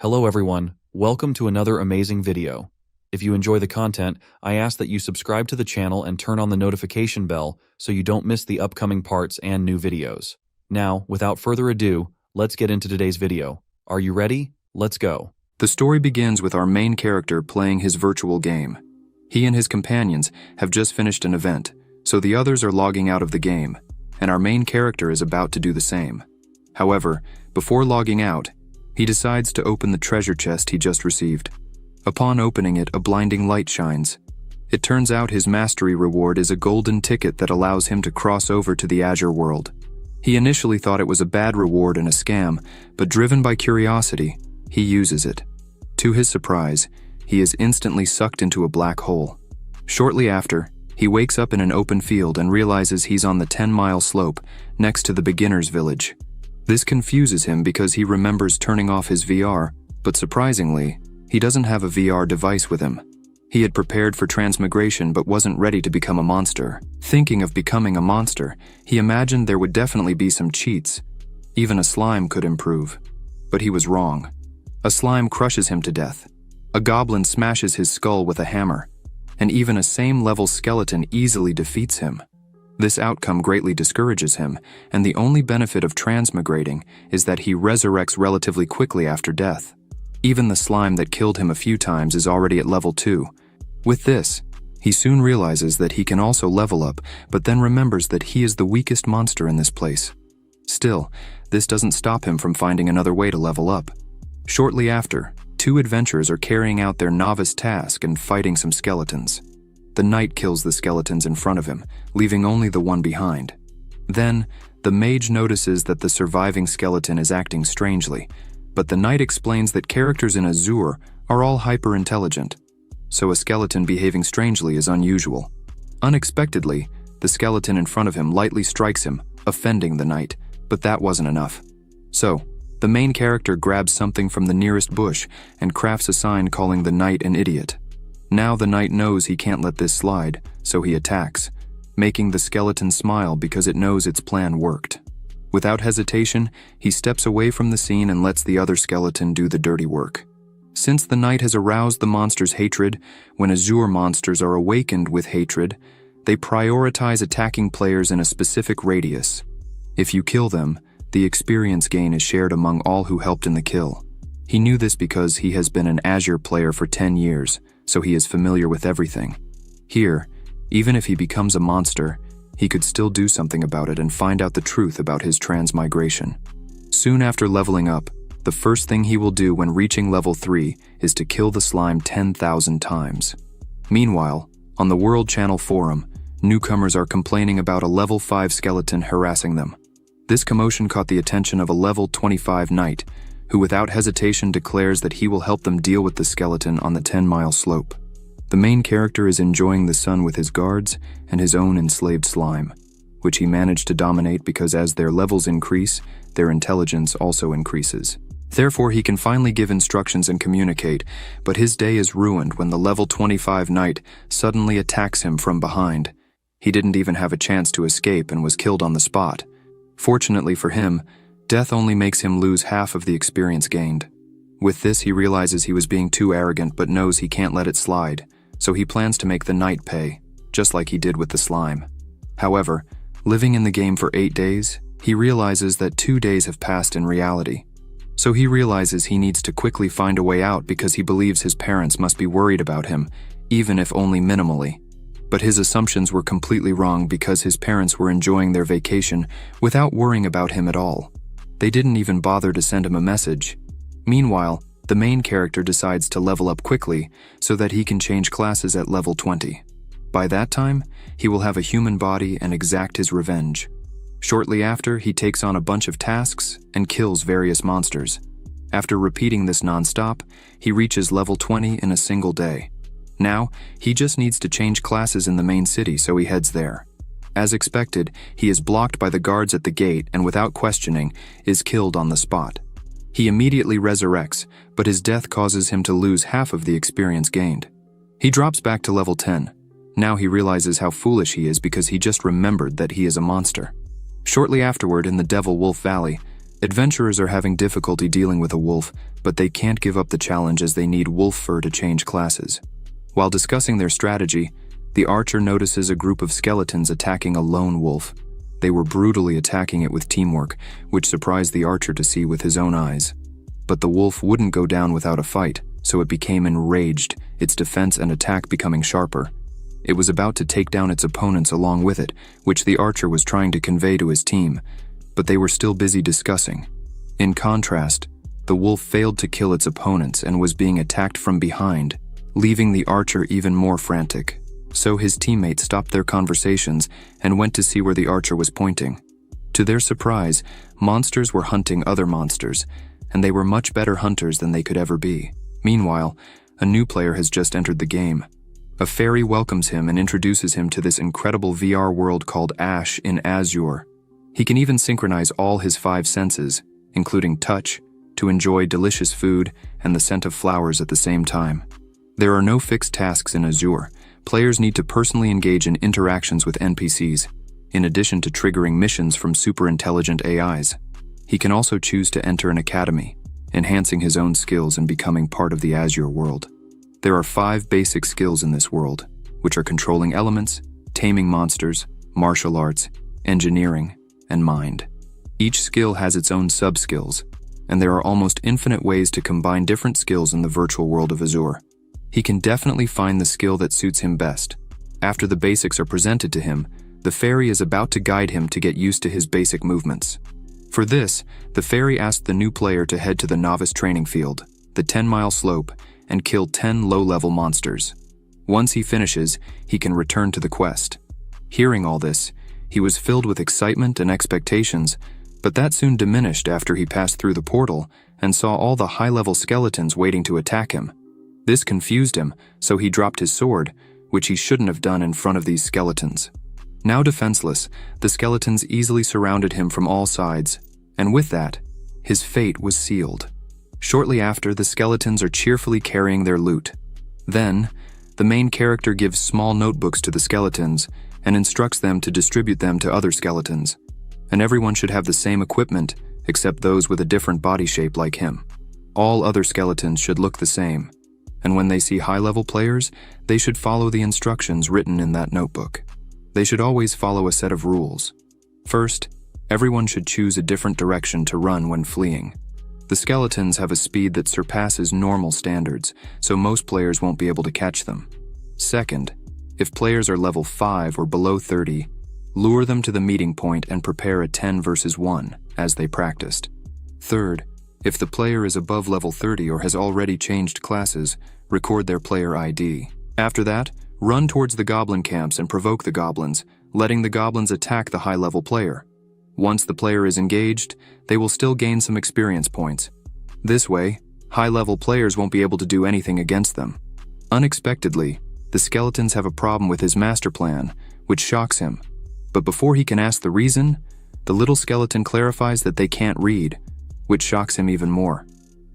Hello everyone, welcome to another amazing video. If you enjoy the content, I ask that you subscribe to the channel and turn on the notification bell so you don't miss the upcoming parts and new videos. Now, without further ado, let's get into today's video. Are you ready? Let's go. The story begins with our main character playing his virtual game. He and his companions have just finished an event, so the others are logging out of the game, and our main character is about to do the same. However, before logging out, he decides to open the treasure chest he just received. Upon opening it, a blinding light shines. It turns out his mastery reward is a golden ticket that allows him to cross over to the Azure world. He initially thought it was a bad reward and a scam, but driven by curiosity, he uses it. To his surprise, he is instantly sucked into a black hole. Shortly after, he wakes up in an open field and realizes he's on the 10-mile slope next to the beginner's village. This confuses him because he remembers turning off his VR, but surprisingly, he doesn't have a VR device with him. He had prepared for transmigration but wasn't ready to become a monster. Thinking of becoming a monster, he imagined there would definitely be some cheats. Even a slime could improve. But he was wrong. A slime crushes him to death. A goblin smashes his skull with a hammer. And even a same-level skeleton easily defeats him. This outcome greatly discourages him, and the only benefit of transmigrating is that he resurrects relatively quickly after death. Even the slime that killed him a few times is already at level 2. With this, he soon realizes that he can also level up, but then remembers that he is the weakest monster in this place. Still, this doesn't stop him from finding another way to level up. Shortly after, 2 adventurers are carrying out their novice task and fighting some skeletons. The knight kills the skeletons in front of him, leaving only the one behind. Then, the mage notices that the surviving skeleton is acting strangely, but the knight explains that characters in Azure are all hyper-intelligent, so a skeleton behaving strangely is unusual. Unexpectedly, the skeleton in front of him lightly strikes him, offending the knight, but that wasn't enough. So, the main character grabs something from the nearest bush and crafts a sign calling the knight an idiot. Now the knight knows he can't let this slide, so he attacks, making the skeleton smile because it knows its plan worked. Without hesitation, he steps away from the scene and lets the other skeleton do the dirty work. Since the knight has aroused the monster's hatred, when Azure monsters are awakened with hatred, they prioritize attacking players in a specific radius. If you kill them, the experience gain is shared among all who helped in the kill. He knew this because he has been an Azure player for 10 years, so he is familiar with everything. Here, even if he becomes a monster, he could still do something about it and find out the truth about his transmigration. Soon after leveling up, the first thing he will do when reaching level 3 is to kill the slime 10,000 times. Meanwhile, on the World Channel forum, newcomers are complaining about a level 5 skeleton harassing them. This commotion caught the attention of a level 25 knight, who without hesitation declares that he will help them deal with the skeleton on the 10-mile slope. The main character is enjoying the sun with his guards and his own enslaved slime, which he managed to dominate because as their levels increase, their intelligence also increases. Therefore, he can finally give instructions and communicate, but his day is ruined when the level 25 knight suddenly attacks him from behind. He didn't even have a chance to escape and was killed on the spot. Fortunately for him, death only makes him lose half of the experience gained. With this, he realizes he was being too arrogant but knows he can't let it slide, so he plans to make the knight pay, just like he did with the slime. However, living in the game for 8 days, he realizes that 2 days have passed in reality. So he realizes he needs to quickly find a way out because he believes his parents must be worried about him, even if only minimally. But his assumptions were completely wrong because his parents were enjoying their vacation without worrying about him at all. They didn't even bother to send him a message. Meanwhile, the main character decides to level up quickly so that he can change classes at level 20. By that time, he will have a human body and exact his revenge. Shortly after, he takes on a bunch of tasks and kills various monsters. After repeating this non-stop, he reaches level 20 in a single day. Now, he just needs to change classes in the main city, so he heads there. As expected, he is blocked by the guards at the gate and without questioning, is killed on the spot. He immediately resurrects, but his death causes him to lose half of the experience gained. He drops back to level 10. Now he realizes how foolish he is because he just remembered that he is a monster. Shortly afterward, in the Devil Wolf Valley, Adventurers are having difficulty dealing with a wolf, but they can't give up the challenge as they need wolf fur to change classes. While discussing their strategy, the archer notices a group of skeletons attacking a lone wolf. They were brutally attacking it with teamwork, which surprised the archer to see with his own eyes. But the wolf wouldn't go down without a fight, so it became enraged, its defense and attack becoming sharper. It was about to take down its opponents along with it, which the archer was trying to convey to his team, but they were still busy discussing. In contrast, the wolf failed to kill its opponents and was being attacked from behind, leaving the archer even more frantic. So his teammates stopped their conversations and went to see where the archer was pointing. To their surprise, monsters were hunting other monsters, and they were much better hunters than they could ever be. Meanwhile, a new player has just entered the game. A fairy welcomes him and introduces him to this incredible VR world called Ash in Azure. He can even synchronize all his 5 senses, including touch, to enjoy delicious food and the scent of flowers at the same time. There are no fixed tasks in Azure. Players need to personally engage in interactions with NPCs, in addition to triggering missions from super intelligent AIs. He can also choose to enter an academy, enhancing his own skills and becoming part of the Azure world. There are 5 basic skills in this world, which are controlling elements, taming monsters, martial arts, engineering, and mind. Each skill has its own sub-skills, and there are almost infinite ways to combine different skills in the virtual world of Azure. He can definitely find the skill that suits him best. After the basics are presented to him, the fairy is about to guide him to get used to his basic movements. For this, the fairy asked the new player to head to the novice training field, the 10-mile slope, and kill 10 low-level monsters. Once he finishes, he can return to the quest. Hearing all this, he was filled with excitement and expectations, but that soon diminished after he passed through the portal and saw all the high-level skeletons waiting to attack him. This confused him, so he dropped his sword, which he shouldn't have done in front of these skeletons. Now defenseless, the skeletons easily surrounded him from all sides, and with that, his fate was sealed. Shortly after, the skeletons are cheerfully carrying their loot. Then, the main character gives small notebooks to the skeletons and instructs them to distribute them to other skeletons. And everyone should have the same equipment, except those with a different body shape like him. All other skeletons should look the same, and when they see high-level players, they should follow the instructions written in that notebook. They should always follow a set of rules. First, everyone should choose a different direction to run when fleeing. The skeletons have a speed that surpasses normal standards, so most players won't be able to catch them. Second, if players are level 5 or below 30, lure them to the meeting point and prepare a 10 versus 1, as they practiced. Third, if the player is above level 30 or has already changed classes, record their player ID. After that, run towards the goblin camps and provoke the goblins, letting the goblins attack the high-level player. Once the player is engaged, they will still gain some experience points. This way, high-level players won't be able to do anything against them. Unexpectedly, the skeletons have a problem with his master plan, which shocks him. But before he can ask the reason, the little skeleton clarifies that they can't read, which shocks him even more.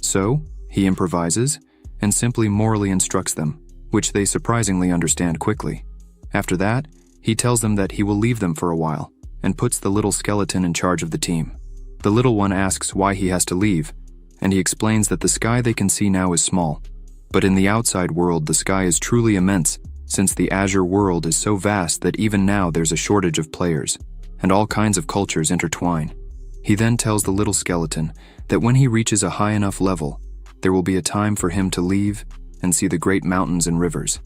So, he improvises and simply morally instructs them, which they surprisingly understand quickly. After that, he tells them that he will leave them for a while, and puts the little skeleton in charge of the team. The little one asks why he has to leave, and he explains that the sky they can see now is small, but in the outside world the sky is truly immense, since the Azure world is so vast that even now there's a shortage of players, and all kinds of cultures intertwine. He then tells the little skeleton that when he reaches a high enough level, there will be a time for him to leave and see the great mountains and rivers.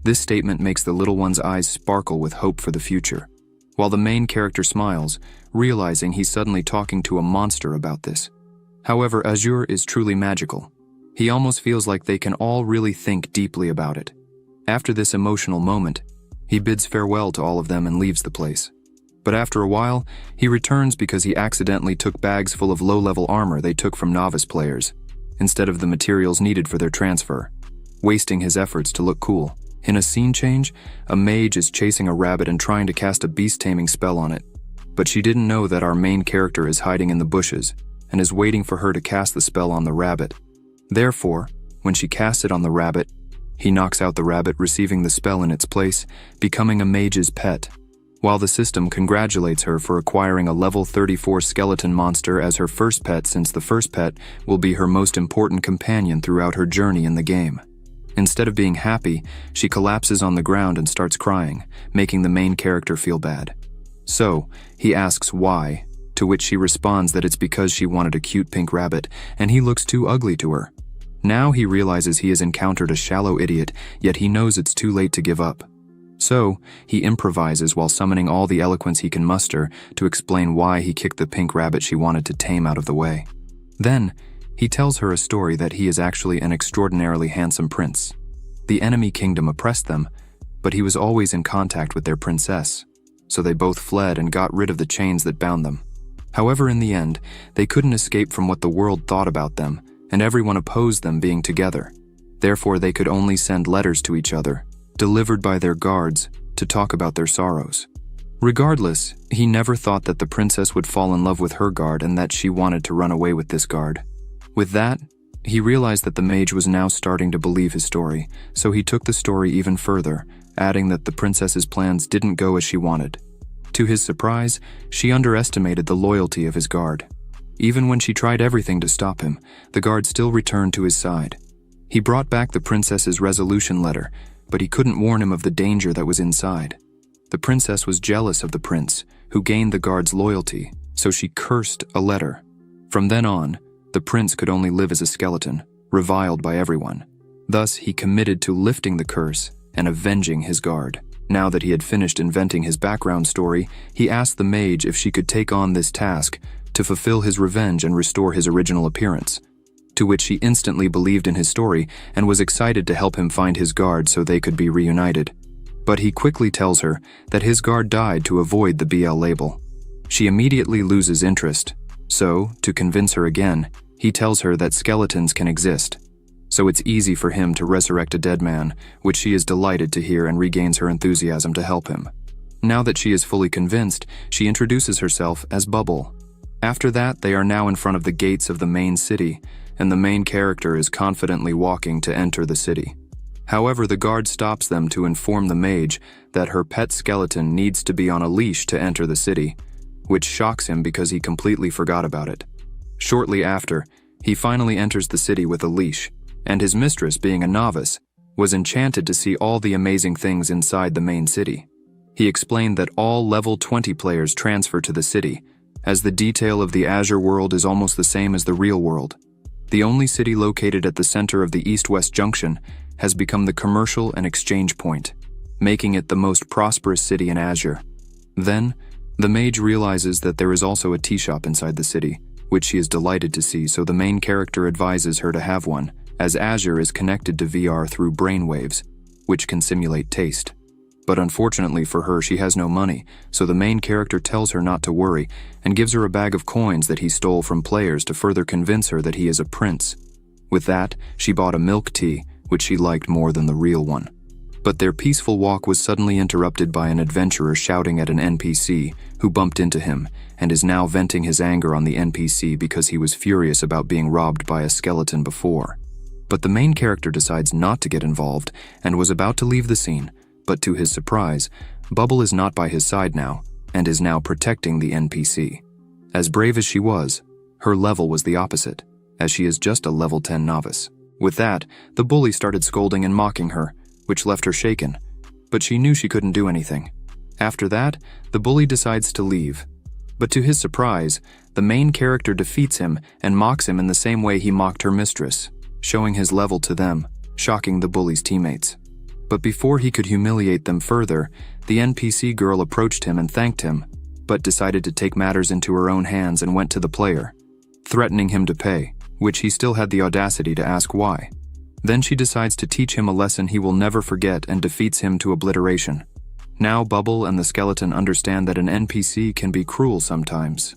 This statement makes the little one's eyes sparkle with hope for the future, while the main character smiles, realizing he's suddenly talking to a monster about this. However, Azure is truly magical. He almost feels like they can all really think deeply about it. After this emotional moment, he bids farewell to all of them and leaves the place. But after a while, he returns because he accidentally took bags full of low-level armor they took from novice players, instead of the materials needed for their transfer, wasting his efforts to look cool. In a scene change, a mage is chasing a rabbit and trying to cast a beast-taming spell on it, but she didn't know that our main character is hiding in the bushes and is waiting for her to cast the spell on the rabbit. Therefore, when she casts it on the rabbit, he knocks out the rabbit, receiving the spell in its place, becoming a mage's pet. while the system congratulates her for acquiring a level 34 skeleton monster as her first pet, since the first pet will be her most important companion throughout her journey in the game. Instead of being happy, she collapses on the ground and starts crying, making the main character feel bad. So, he asks why, to which she responds that it's because she wanted a cute pink rabbit and he looks too ugly to her. Now he realizes he has encountered a shallow idiot, yet he knows it's too late to give up. So, he improvises while summoning all the eloquence he can muster to explain why he kicked the pink rabbit she wanted to tame out of the way. Then, he tells her a story that he is actually an extraordinarily handsome prince. The enemy kingdom oppressed them, but he was always in contact with their princess, so they both fled and got rid of the chains that bound them. However, in the end, they couldn't escape from what the world thought about them, and everyone opposed them being together. Therefore, they could only send letters to each other, delivered by their guards, to talk about their sorrows. Regardless, he never thought that the princess would fall in love with her guard and that she wanted to run away with this guard. With that, he realized that the mage was now starting to believe his story, so he took the story even further, adding that the princess's plans didn't go as she wanted. To his surprise, she underestimated the loyalty of his guard. Even when she tried everything to stop him, the guard still returned to his side. He brought back the princess's resolution letter, but he couldn't warn him of the danger that was inside. The princess was jealous of the prince, who gained the guard's loyalty, so she cursed a letter. From then on, the prince could only live as a skeleton, reviled by everyone. Thus, he committed to lifting the curse and avenging his guard. Now that he had finished inventing his background story, he asked the mage if she could take on this task to fulfill his revenge and restore his original appearance, to which she instantly believed in his story and was excited to help him find his guard so they could be reunited. But he quickly tells her that his guard died to avoid the BL label. She immediately loses interest, so, to convince her again, he tells her that skeletons can exist, so it's easy for him to resurrect a dead man, which she is delighted to hear and regains her enthusiasm to help him. Now that she is fully convinced, she introduces herself as Bubble. After that, they are now in front of the gates of the main city, and the main character is confidently walking to enter the city. However, the guard stops them to inform the mage that her pet skeleton needs to be on a leash to enter the city, which shocks him because he completely forgot about it. Shortly after, he finally enters the city with a leash, and his mistress, being a novice, was enchanted to see all the amazing things inside the main city. He explained that all level 20 players transfer to the city, as the detail of the Azure world is almost the same as the real world. The only city located at the center of the east-west junction has become the commercial and exchange point, making it the most prosperous city in Azure. Then, the mage realizes that there is also a tea shop inside the city, which she is delighted to see, so the main character advises her to have one, as Azure is connected to VR through brainwaves, which can simulate taste. But unfortunately for her, she has no money, so the main character tells her not to worry and gives her a bag of coins that he stole from players to further convince her that he is a prince. With that, she bought a milk tea, which she liked more than the real one. But their peaceful walk was suddenly interrupted by an adventurer shouting at an NPC who bumped into him and is now venting his anger on the NPC because he was furious about being robbed by a skeleton before. But the main character decides not to get involved and was about to leave the scene, but to his surprise, Bubble is not by his side now and is now protecting the NPC. As brave as she was, her level was the opposite, as she is just a level 10 novice. With that, the bully started scolding and mocking her, which left her shaken, but she knew she couldn't do anything. After that, the bully decides to leave. But to his surprise, the main character defeats him and mocks him in the same way he mocked her mistress, showing his level to them, shocking the bully's teammates. But before he could humiliate them further, the NPC girl approached him and thanked him, but decided to take matters into her own hands and went to the player, threatening him to pay, which he still had the audacity to ask why. Then she decides to teach him a lesson he will never forget and defeats him to obliteration. Now Bubble and the skeleton understand that an NPC can be cruel sometimes.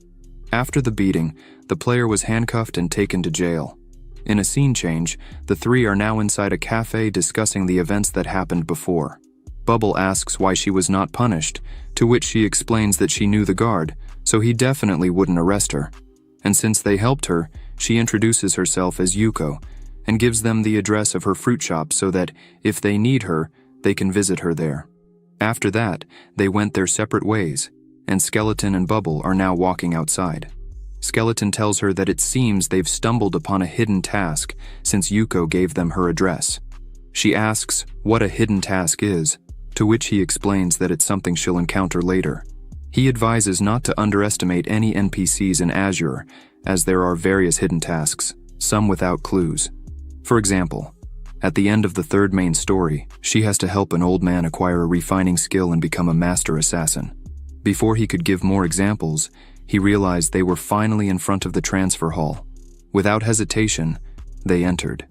After the beating, the player was handcuffed and taken to jail. In a scene change, the three are now inside a cafe discussing the events that happened before. Bubble asks why she was not punished, to which she explains that she knew the guard, so he definitely wouldn't arrest her. And since they helped her, she introduces herself as Yuko, and gives them the address of her fruit shop so that, if they need her, they can visit her there. After that, they went their separate ways, and Skeleton and Bubble are now walking outside. Skeleton tells her that it seems they've stumbled upon a hidden task since Yuko gave them her address. She asks what a hidden task is, to which he explains that it's something she'll encounter later. He advises not to underestimate any NPCs in Azure, as there are various hidden tasks, some without clues. For example, at the end of the third main story, she has to help an old man acquire a refining skill and become a master assassin. Before he could give more examples, he realized they were finally in front of the transfer hall. Without hesitation, they entered.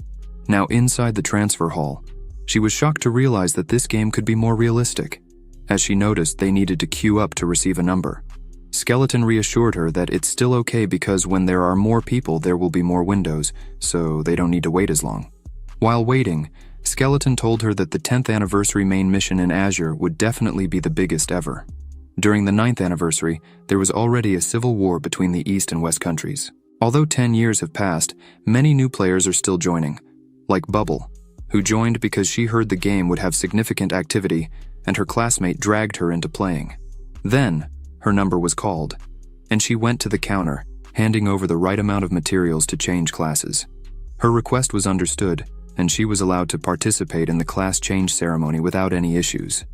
Now inside the transfer hall, she was shocked to realize that this game could be more realistic, as she noticed they needed to queue up to receive a number. Skeleton reassured her that it's still okay because when there are more people there will be more windows, so they don't need to wait as long. While waiting, Skeleton told her that the 10th anniversary main mission in Azure would definitely be the biggest ever. During the 9th anniversary, there was already a civil war between the East and West countries. Although 10 years have passed, many new players are still joining, like Bubble, who joined because she heard the game would have significant activity and her classmate dragged her into playing. Then, her number was called, and she went to the counter, handing over the right amount of materials to change classes. Her request was understood, and she was allowed to participate in the class change ceremony without any issues.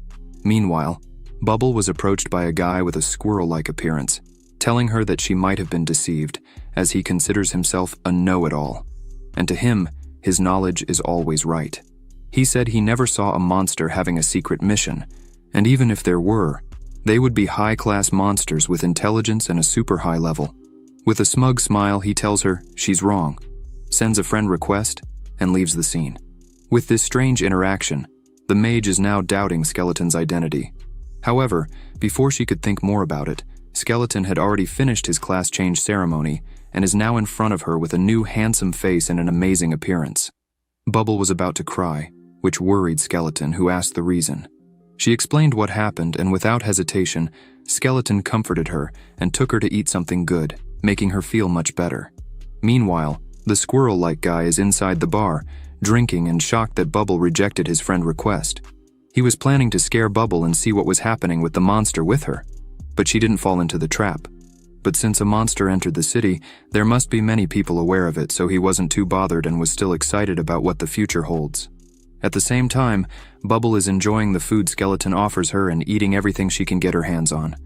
Meanwhile, Bubble was approached by a guy with a squirrel-like appearance, telling her that she might have been deceived, as he considers himself a know-it-all, and to him, his knowledge is always right. He said he never saw a monster having a secret mission, and even if there were, they would be high-class monsters with intelligence and a super high level. With a smug smile, he tells her she's wrong, sends a friend request, and leaves the scene. With this strange interaction, the mage is now doubting Skeleton's identity. However, before she could think more about it, Skeleton had already finished his class change ceremony and is now in front of her with a new handsome face and an amazing appearance. Bubble was about to cry, which worried Skeleton, who asked the reason. She explained what happened, and without hesitation, Skeleton comforted her and took her to eat something good, making her feel much better. Meanwhile, the squirrel-like guy is inside the bar, drinking and shocked that Bubble rejected his friend request. He was planning to scare Bubble and see what was happening with the monster with her, but she didn't fall into the trap. But since a monster entered the city, there must be many people aware of it, so he wasn't too bothered and was still excited about what the future holds. At the same time, Bubble is enjoying the food Skeleton offers her and eating everything she can get her hands on.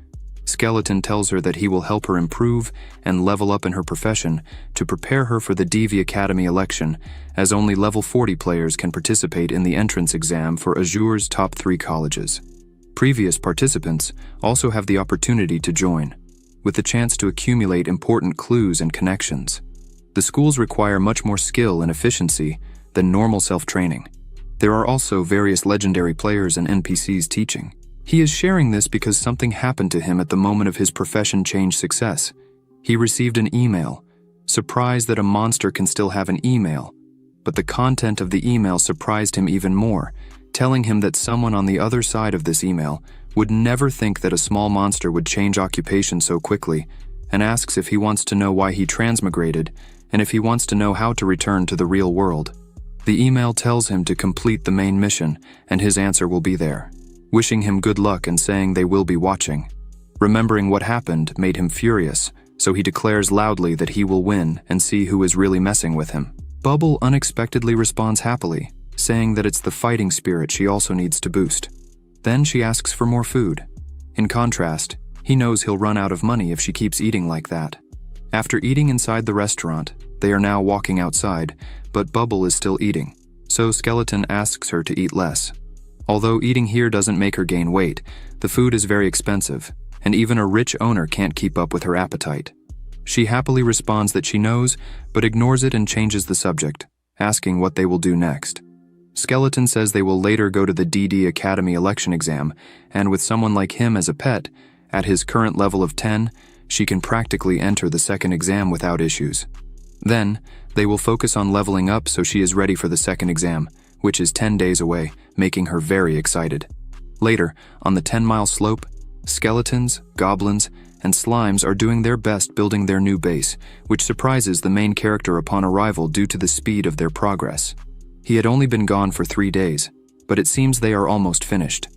Skeleton tells her that he will help her improve and level up in her profession to prepare her for the DV Academy election, as only level 40 players can participate in the entrance exam for Azure's top 3 colleges. Previous participants also have the opportunity to join, with the chance to accumulate important clues and connections. The schools require much more skill and efficiency than normal self-training. There are also various legendary players and NPCs teaching. He is sharing this because something happened to him at the moment of his profession change success. He received an email, surprised that a monster can still have an email, but the content of the email surprised him even more, telling him that someone on the other side of this email would never think that a small monster would change occupation so quickly, and asks if he wants to know why he transmigrated and if he wants to know how to return to the real world. The email tells him to complete the main mission, and his answer will be there, wishing him good luck and saying they will be watching. Remembering what happened made him furious, so he declares loudly that he will win and see who is really messing with him. Bubble unexpectedly responds happily, saying that it's the fighting spirit she also needs to boost. Then she asks for more food. In contrast, he knows he'll run out of money if she keeps eating like that. After eating inside the restaurant, they are now walking outside, but Bubble is still eating, so Skeleton asks her to eat less. Although eating here doesn't make her gain weight, the food is very expensive, and even a rich owner can't keep up with her appetite. She happily responds that she knows, but ignores it and changes the subject, asking what they will do next. Skeleton says they will later go to the DD Academy election exam, and with someone like him as a pet, at his current level of 10, she can practically enter the second exam without issues. Then, they will focus on leveling up so she is ready for the second exam, which is 10 days away, making her very excited. Later, on the 10-mile slope, skeletons, goblins, and slimes are doing their best building their new base, which surprises the main character upon arrival due to the speed of their progress. He had only been gone for 3 days, but it seems they are almost finished.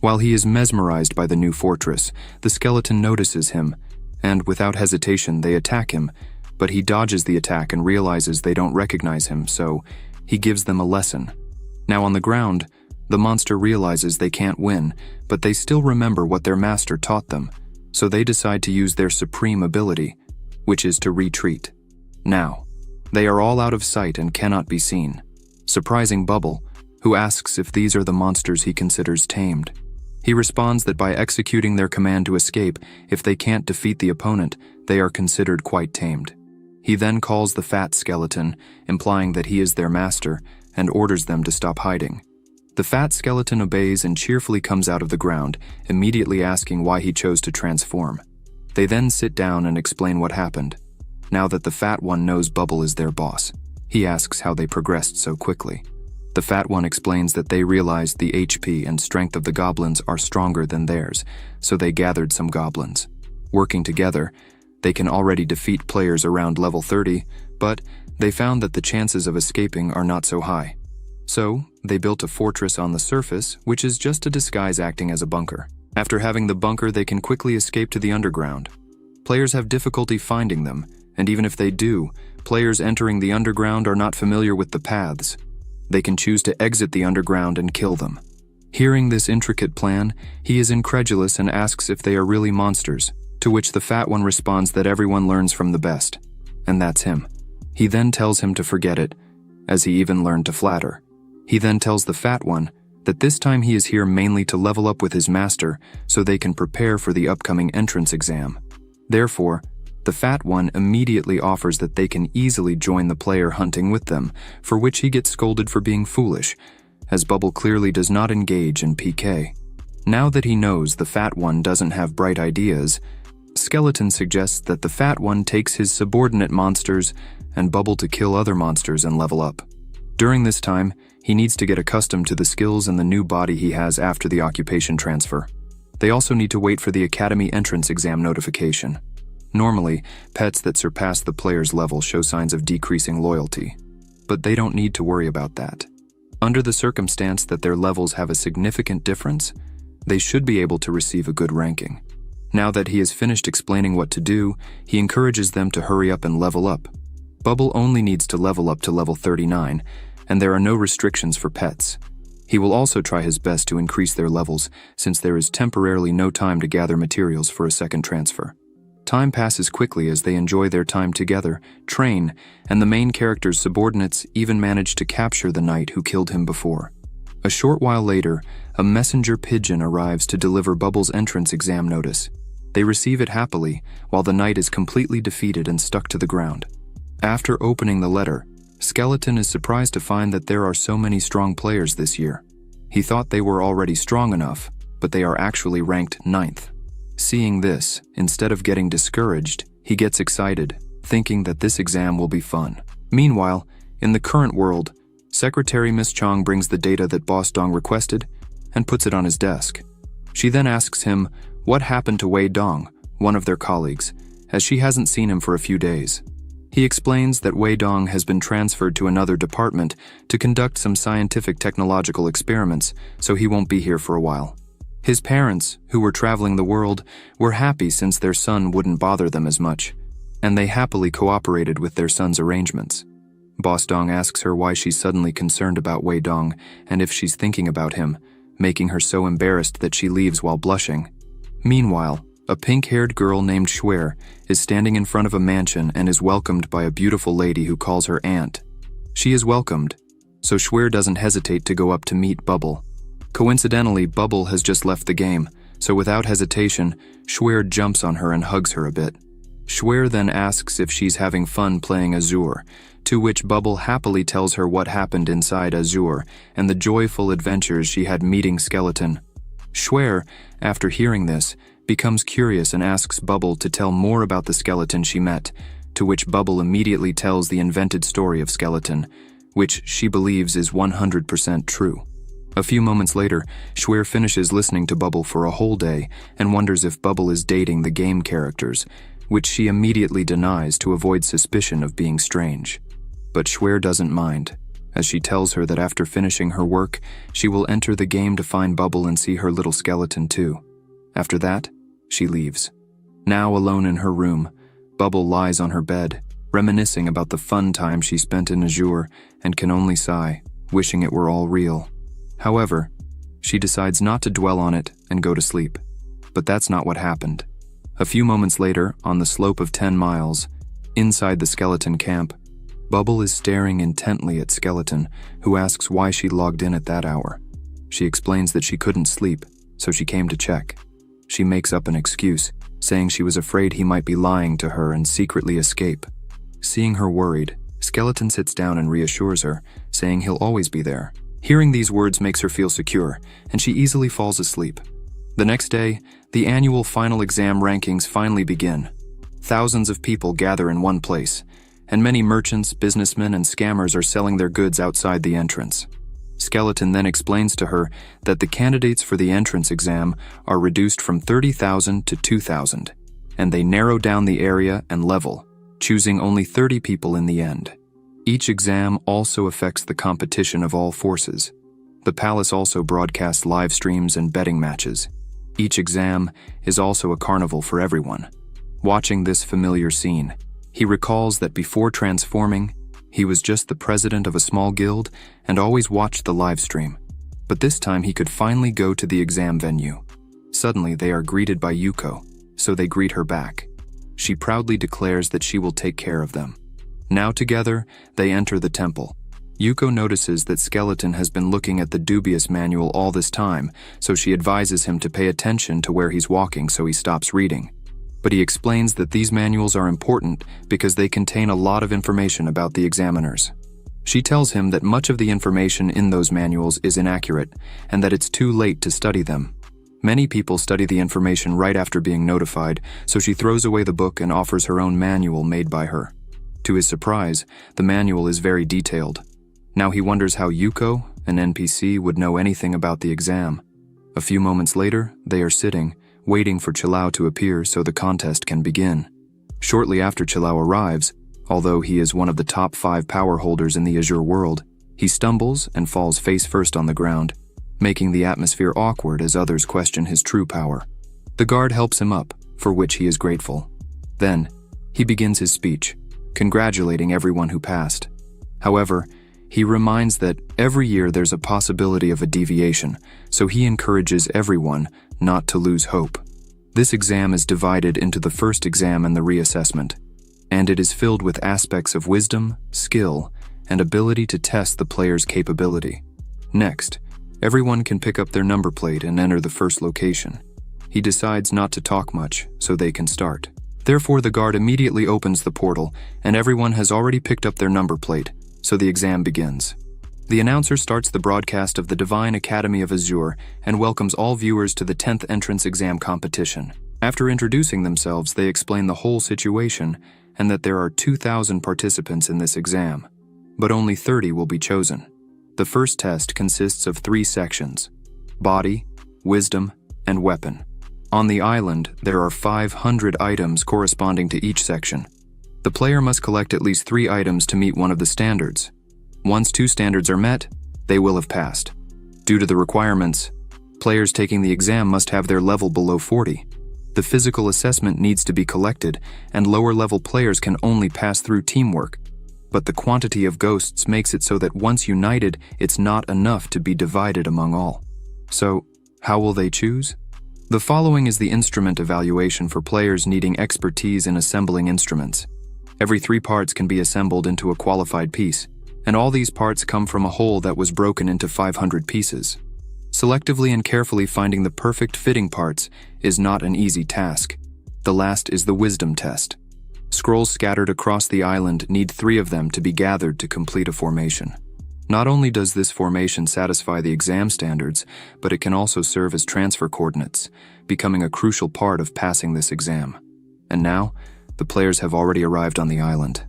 While he is mesmerized by the new fortress, the skeleton notices him, and without hesitation they attack him, but he dodges the attack and realizes they don't recognize him, so he gives them a lesson. Now on the ground, the monster realizes they can't win, but they still remember what their master taught them, so they decide to use their supreme ability, which is to retreat. Now, they are all out of sight and cannot be seen, surprising Bubble, who asks if these are the monsters he considers tamed. He responds that by executing their command to escape, if they can't defeat the opponent, they are considered quite tamed. He then calls the fat skeleton, implying that he is their master, and orders them to stop hiding. The fat skeleton obeys and cheerfully comes out of the ground, immediately asking why he chose to transform. They then sit down and explain what happened. Now that the fat one knows Bubble is their boss, he asks how they progressed so quickly. The fat one explains that they realized the HP and strength of the goblins are stronger than theirs, so they gathered some goblins. Working together, they can already defeat players around level 30, but they found that the chances of escaping are not so high. So, they built a fortress on the surface, which is just a disguise acting as a bunker. After having the bunker, they can quickly escape to the underground. Players have difficulty finding them, and even if they do, players entering the underground are not familiar with the paths. They can choose to exit the underground and kill them. Hearing this intricate plan, he is incredulous and asks if they are really monsters, to which the fat one responds that everyone learns from the best, and that's him. He then tells him to forget it, as he even learned to flatter. He then tells the fat one that this time he is here mainly to level up with his master so they can prepare for the upcoming entrance exam. Therefore, the fat one immediately offers that they can easily join the player hunting with them, for which he gets scolded for being foolish, as Bubble clearly does not engage in PK. Now that he knows the fat one doesn't have bright ideas, Skeleton suggests that the fat one takes his subordinate monsters and Bubble to kill other monsters and level up. During this time, he needs to get accustomed to the skills and the new body he has after the occupation transfer. They also need to wait for the Academy entrance exam notification. Normally, pets that surpass the player's level show signs of decreasing loyalty, but they don't need to worry about that. Under the circumstance that their levels have a significant difference, they should be able to receive a good ranking. Now that he has finished explaining what to do, he encourages them to hurry up and level up. Bubble only needs to level up to level 39, and there are no restrictions for pets. He will also try his best to increase their levels, since there is temporarily no time to gather materials for a second transfer. Time passes quickly as they enjoy their time together, train, and the main character's subordinates even manage to capture the knight who killed him before. A short while later, a messenger pigeon arrives to deliver Bubble's entrance exam notice. They receive it happily, while the knight is completely defeated and stuck to the ground. After opening the letter, Skeleton is surprised to find that there are so many strong players this year. He thought they were already strong enough, but they are actually ranked 9th. Seeing this, instead of getting discouraged, he gets excited, thinking that this exam will be fun. Meanwhile, in the current world, Secretary Miss Chong brings the data that Boss Dong requested and puts it on his desk. She then asks him what happened to Wei Dong, one of their colleagues, as she hasn't seen him for a few days. He explains that Wei Dong has been transferred to another department to conduct some scientific technological experiments, so he won't be here for a while. His parents, who were traveling the world, were happy since their son wouldn't bother them as much, and they happily cooperated with their son's arrangements. Boss Dong asks her why she's suddenly concerned about Wei Dong and if she's thinking about him, making her so embarrassed that she leaves while blushing. Meanwhile, a pink-haired girl named Schwer is standing in front of a mansion and is welcomed by a beautiful lady who calls her aunt. She is welcomed, so Schwer doesn't hesitate to go up to meet Bubble. Coincidentally, Bubble has just left the game, so without hesitation, Schwer jumps on her and hugs her a bit. Schwer then asks if she's having fun playing Azure, to which Bubble happily tells her what happened inside Azure and the joyful adventures she had meeting Skeleton. Schwer, after hearing this, becomes curious and asks Bubble to tell more about the skeleton she met, to which Bubble immediately tells the invented story of Skeleton, which she believes is 100% true. A few moments later, Schwer finishes listening to Bubble for a whole day and wonders if Bubble is dating the game characters, which she immediately denies to avoid suspicion of being strange. But Schwer doesn't mind, as she tells her that after finishing her work, she will enter the game to find Bubble and see her little skeleton too. After that, she leaves. Now alone in her room, Bubble lies on her bed, reminiscing about the fun time she spent in Azure and can only sigh, wishing it were all real. However, she decides not to dwell on it and go to sleep. But that's not what happened. A few moments later, on the slope of 10 miles, inside the skeleton camp, Bubble is staring intently at Skeleton, who asks why she logged in at that hour. She explains that she couldn't sleep, so she came to check. She makes up an excuse, saying she was afraid he might be lying to her and secretly escape. Seeing her worried, Skeleton sits down and reassures her, saying he'll always be there. Hearing these words makes her feel secure, and she easily falls asleep. The next day, the annual final exam rankings finally begin. Thousands of people gather in one place, and many merchants, businessmen, and scammers are selling their goods outside the entrance. Skeleton then explains to her that the candidates for the entrance exam are reduced from 30,000 to 2,000, and they narrow down the area and level, choosing only 30 people in the end. Each exam also affects the competition of all forces. The palace also broadcasts live streams and betting matches. Each exam is also a carnival for everyone. Watching this familiar scene, he recalls that before transforming, he was just the president of a small guild and always watched the live stream. But this time he could finally go to the exam venue. Suddenly they are greeted by Yuko, so they greet her back. She proudly declares that she will take care of them. Now together, they enter the temple. Yuko notices that Skeleton has been looking at the dubious manual all this time, so she advises him to pay attention to where he's walking so he stops reading. But he explains that these manuals are important because they contain a lot of information about the examiners. She tells him that much of the information in those manuals is inaccurate and that it's too late to study them. Many people study the information right after being notified, so she throws away the book and offers her own manual made by her. To his surprise, the manual is very detailed. Now he wonders how Yuko, an NPC, would know anything about the exam. A few moments later, they are sitting, waiting for Chilao to appear so the contest can begin. Shortly after Chilao arrives, although he is one of the top 5 power holders in the Azure world, he stumbles and falls face first on the ground, making the atmosphere awkward as others question his true power. The guard helps him up, for which he is grateful. Then, he begins his speech, congratulating everyone who passed. However, he reminds that every year there's a possibility of a deviation, so he encourages everyone not to lose hope. This exam is divided into the first exam and the reassessment, and it is filled with aspects of wisdom, skill, and ability to test the player's capability. Next, everyone can pick up their number plate and enter the first location. He decides not to talk much, so they can start. Therefore, the guard immediately opens the portal, and everyone has already picked up their number plate, so the exam begins. The announcer starts the broadcast of the Divine Academy of Azure and welcomes all viewers to the 10th entrance exam competition. After introducing themselves, they explain the whole situation and that there are 2,000 participants in this exam, but only 30 will be chosen. The first test consists of 3 sections: body, wisdom, and weapon. On the island, there are 500 items corresponding to each section. The player must collect at least 3 items to meet one of the standards. Once 2 standards are met, they will have passed. Due to the requirements, players taking the exam must have their level below 40. The physical assessment needs to be collected, and lower-level players can only pass through teamwork. But the quantity of ghosts makes it so that once united, it's not enough to be divided among all. So, how will they choose? The following is the instrument evaluation for players needing expertise in assembling instruments. Every 3 parts can be assembled into a qualified piece, and all these parts come from a whole that was broken into 500 pieces. Selectively and carefully finding the perfect fitting parts is not an easy task. The last is the wisdom test. Scrolls scattered across the island need 3 of them to be gathered to complete a formation. Not only does this formation satisfy the exam standards, but it can also serve as transfer coordinates, becoming a crucial part of passing this exam. And now, the players have already arrived on the island.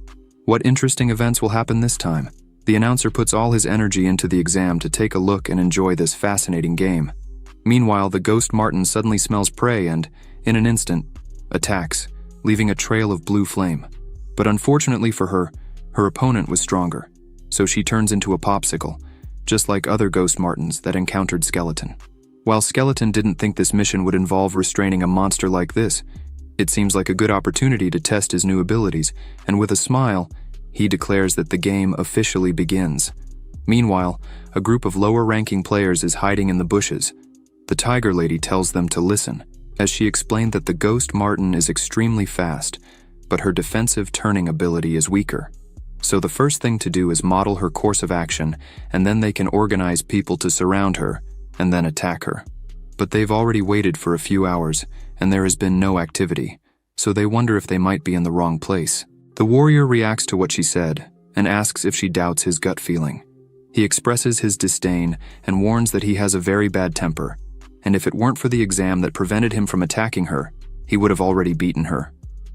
What interesting events will happen this time? The announcer puts all his energy into the exam to take a look and enjoy this fascinating game. Meanwhile, the ghost Martin suddenly smells prey and, in an instant, attacks, leaving a trail of blue flame. But unfortunately for her, her opponent was stronger. so she turns into a popsicle, just like other ghost martins that encountered Skeleton. While Skeleton didn't think this mission would involve restraining a monster like this, it seems like a good opportunity to test his new abilities, and with a smile, he declares that the game officially begins. Meanwhile, a group of lower-ranking players is hiding in the bushes. The Tiger Lady tells them to listen, as she explained that the Ghost Martin is extremely fast, but her defensive turning ability is weaker. So the first thing to do is model her course of action, and then they can organize people to surround her, and then attack her. But they've already waited for a few hours, and there has been no activity, so they wonder if they might be in the wrong place. The warrior reacts to what she said, and asks if she doubts his gut feeling. He expresses his disdain and warns that he has a very bad temper, and if it weren't for the exam that prevented him from attacking her, he would have already beaten her.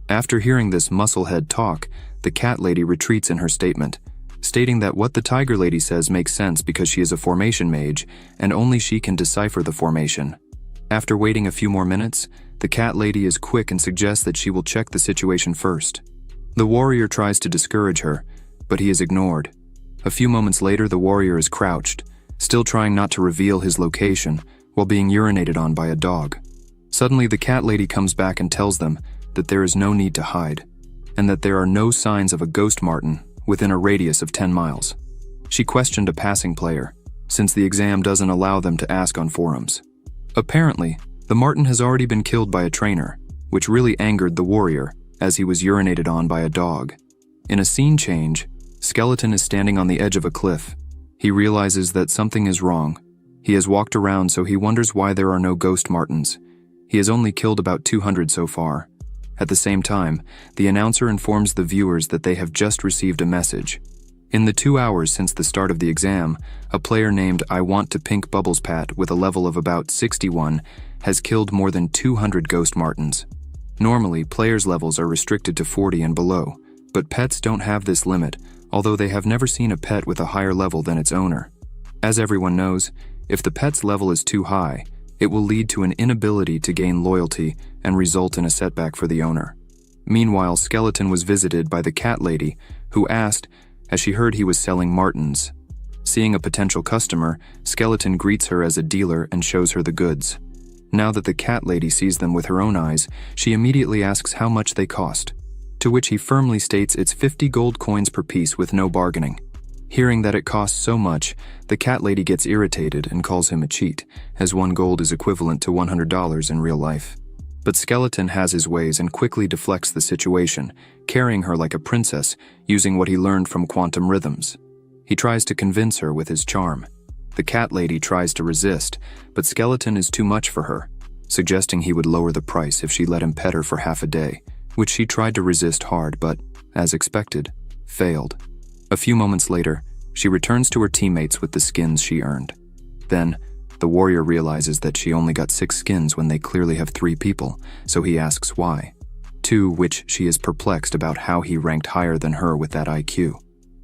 After hearing this musclehead talk, the Cat Lady retreats in her statement, stating that what the Tiger Lady says makes sense because she is a formation mage, and only she can decipher the formation. After waiting a few more minutes, the Cat Lady is quick and suggests that she will check the situation first. The warrior tries to discourage her, but he is ignored. A few moments later, the warrior is crouched, still trying not to reveal his location, while being urinated on by a dog. Suddenly, the Cat Lady comes back and tells them that there is no need to hide, and that there are no signs of a ghost martin within a radius of 10 miles. She questioned a passing player, since the exam doesn't allow them to ask on forums. Apparently, the martin has already been killed by a trainer, which really angered the warrior, as he was urinated on by a dog. In a scene change, Skeleton is standing on the edge of a cliff. He realizes that something is wrong. He has walked around, so he wonders why there are no ghost martins. He has only killed about 200 so far. At the same time, the announcer informs the viewers that they have just received a message. In the 2 hours since the start of the exam, a player named I Want to Pink Bubbles Pat with a level of about 61 has killed more than 200 ghost martins. Normally, players' levels are restricted to 40 and below, but pets don't have this limit, although they have never seen a pet with a higher level than its owner. As everyone knows, if the pet's level is too high, it will lead to an inability to gain loyalty and result in a setback for the owner. Meanwhile, Skeleton was visited by the Cat Lady, who asked, as she heard he was selling martins. Seeing a potential customer, Skeleton greets her as a dealer and shows her the goods. Now that the Cat Lady sees them with her own eyes, she immediately asks how much they cost, to which he firmly states it's 50 gold coins per piece with no bargaining. Hearing that it costs so much, the Cat Lady gets irritated and calls him a cheat, as 1 gold is equivalent to $100 in real life. But Skeleton has his ways and quickly deflects the situation, carrying her like a princess, using what he learned from quantum rhythms. He tries to convince her with his charm. The Cat Lady tries to resist, but Skeleton is too much for her, suggesting he would lower the price if she let him pet her for half a day, which she tried to resist hard but, as expected, failed. A few moments later, she returns to her teammates with the skins she earned. Then, the warrior realizes that she only got 6 skins when they clearly have 3 people, so he asks why. To which she is perplexed about how he ranked higher than her with that IQ.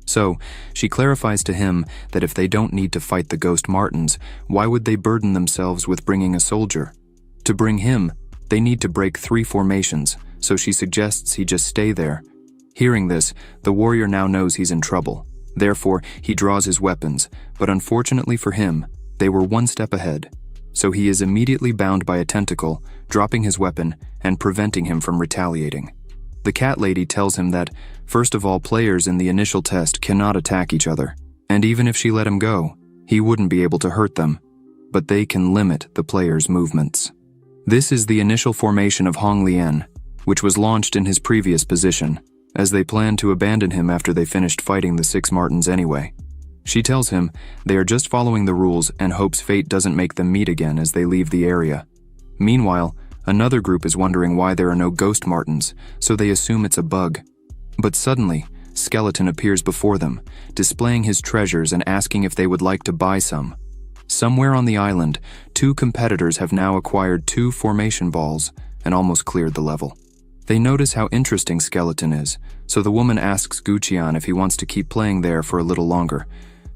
So, she clarifies to him that if they don't need to fight the Ghost Martins, why would they burden themselves with bringing a soldier? To bring him, they need to break 3 formations, so she suggests he just stay there. Hearing this, the warrior now knows he's in trouble. Therefore, he draws his weapons, but unfortunately for him, they were 1 step ahead. So he is immediately bound by a tentacle, dropping his weapon and preventing him from retaliating. The Cat Lady tells him that, first of all, players in the initial test cannot attack each other, and even if she let him go, he wouldn't be able to hurt them, but they can limit the player's movements. This is the initial formation of Hong Lian, which was launched in his previous position, as they planned to abandon him after they finished fighting the 6 Martins anyway. She tells him they are just following the rules and hopes fate doesn't make them meet again as they leave the area. Meanwhile, another group is wondering why there are no Ghost Martins, so they assume it's a bug. But suddenly, Skeleton appears before them, displaying his treasures and asking if they would like to buy some. Somewhere on the island, 2 competitors have now acquired 2 formation balls and almost cleared the level. They notice how interesting Skeleton is, so the woman asks Guqian if he wants to keep playing there for a little longer,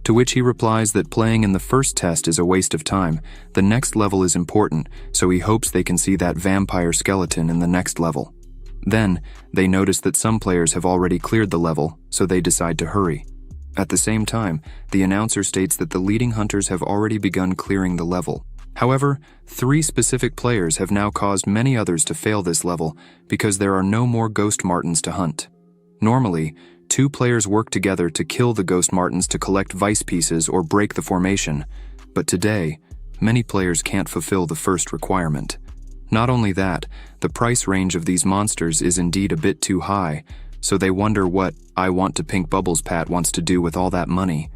to which he replies that playing in the first test is a waste of time. The next level is important, so he hopes they can see that vampire skeleton in the next level. Then, they notice that some players have already cleared the level, so they decide to hurry. At the same time, the announcer states that the leading hunters have already begun clearing the level. However, 3 specific players have now caused many others to fail this level because there are no more ghost martens to hunt. Normally, 2 players work together to kill the ghost martens to collect vice pieces or break the formation, but today, many players can't fulfill the first requirement. Not only that, the price range of these monsters is indeed a bit too high, so they wonder what I Want to Pink Bubbles Pat wants to do with all that money.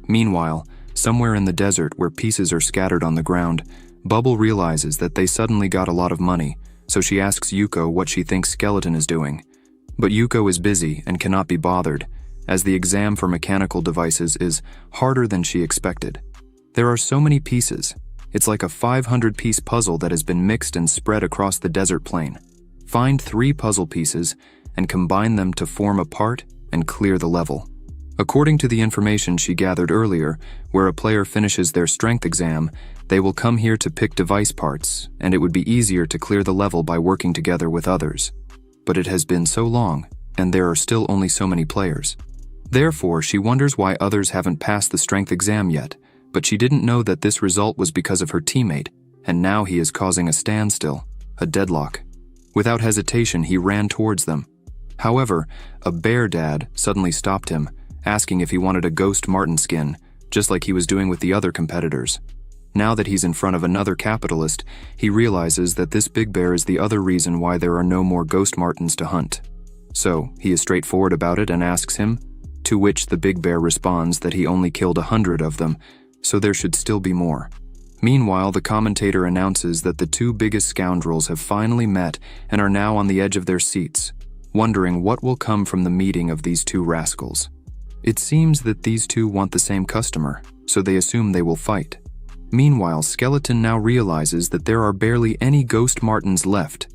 Meanwhile, somewhere in the desert where pieces are scattered on the ground, Bubble realizes that they suddenly got a lot of money, so she asks Yuko what she thinks Skeleton is doing. But Yuko is busy and cannot be bothered, as the exam for mechanical devices is harder than she expected. There are so many pieces. It's like a 500-piece puzzle that has been mixed and spread across the desert plain. Find 3 puzzle pieces and combine them to form a part and clear the level. According to the information she gathered earlier, where a player finishes their strength exam, they will come here to pick device parts, and it would be easier to clear the level by working together with others. But it has been so long, and there are still only so many players. Therefore, she wonders why others haven't passed the strength exam yet, but she didn't know that this result was because of her teammate, and now he is causing a standstill, a deadlock. Without hesitation, he ran towards them. However, a bear dad suddenly stopped him, asking if he wanted a ghost marten skin, just like he was doing with the other competitors. Now that he's in front of another capitalist, he realizes that this big bear is the other reason why there are no more ghost martens to hunt. So, he is straightforward about it and asks him, to which the big bear responds that he only killed 100 of them, so there should still be more. Meanwhile, the commentator announces that the 2 biggest scoundrels have finally met and are now on the edge of their seats, wondering what will come from the meeting of these 2 rascals. It seems that these 2 want the same customer, so they assume they will fight. Meanwhile, Skeleton now realizes that there are barely any ghost martens left,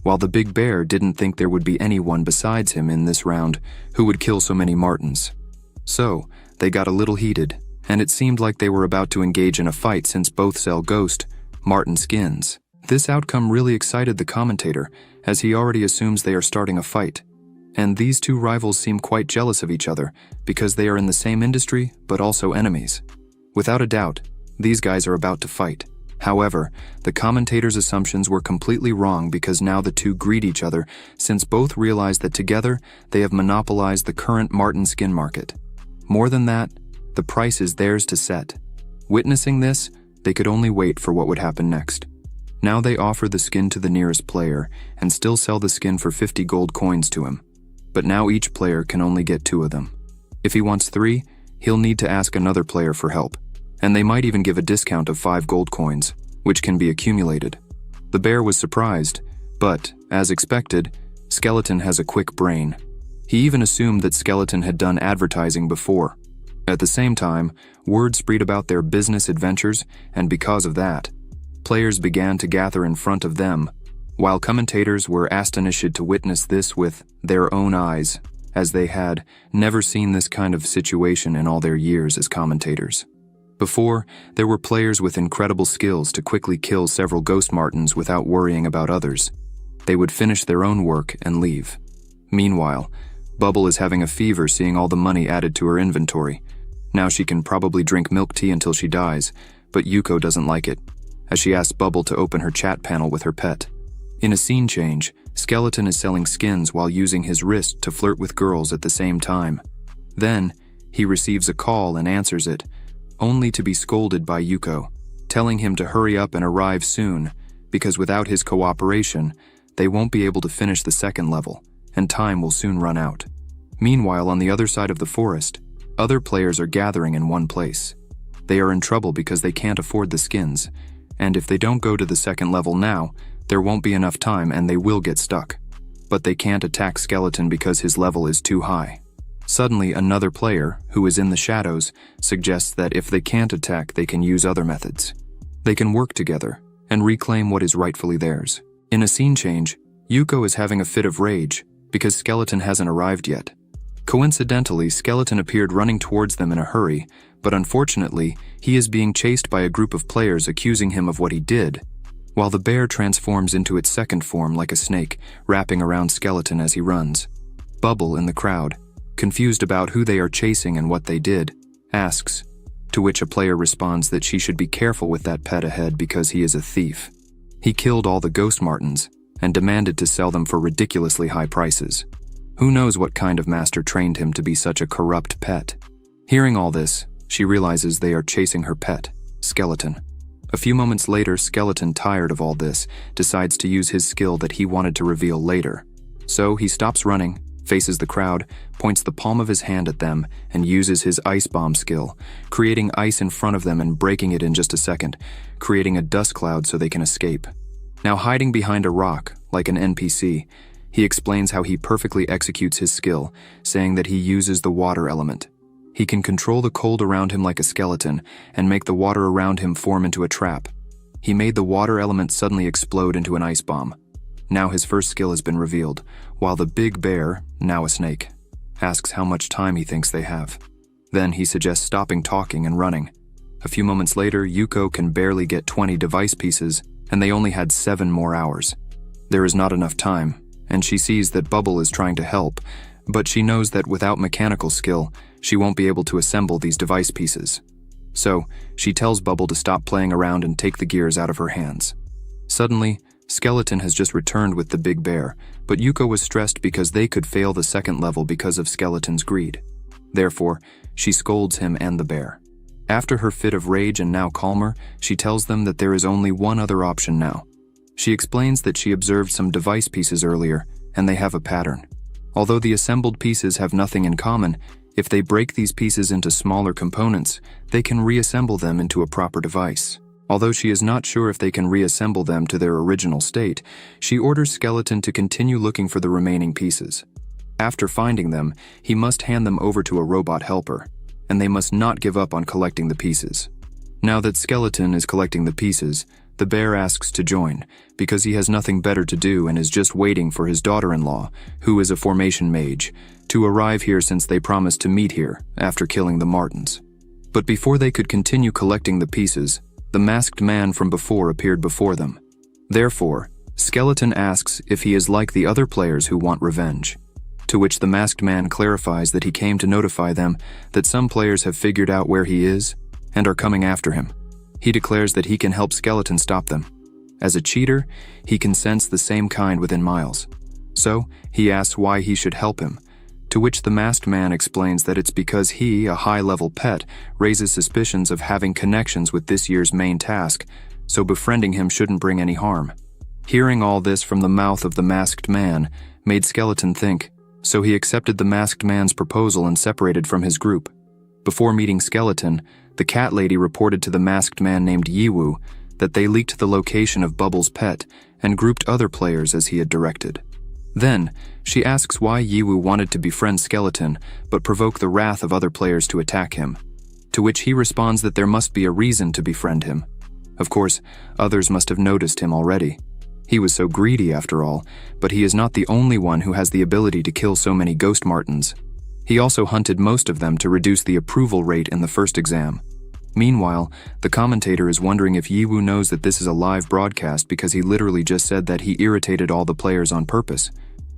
while the big bear didn't think there would be anyone besides him in this round who would kill so many martens. So, they got a little heated, and it seemed like they were about to engage in a fight since both sell ghost marten skins. This outcome really excited the commentator, as he already assumes they are starting a fight. And these 2 rivals seem quite jealous of each other because they are in the same industry but also enemies. Without a doubt, these guys are about to fight. However, the commentator's assumptions were completely wrong because now the 2 greet each other since both realize that together they have monopolized the current marten skin market. More than that, the price is theirs to set. Witnessing this, they could only wait for what would happen next. Now they offer the skin to the nearest player and still sell the skin for 50 gold coins to him. But now each player can only get 2 of them. If he wants 3, he'll need to ask another player for help, and they might even give a discount of 5 gold coins, which can be accumulated. The bear was surprised, but, as expected, Skeleton has a quick brain. He even assumed that Skeleton had done advertising before. At the same time, word spread about their business adventures, and because of that, players began to gather in front of them, while commentators were astonished to witness this with their own eyes, as they had never seen this kind of situation in all their years as commentators. Before, there were players with incredible skills to quickly kill several ghost martens without worrying about others. They would finish their own work and leave. Meanwhile, Bubble is having a fever seeing all the money added to her inventory. Now she can probably drink milk tea until she dies, but Yuko doesn't like it, as she asks Bubble to open her chat panel with her pet. In a scene change, Skeleton is selling skins while using his wrist to flirt with girls at the same time. Then, he receives a call and answers it, only to be scolded by Yuko, telling him to hurry up and arrive soon, because without his cooperation, they won't be able to finish the second level, and time will soon run out. Meanwhile, on the other side of the forest, other players are gathering in one place. They are in trouble because they can't afford the skins, and if they don't go to the second level now, there won't be enough time and they will get stuck. But they can't attack Skeleton because his level is too high. Suddenly, another player, who is in the shadows, suggests that if they can't attack, they can use other methods. They can work together and reclaim what is rightfully theirs. In a scene change, Yuko is having a fit of rage because Skeleton hasn't arrived yet. Coincidentally, Skeleton appeared running towards them in a hurry, but unfortunately, he is being chased by a group of players accusing him of what he did, while the bear transforms into its second form like a snake, wrapping around Skeleton as he runs. Bubble, in the crowd, confused about who they are chasing and what they did, asks, to which a player responds that she should be careful with that pet ahead because he is a thief. He killed all the ghost martens and demanded to sell them for ridiculously high prices. Who knows what kind of master trained him to be such a corrupt pet? Hearing all this, she realizes they are chasing her pet, Skeleton. A few moments later, Skeleton, tired of all this, decides to use his skill that he wanted to reveal later. So he stops running, faces the crowd, points the palm of his hand at them, and uses his ice bomb skill, creating ice in front of them and breaking it in just a second, creating a dust cloud so they can escape. Now hiding behind a rock, like an NPC, he explains how he perfectly executes his skill, saying that he uses the water element. He can control the cold around him like a skeleton and make the water around him form into a trap. He made the water element suddenly explode into an ice bomb. Now his first skill has been revealed, while the big bear, now a snake, asks how much time he thinks they have. Then he suggests stopping talking and running. A few moments later, Yuko can barely get 20 device pieces, and they only had 7 more hours. There is not enough time, and she sees that Bubble is trying to help, but she knows that without mechanical skill, she won't be able to assemble these device pieces. So, she tells Bubble to stop playing around and take the gears out of her hands. Suddenly, Skeleton has just returned with the big bear, but Yuko was stressed because they could fail the second level because of Skeleton's greed. Therefore, she scolds him and the bear. After her fit of rage and now calmer, she tells them that there is only one other option now. She explains that she observed some device pieces earlier, and they have a pattern. Although the assembled pieces have nothing in common, if they break these pieces into smaller components, they can reassemble them into a proper device. Although she is not sure if they can reassemble them to their original state, she orders Skeleton to continue looking for the remaining pieces. After finding them, he must hand them over to a robot helper, and they must not give up on collecting the pieces. Now that Skeleton is collecting the pieces, the bear asks to join, because he has nothing better to do and is just waiting for his daughter-in-law, who is a formation mage, to arrive here since they promised to meet here after killing the Martins. But before they could continue collecting the pieces, the masked man from before appeared before them. Therefore, Skeleton asks if he is like the other players who want revenge, to which the masked man clarifies that he came to notify them that some players have figured out where he is and are coming after him. He declares that he can help Skeleton stop them. As a cheater, he can sense the same kind within miles. So, he asks why he should help him, to which the masked man explains that it's because he, a high-level pet, raises suspicions of having connections with this year's main task, so befriending him shouldn't bring any harm. Hearing all this from the mouth of the masked man made Skeleton think, so he accepted the masked man's proposal and separated from his group. Before meeting Skeleton, the cat lady reported to the masked man named Yiwu that they leaked the location of Bubble's pet and grouped other players as he had directed. Then, she asks why Yiwu wanted to befriend Skeleton but provoke the wrath of other players to attack him, to which he responds that there must be a reason to befriend him. Of course, others must have noticed him already. He was so greedy after all, but he is not the only one who has the ability to kill so many ghost martins. He also hunted most of them to reduce the approval rate in the first exam. Meanwhile, the commentator is wondering if Yiwu knows that this is a live broadcast because he literally just said that he irritated all the players on purpose.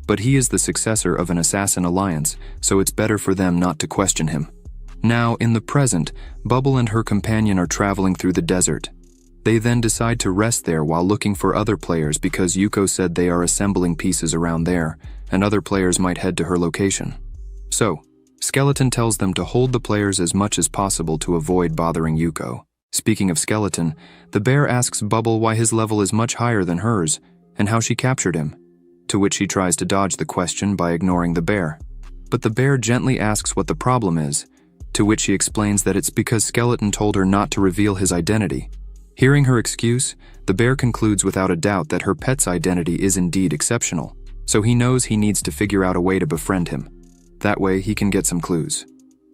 But he is the successor of an assassin alliance, so it's better for them not to question him. Now, in the present, Bubble and her companion are traveling through the desert. They then decide to rest there while looking for other players because Yuko said they are assembling pieces around there, and other players might head to her location. So, Skeleton tells them to hold the players as much as possible to avoid bothering Yuko. Speaking of Skeleton, the bear asks Bubble why his level is much higher than hers, and how she captured him, to which he tries to dodge the question by ignoring the bear. But the bear gently asks what the problem is, to which she explains that it's because Skeleton told her not to reveal his identity. Hearing her excuse, the bear concludes without a doubt that her pet's identity is indeed exceptional, so he knows he needs to figure out a way to befriend him. That way he can get some clues.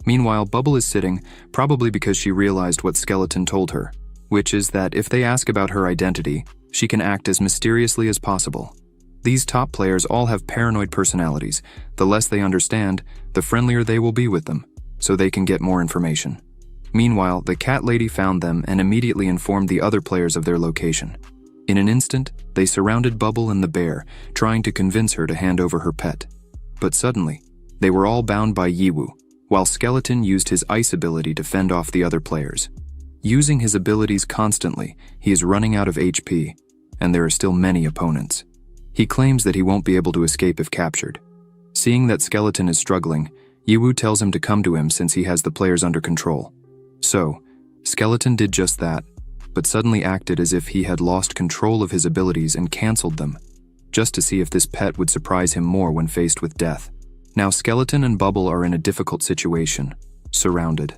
Meanwhile, Bubble is sitting, probably because she realized what Skeleton told her, which is that if they ask about her identity, she can act as mysteriously as possible. These top players all have paranoid personalities. The less they understand, the friendlier they will be with them, so they can get more information. Meanwhile, the cat lady found them and immediately informed the other players of their location. In an instant, they surrounded Bubble and the bear, trying to convince her to hand over her pet. But suddenly, They were all bound by Yiwu, while Skeleton used his ice ability to fend off the other players. Using his abilities constantly, he is running out of HP, and there are still many opponents. He claims that he won't be able to escape if captured. Seeing that Skeleton is struggling, Yiwu tells him to come to him since he has the players under control. So, Skeleton did just that, but suddenly acted as if he had lost control of his abilities and cancelled them, just to see if this pet would surprise him more when faced with death. Now Skeleton and Bubble are in a difficult situation, surrounded.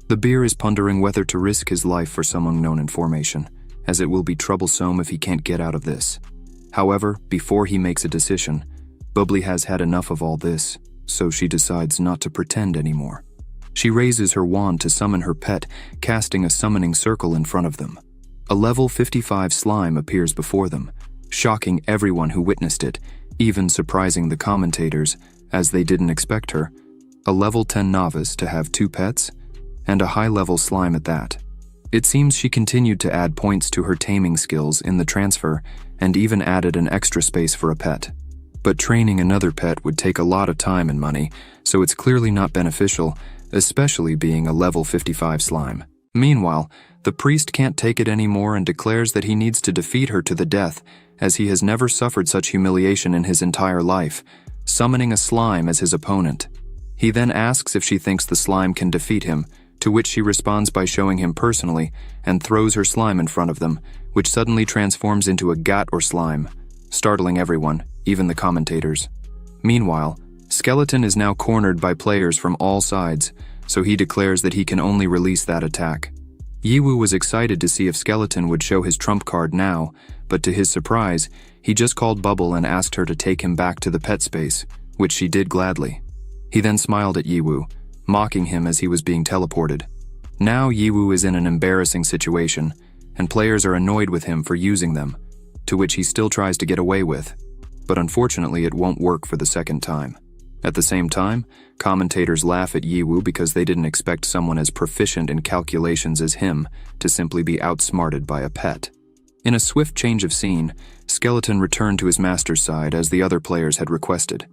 The bear is pondering whether to risk his life for some unknown information, as it will be troublesome if he can't get out of this. However, before he makes a decision, Bubbly has had enough of all this, so she decides not to pretend anymore. She raises her wand to summon her pet, casting a summoning circle in front of them. A level 55 slime appears before them, shocking everyone who witnessed it, even surprising the commentators, as they didn't expect her, a level 10 novice to have 2 pets, and a high-level slime at that. It seems she continued to add points to her taming skills in the transfer, and even added an extra space for a pet. But training another pet would take a lot of time and money, so it's clearly not beneficial, especially being a level 55 slime. Meanwhile, the priest can't take it anymore and declares that he needs to defeat her to the death, as he has never suffered such humiliation in his entire life, summoning a slime as his opponent. He then asks if she thinks the slime can defeat him, to which she responds by showing him personally, and throws her slime in front of them, which suddenly transforms into a gat or slime, startling everyone, even the commentators. Meanwhile, Skeleton is now cornered by players from all sides, so he declares that he can only release that attack. Yiwu was excited to see if Skeleton would show his trump card now, but to his surprise, he just called Bubble and asked her to take him back to the pet space, which she did gladly. He then smiled at Yiwu, mocking him as he was being teleported. Now Yiwu is in an embarrassing situation, and players are annoyed with him for using them, to which he still tries to get away with, but unfortunately it won't work for the second time. At the same time, commentators laugh at Yiwu because they didn't expect someone as proficient in calculations as him to simply be outsmarted by a pet. In a swift change of scene, Skeleton returned to his master's side as the other players had requested.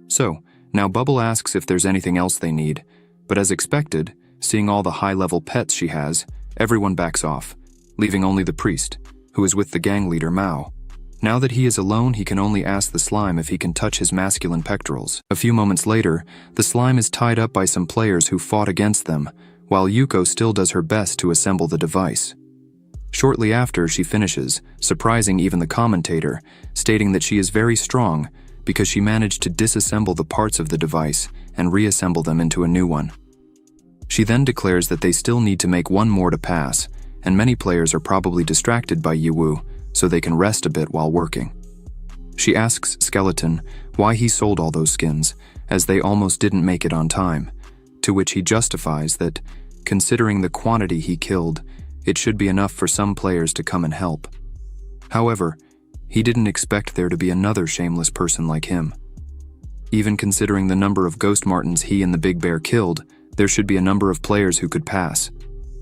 So, now Bubble asks if there's anything else they need, but as expected, seeing all the high-level pets she has, everyone backs off, leaving only the priest, who is with the gang leader Mao. Now that he is alone, he can only ask the slime if he can touch his masculine pectorals. A few moments later, the slime is tied up by some players who fought against them, while Yuko still does her best to assemble the device. Shortly after, she finishes, surprising even the commentator, stating that she is very strong because she managed to disassemble the parts of the device and reassemble them into a new one. She then declares that they still need to make one more to pass, and many players are probably distracted by Yiwu, so they can rest a bit while working. She asks Skeleton why he sold all those skins, as they almost didn't make it on time, to which he justifies that, considering the quantity he killed, it should be enough for some players to come and help. However, he didn't expect there to be another shameless person like him. Even considering the number of ghost martens he and the big bear killed, there should be a number of players who could pass.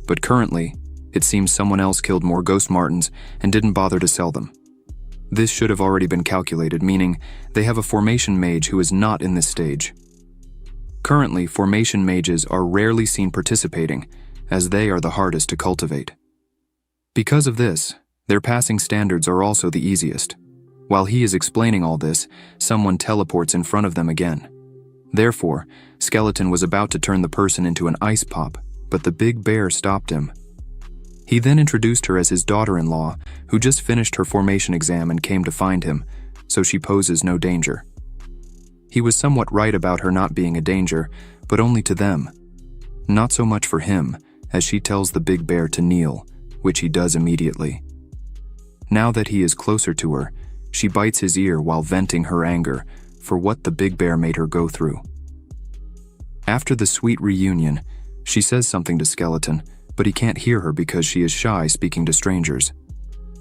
But currently, it seems someone else killed more ghost martens and didn't bother to sell them. This should have already been calculated, meaning they have a formation mage who is not in this stage. Currently, formation mages are rarely seen participating, as they are the hardest to cultivate. Because of this, their passing standards are also the easiest. While he is explaining all this, someone teleports in front of them again. Therefore, Skeleton was about to turn the person into an ice pop, but the big bear stopped him. He then introduced her as his daughter-in-law, who just finished her formation exam and came to find him, so she poses no danger. He was somewhat right about her not being a danger, but only to them. Not so much for him, as she tells the big bear to kneel, which he does immediately. Now that he is closer to her, she bites his ear while venting her anger for what the big bear made her go through. After the sweet reunion, she says something to Skeleton, but he can't hear her because she is shy speaking to strangers.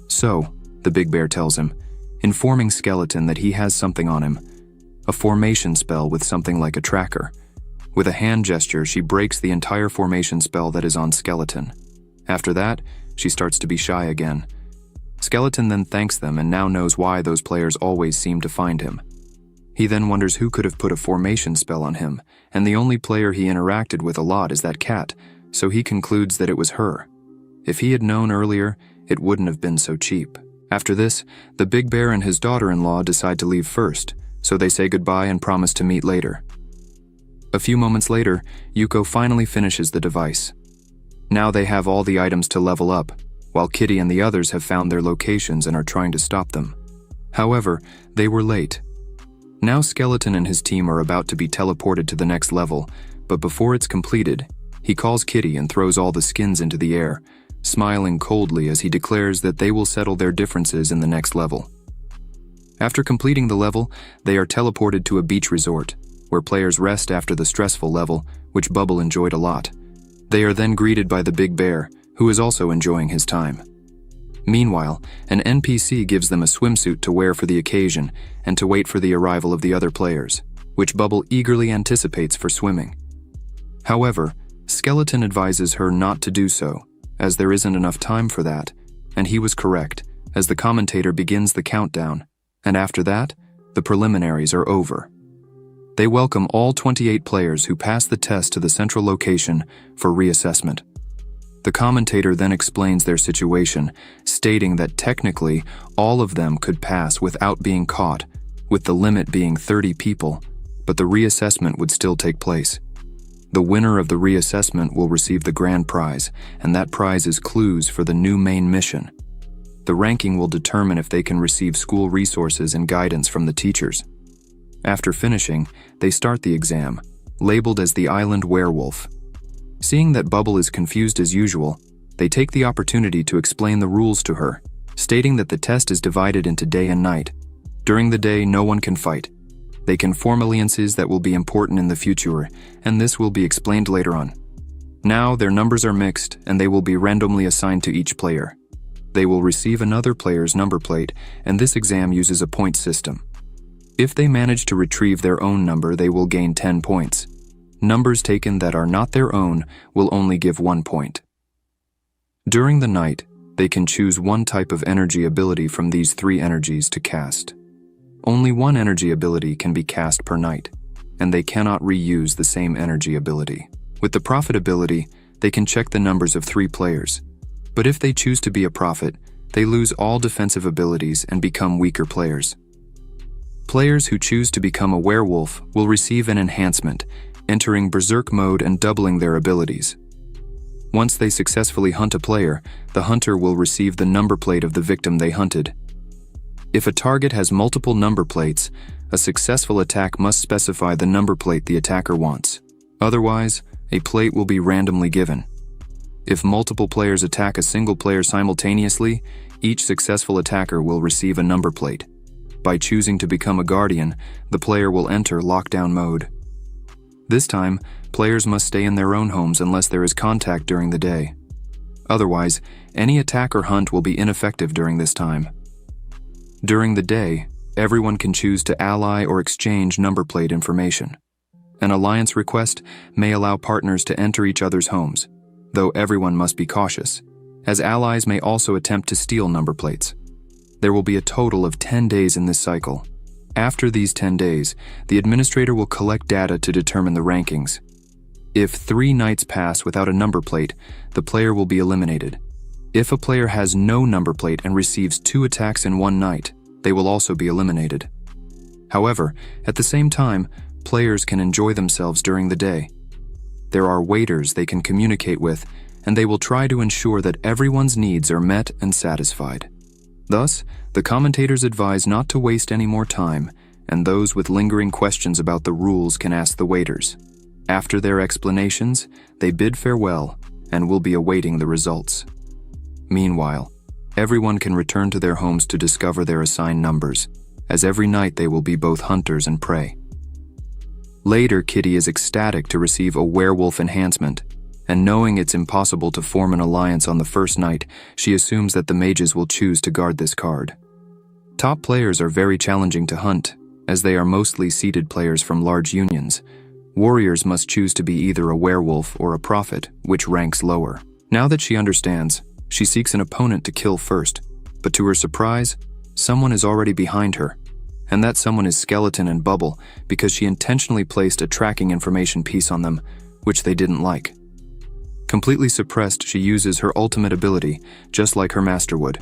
So, the big bear tells him, informing Skeleton that he has something on him, a formation spell with something like a tracker. With a hand gesture, she breaks the entire formation spell that is on Skeleton. After that, she starts to be shy again. Skeleton then thanks them and now knows why those players always seem to find him. He then wonders who could have put a formation spell on him, and the only player he interacted with a lot is that cat, so he concludes that it was her. If he had known earlier, it wouldn't have been so cheap. After this, the Big Bear and his daughter-in-law decide to leave first, so they say goodbye and promise to meet later. A few moments later, Yuko finally finishes the device. Now they have all the items to level up, while Kitty and the others have found their locations and are trying to stop them. However, they were late. Now Skeleton and his team are about to be teleported to the next level, but before it's completed, he calls Kitty and throws all the skins into the air, smiling coldly as he declares that they will settle their differences in the next level. After completing the level, they are teleported to a beach resort, where players rest after the stressful level, which Bubble enjoyed a lot. They are then greeted by the Big Bear, who is also enjoying his time. Meanwhile, an NPC gives them a swimsuit to wear for the occasion and to wait for the arrival of the other players, which Bubble eagerly anticipates for swimming. However, Skeleton advises her not to do so, as there isn't enough time for that, and he was correct, as the commentator begins the countdown, and after that, the preliminaries are over. They welcome all 28 players who pass the test to the central location for reassessment. The commentator then explains their situation, stating that technically all of them could pass without being caught, with the limit being 30 people, but the reassessment would still take place. The winner of the reassessment will receive the grand prize, and that prize is clues for the new main mission. The ranking will determine if they can receive school resources and guidance from the teachers. After finishing, they start the exam, labeled as the Island Werewolf. Seeing that Bubble is confused as usual, they take the opportunity to explain the rules to her, stating that the test is divided into day and night. During the day, no one can fight. They can form alliances that will be important in the future, and this will be explained later on. Now, their numbers are mixed, and they will be randomly assigned to each player. They will receive another player's number plate, and this exam uses a point system. If they manage to retrieve their own number, they will gain 10 points. Numbers taken that are not their own will only give 1 point. During the night, they can choose one type of energy ability from these 3 energies to cast. Only one energy ability can be cast per night, and they cannot reuse the same energy ability. With the prophet ability, they can check the numbers of 3 players, but if they choose to be a prophet, they lose all defensive abilities and become weaker players. Players who choose to become a werewolf will receive an enhancement, entering berserk mode and doubling their abilities. Once they successfully hunt a player, the hunter will receive the number plate of the victim they hunted. If a target has multiple number plates, a successful attack must specify the number plate the attacker wants. Otherwise, a plate will be randomly given. If multiple players attack a single player simultaneously, each successful attacker will receive a number plate. By choosing to become a guardian, the player will enter lockdown mode. This time, players must stay in their own homes unless there is contact during the day. Otherwise, any attack or hunt will be ineffective during this time. During the day, everyone can choose to ally or exchange number plate information. An alliance request may allow partners to enter each other's homes, though everyone must be cautious, as allies may also attempt to steal number plates. There will be a total of 10 days in this cycle. After these 10 days, the administrator will collect data to determine the rankings. If 3 nights pass without a number plate, the player will be eliminated. If a player has no number plate and receives 2 attacks in one night, they will also be eliminated. However, at the same time, players can enjoy themselves during the day. There are waiters they can communicate with, and they will try to ensure that everyone's needs are met and satisfied. Thus, the commentators advise not to waste any more time, and those with lingering questions about the rules can ask the waiters. After their explanations, they bid farewell and will be awaiting the results. Meanwhile, everyone can return to their homes to discover their assigned numbers, as every night they will be both hunters and prey. Later, Kitty is ecstatic to receive a werewolf enhancement, and knowing it's impossible to form an alliance on the first night, she assumes that the mages will choose to guard this card. Top players are very challenging to hunt, as they are mostly seeded players from large unions. Warriors must choose to be either a werewolf or a prophet, which ranks lower. Now that she understands, she seeks an opponent to kill first, but to her surprise, someone is already behind her. and that someone is Skeleton and Bubble because she intentionally placed a tracking information piece on them, which they didn't like. Completely suppressed, she uses her ultimate ability, just like her master would.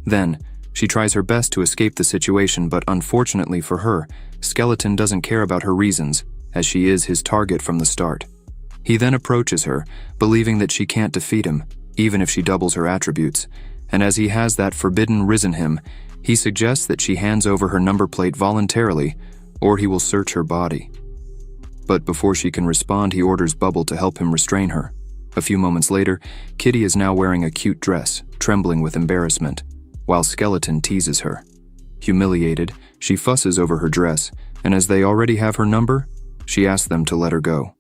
Then, she tries her best to escape the situation, but unfortunately for her, Skeleton doesn't care about her reasons, as she is his target from the start. He then approaches her, believing that she can't defeat him, even if she doubles her attributes, and as he has that forbidden risen him, he suggests that she hands over her number plate voluntarily, or he will search her body. But before she can respond, he orders Bubble to help him restrain her. A few moments later, Kitty is now wearing a cute dress, trembling with embarrassment, while Skeleton teases her. Humiliated, she fusses over her dress, and as they already have her number, she asks them to let her go.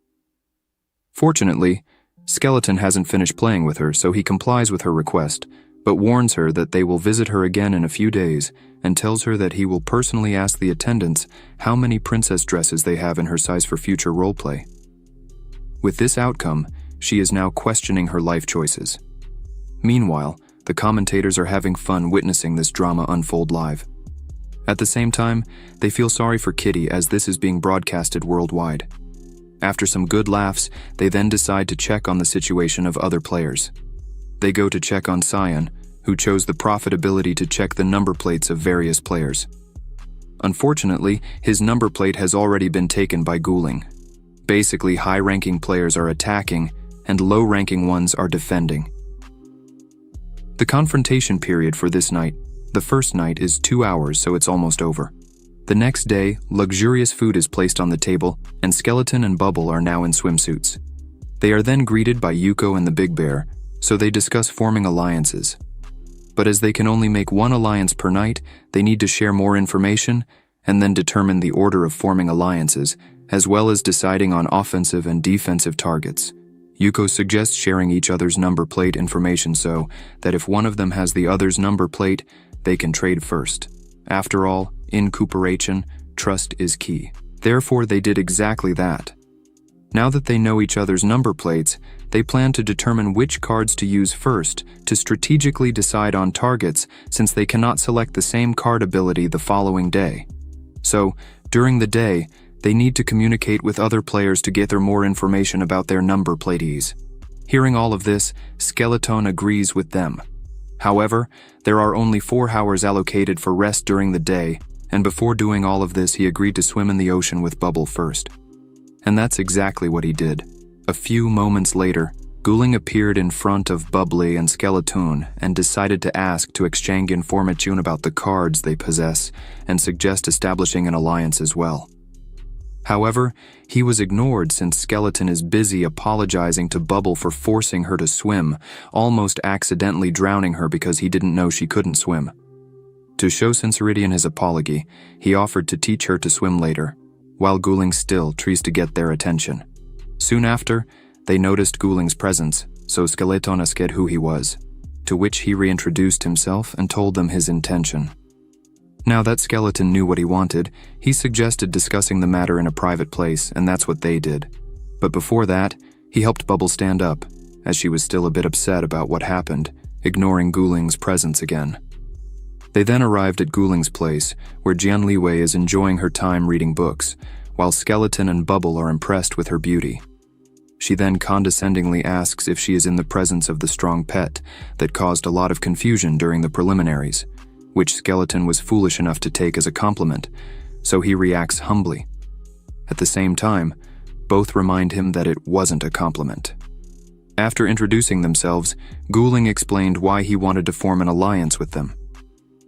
Fortunately, Skeleton hasn't finished playing with her, so he complies with her request, but warns her that they will visit her again in a few days and tells her that he will personally ask the attendants how many princess dresses they have in her size for future roleplay. With this outcome, she is now questioning her life choices. Meanwhile, the commentators are having fun witnessing this drama unfold live. At the same time, they feel sorry for Kitty as this is being broadcasted worldwide. After some good laughs, they then decide to check on the situation of other players. They go to check on Cyan, who chose the profitability to check the number plates of various players. Unfortunately, his number plate has already been taken by Ghouling. Basically, high-ranking players are attacking, and low-ranking ones are defending. The confrontation period for this night, the first night, is 2 hours, so it's almost over. The next day, luxurious food is placed on the table, and Skeleton and Bubble are now in swimsuits. They are then greeted by Yuko and the Big Bear, so they discuss forming alliances. But as they can only make one alliance per night, they need to share more information and then determine the order of forming alliances, as well as deciding on offensive and defensive targets. Yuko suggests sharing each other's number plate information so that if one of them has the other's number plate, they can trade first. After all, in cooperation, trust is key. Therefore, they did exactly that. Now that they know each other's number plates, they plan to determine which cards to use first to strategically decide on targets, since they cannot select the same card ability the following day. So, during the day, they need to communicate with other players to gather more information about their number platees. Hearing all of this, Skeleton agrees with them. However, there are only 4 hours allocated for rest during the day, and before doing all of this, he agreed to swim in the ocean with Bubble first. And that's exactly what he did. A few moments later, Ghouling appeared in front of Bubbly and Skeleton and decided to ask to exchange information about the cards they possess and suggest establishing an alliance as well. However, he was ignored since Skeleton is busy apologizing to Bubble for forcing her to swim, almost accidentally drowning her because he didn't know she couldn't swim. To show sincerity in his apology, he offered to teach her to swim later, while Ghouling still tries to get their attention. Soon after, they noticed Ghouling's presence, so Skeleton asked who he was, to which he reintroduced himself and told them his intention. Now that Skeleton knew what he wanted, he suggested discussing the matter in a private place, and that's what they did. But before that, he helped Bubble stand up, as she was still a bit upset about what happened, ignoring Ghouling's presence again. They then arrived at Ghouling's place, where Jian Liwei is enjoying her time reading books, while Skeleton and Bubble are impressed with her beauty. She then condescendingly asks if she is in the presence of the strong pet that caused a lot of confusion during the preliminaries, which Skeleton was foolish enough to take as a compliment, so he reacts humbly. At the same time, both remind him that it wasn't a compliment. After introducing themselves, Ghouling explained why he wanted to form an alliance with them.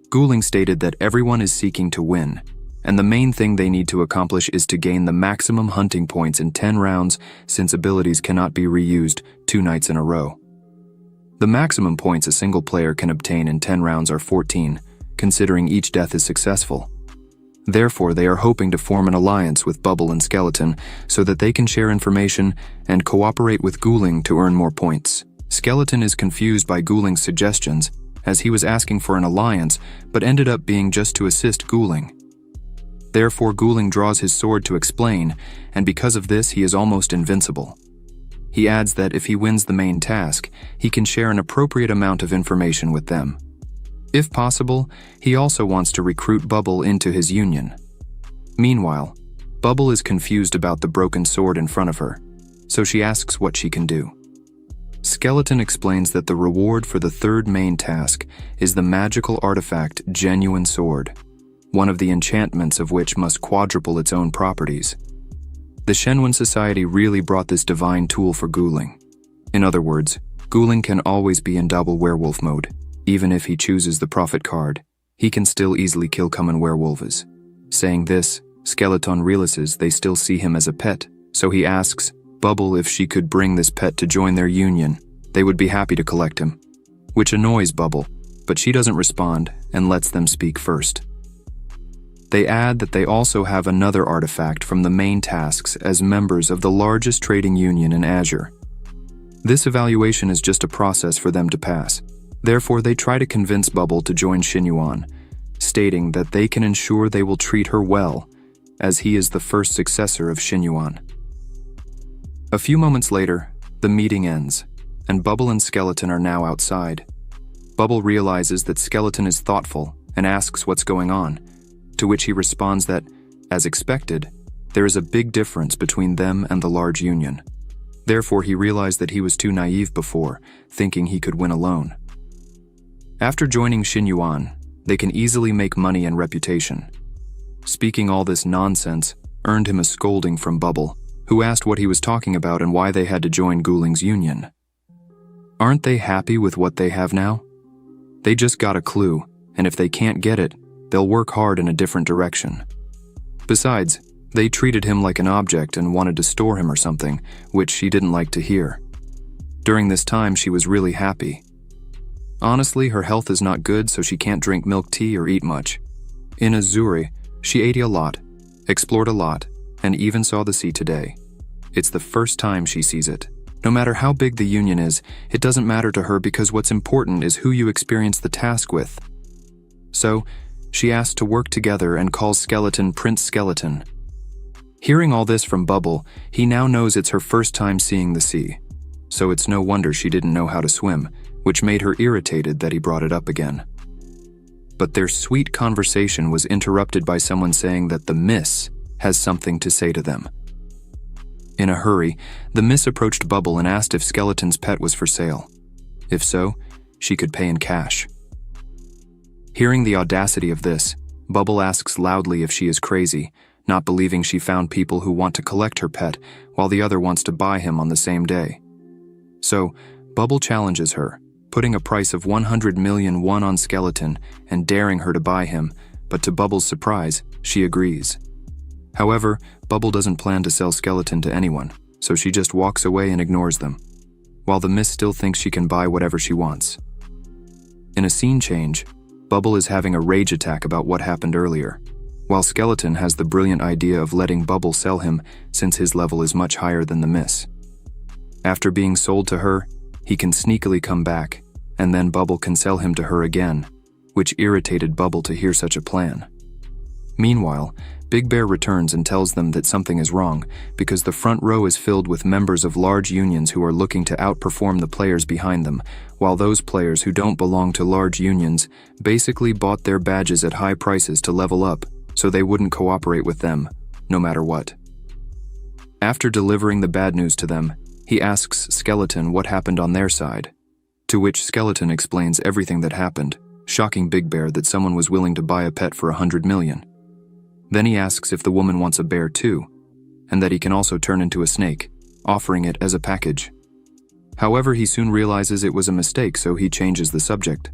Ghouling stated that everyone is seeking to win, and the main thing they need to accomplish is to gain the maximum hunting points in 10 rounds since abilities cannot be reused 2 nights in a row. The maximum points a single player can obtain in 10 rounds are 14, considering each death is successful. Therefore, they are hoping to form an alliance with Bubble and Skeleton so that they can share information and cooperate with Ghouling to earn more points. Skeleton is confused by Ghouling's suggestions, as he was asking for an alliance but ended up being just to assist Ghouling. Therefore, Ghouling draws his sword to explain, and because of this, he is almost invincible. He adds that if he wins the main task, he can share an appropriate amount of information with them. If possible, he also wants to recruit Bubble into his union. Meanwhile, Bubble is confused about the broken sword in front of her, so she asks what she can do. Skeleton explains that the reward for the third main task is the magical artifact Genuine Sword, one of the enchantments of which must quadruple its own properties. The Shenwen Society really brought this divine tool for Guling. In other words, Guling can always be in double werewolf mode. Even if he chooses the Prophet card, he can still easily kill common werewolves. Saying this, Skeleton realizes they still see him as a pet, so he asks Bubble if she could bring this pet to join their union. They would be happy to collect him, which annoys Bubble, but she doesn't respond and lets them speak first. They add that they also have another artifact from the main tasks as members of the largest trading union in Azure. This evaluation is just a process for them to pass. Therefore, they try to convince Bubble to join Xinyuan, stating that they can ensure they will treat her well, as he is the first successor of Xinyuan. A few moments later, the meeting ends, and Bubble and Skeleton are now outside. Bubble realizes that Skeleton is thoughtful and asks what's going on, to which he responds that, as expected, there is a big difference between them and the large union. Therefore, he realized that he was too naive before, thinking he could win alone. After joining Xinyuan, they can easily make money and reputation. Speaking all this nonsense earned him a scolding from Bubble, who asked what he was talking about and why they had to join Guling's union. Aren't they happy with what they have now? They just got a clue, and if they can't get it, they'll work hard in a different direction. Besides, they treated him like an object and wanted to store him or something, which she didn't like to hear. During this time, she was really happy. Honestly, her health is not good, so she can't drink milk tea or eat much. In Azuri, she ate a lot, explored a lot, and even saw the sea today. It's the first time she sees it. No matter how big the union is, it doesn't matter to her because what's important is who you experience the task with. So, she asks to work together and calls Skeleton Prince Skeleton. Hearing all this from Bubble, he now knows it's her first time seeing the sea. So it's no wonder she didn't know how to swim, which made her irritated that he brought it up again. But their sweet conversation was interrupted by someone saying that the Miss has something to say to them. In a hurry, the Miss approached Bubble and asked if Skeleton's pet was for sale. If so, she could pay in cash. Hearing the audacity of this, Bubble asks loudly if she is crazy, not believing she found people who want to collect her pet while the other wants to buy him on the same day. So, Bubble challenges her, putting a price of 100 million won on Skeleton and daring her to buy him, but to Bubble's surprise, she agrees. However, Bubble doesn't plan to sell Skeleton to anyone, so she just walks away and ignores them, while the Miss still thinks she can buy whatever she wants. In a scene change, Bubble is having a rage attack about what happened earlier, while Skeleton has the brilliant idea of letting Bubble sell him since his level is much higher than the Miss. After being sold to her, he can sneakily come back, and then Bubble can sell him to her again, which irritated Bubble to hear such a plan. Meanwhile, Big Bear returns and tells them that something is wrong because the front row is filled with members of large unions who are looking to outperform the players behind them, while those players who don't belong to large unions basically bought their badges at high prices to level up so they wouldn't cooperate with them, no matter what. After delivering the bad news to them, he asks Skeleton what happened on their side, to which Skeleton explains everything that happened, shocking Big Bear that someone was willing to buy a pet for 100 million. Then he asks if the woman wants a bear too, and that he can also turn into a snake, offering it as a package. However, he soon realizes it was a mistake, so he changes the subject.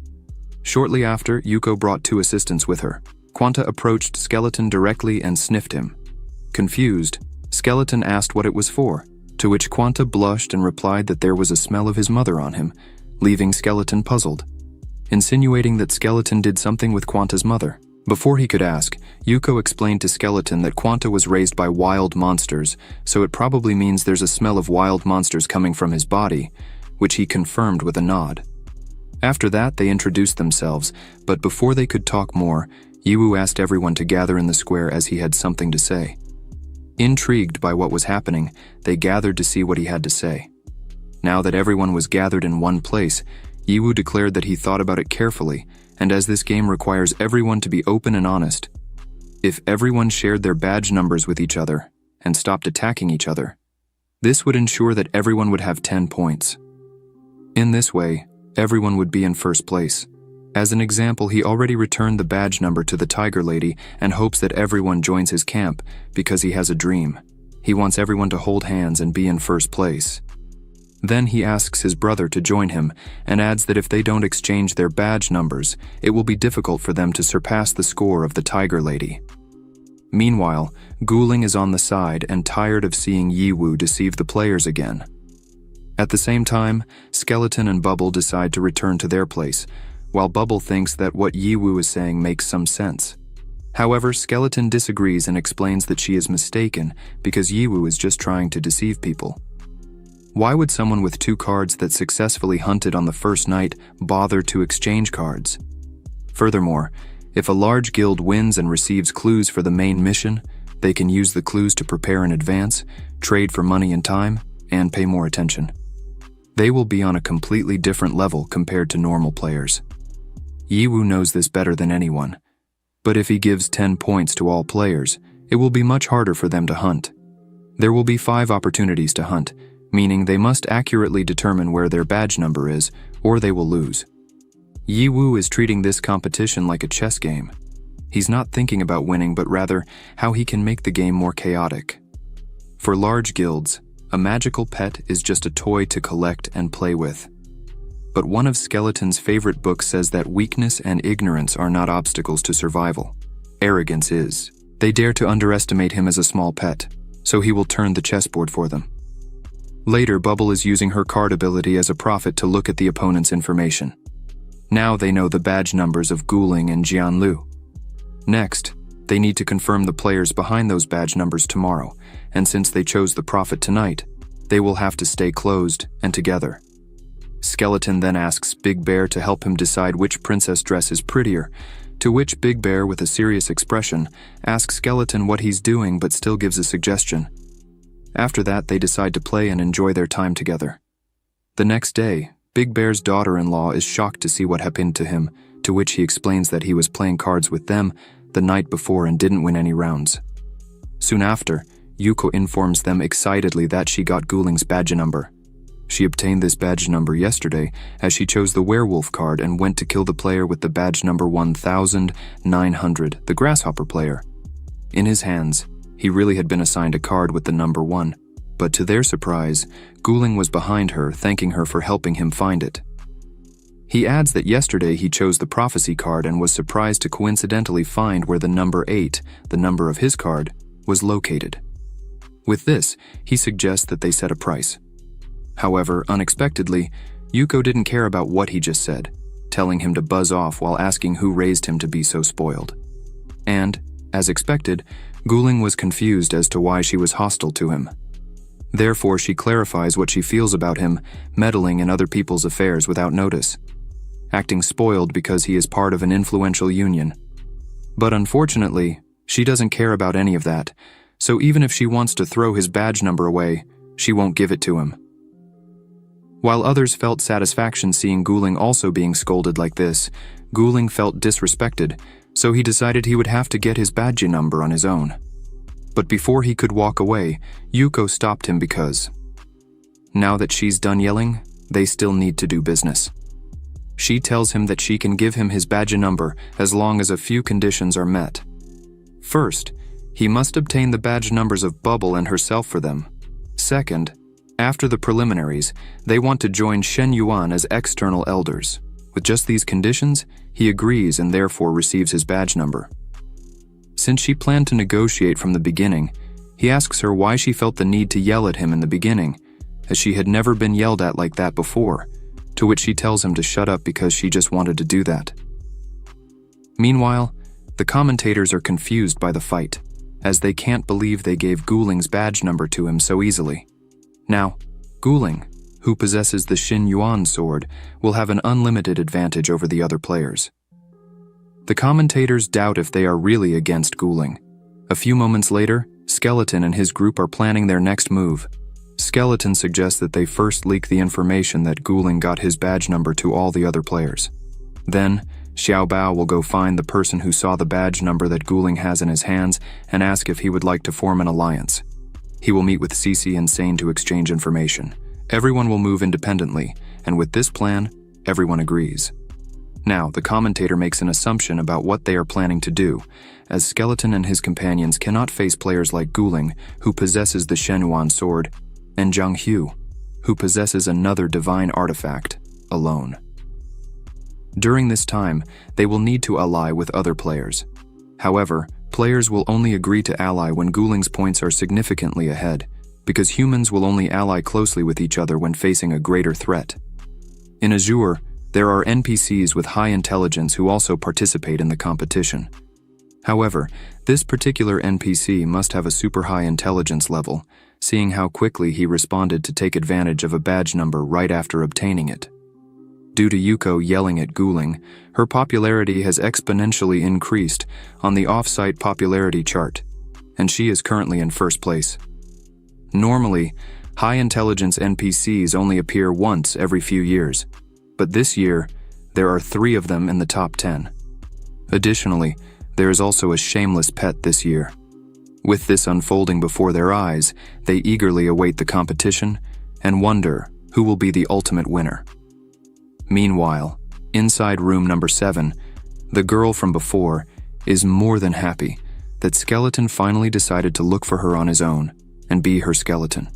Shortly after, Yuko brought 2 assistants with her. Quanta approached Skeleton directly and sniffed him. Confused, Skeleton asked what it was for, to which Quanta blushed and replied that there was a smell of his mother on him, leaving Skeleton puzzled, insinuating that Skeleton did something with Quanta's mother. Before he could ask, Yuko explained to Skeleton that Quanta was raised by wild monsters, so it probably means there's a smell of wild monsters coming from his body, which he confirmed with a nod. After that, they introduced themselves, but before they could talk more, Yiwu asked everyone to gather in the square as he had something to say. Intrigued by what was happening, they gathered to see what he had to say. Now that everyone was gathered in one place, Yiwu declared that he thought about it carefully, and as this game requires everyone to be open and honest, if everyone shared their badge numbers with each other and stopped attacking each other, this would ensure that everyone would have 10 points. In this way, everyone would be in first place. As an example, he already returned the badge number to the Tiger Lady and hopes that everyone joins his camp because he has a dream. He wants everyone to hold hands and be in first place. Then he asks his brother to join him and adds that if they don't exchange their badge numbers, it will be difficult for them to surpass the score of the Tiger Lady. Meanwhile, Guling is on the side and tired of seeing Yiwu deceive the players again. At the same time, Skeleton and Bubble decide to return to their place, while Bubble thinks that what Yiwu is saying makes some sense. However, Skeleton disagrees and explains that she is mistaken because Yiwu is just trying to deceive people. Why would someone with 2 cards that successfully hunted on the first night bother to exchange cards? Furthermore, if a large guild wins and receives clues for the main mission, they can use the clues to prepare in advance, trade for money and time, and pay more attention. They will be on a completely different level compared to normal players. Yiwu knows this better than anyone, but if he gives 10 points to all players, it will be much harder for them to hunt. There will be 5 opportunities to hunt, meaning they must accurately determine where their badge number is, or they will lose. Yiwu is treating this competition like a chess game. He's not thinking about winning, but rather how he can make the game more chaotic. For large guilds, a magical pet is just a toy to collect and play with. But one of Skeleton's favorite books says that weakness and ignorance are not obstacles to survival. Arrogance is. They dare to underestimate him as a small pet, so he will turn the chessboard for them. Later, Bubble is using her card ability as a prophet to look at the opponent's information. Now they know the badge numbers of Guling and Jianlu. Next, they need to confirm the players behind those badge numbers tomorrow, and since they chose the prophet tonight, they will have to stay closed and together. Skeleton then asks Big Bear to help him decide which princess dress is prettier, to which Big Bear, with a serious expression, asks Skeleton what he's doing but still gives a suggestion. After that, they decide to play and enjoy their time together. The next day, Big Bear's daughter-in-law is shocked to see what happened to him, to which he explains that he was playing cards with them the night before and didn't win any rounds. Soon after, Yuko informs them excitedly that she got Guling's badge number. She obtained this badge number yesterday as she chose the werewolf card and went to kill the player with the badge number 1900, the grasshopper player. In his hands, he really had been assigned a card with the number 1, but to their surprise, Guling was behind her, thanking her for helping him find it. He adds that yesterday he chose the prophecy card and was surprised to coincidentally find where the number 8, the number of his card, was located. With this, he suggests that they set a price. However, unexpectedly, Yuko didn't care about what he just said, telling him to buzz off while asking who raised him to be so spoiled. And, as expected, Guling was confused as to why she was hostile to him. Therefore, she clarifies what she feels about him meddling in other people's affairs without notice, acting spoiled because he is part of an influential union. But unfortunately, she doesn't care about any of that, so even if she wants to throw his badge number away, she won't give it to him. While others felt satisfaction seeing Guling also being scolded like this, Guling felt disrespected, so he decided he would have to get his badge number on his own. But before he could walk away, Yuko stopped him because, now that she's done yelling, they still need to do business. She tells him that she can give him his badge number as long as a few conditions are met. First, he must obtain the badge numbers of Bubble and herself for them. Second, after the preliminaries, they want to join Shen Yuan as external elders. With just these conditions, he agrees and therefore receives his badge number. Since she planned to negotiate from the beginning, he asks her why she felt the need to yell at him in the beginning, as she had never been yelled at like that before, to which she tells him to shut up because she just wanted to do that. Meanwhile, the commentators are confused by the fight, as they can't believe they gave Guling's badge number to him so easily. Now, Guling, who possesses the Xin Yuan sword, will have an unlimited advantage over the other players. The commentators doubt if they are really against Guling. A few moments later, Skeleton and his group are planning their next move. Skeleton suggests that they first leak the information that Guling got his badge number to all the other players. Then, Xiao Bao will go find the person who saw the badge number that Guling has in his hands and ask if he would like to form an alliance. He will meet with Cici and Sane to exchange information. Everyone will move independently, and with this plan, everyone agrees. Now, the commentator makes an assumption about what they are planning to do, as Skeleton and his companions cannot face players like Guling, who possesses the Shenyuan sword, and Zhang Hu, who possesses another divine artifact, alone. During this time, they will need to ally with other players. However, players will only agree to ally when Guling's points are significantly ahead, because humans will only ally closely with each other when facing a greater threat. In Azure, there are NPCs with high intelligence who also participate in the competition. However, this particular NPC must have a super high intelligence level, seeing how quickly he responded to take advantage of a badge number right after obtaining it. Due to Yuko yelling at Guling, her popularity has exponentially increased on the off-site popularity chart, and she is currently in first place. Normally, high-intelligence NPCs only appear once every few years, but this year, there are 3 of them in the top 10. Additionally, there is also a shameless pet this year. With this unfolding before their eyes, they eagerly await the competition and wonder who will be the ultimate winner. Meanwhile, inside room number 7, the girl from before is more than happy that Skeleton finally decided to look for her on his own and be her skeleton.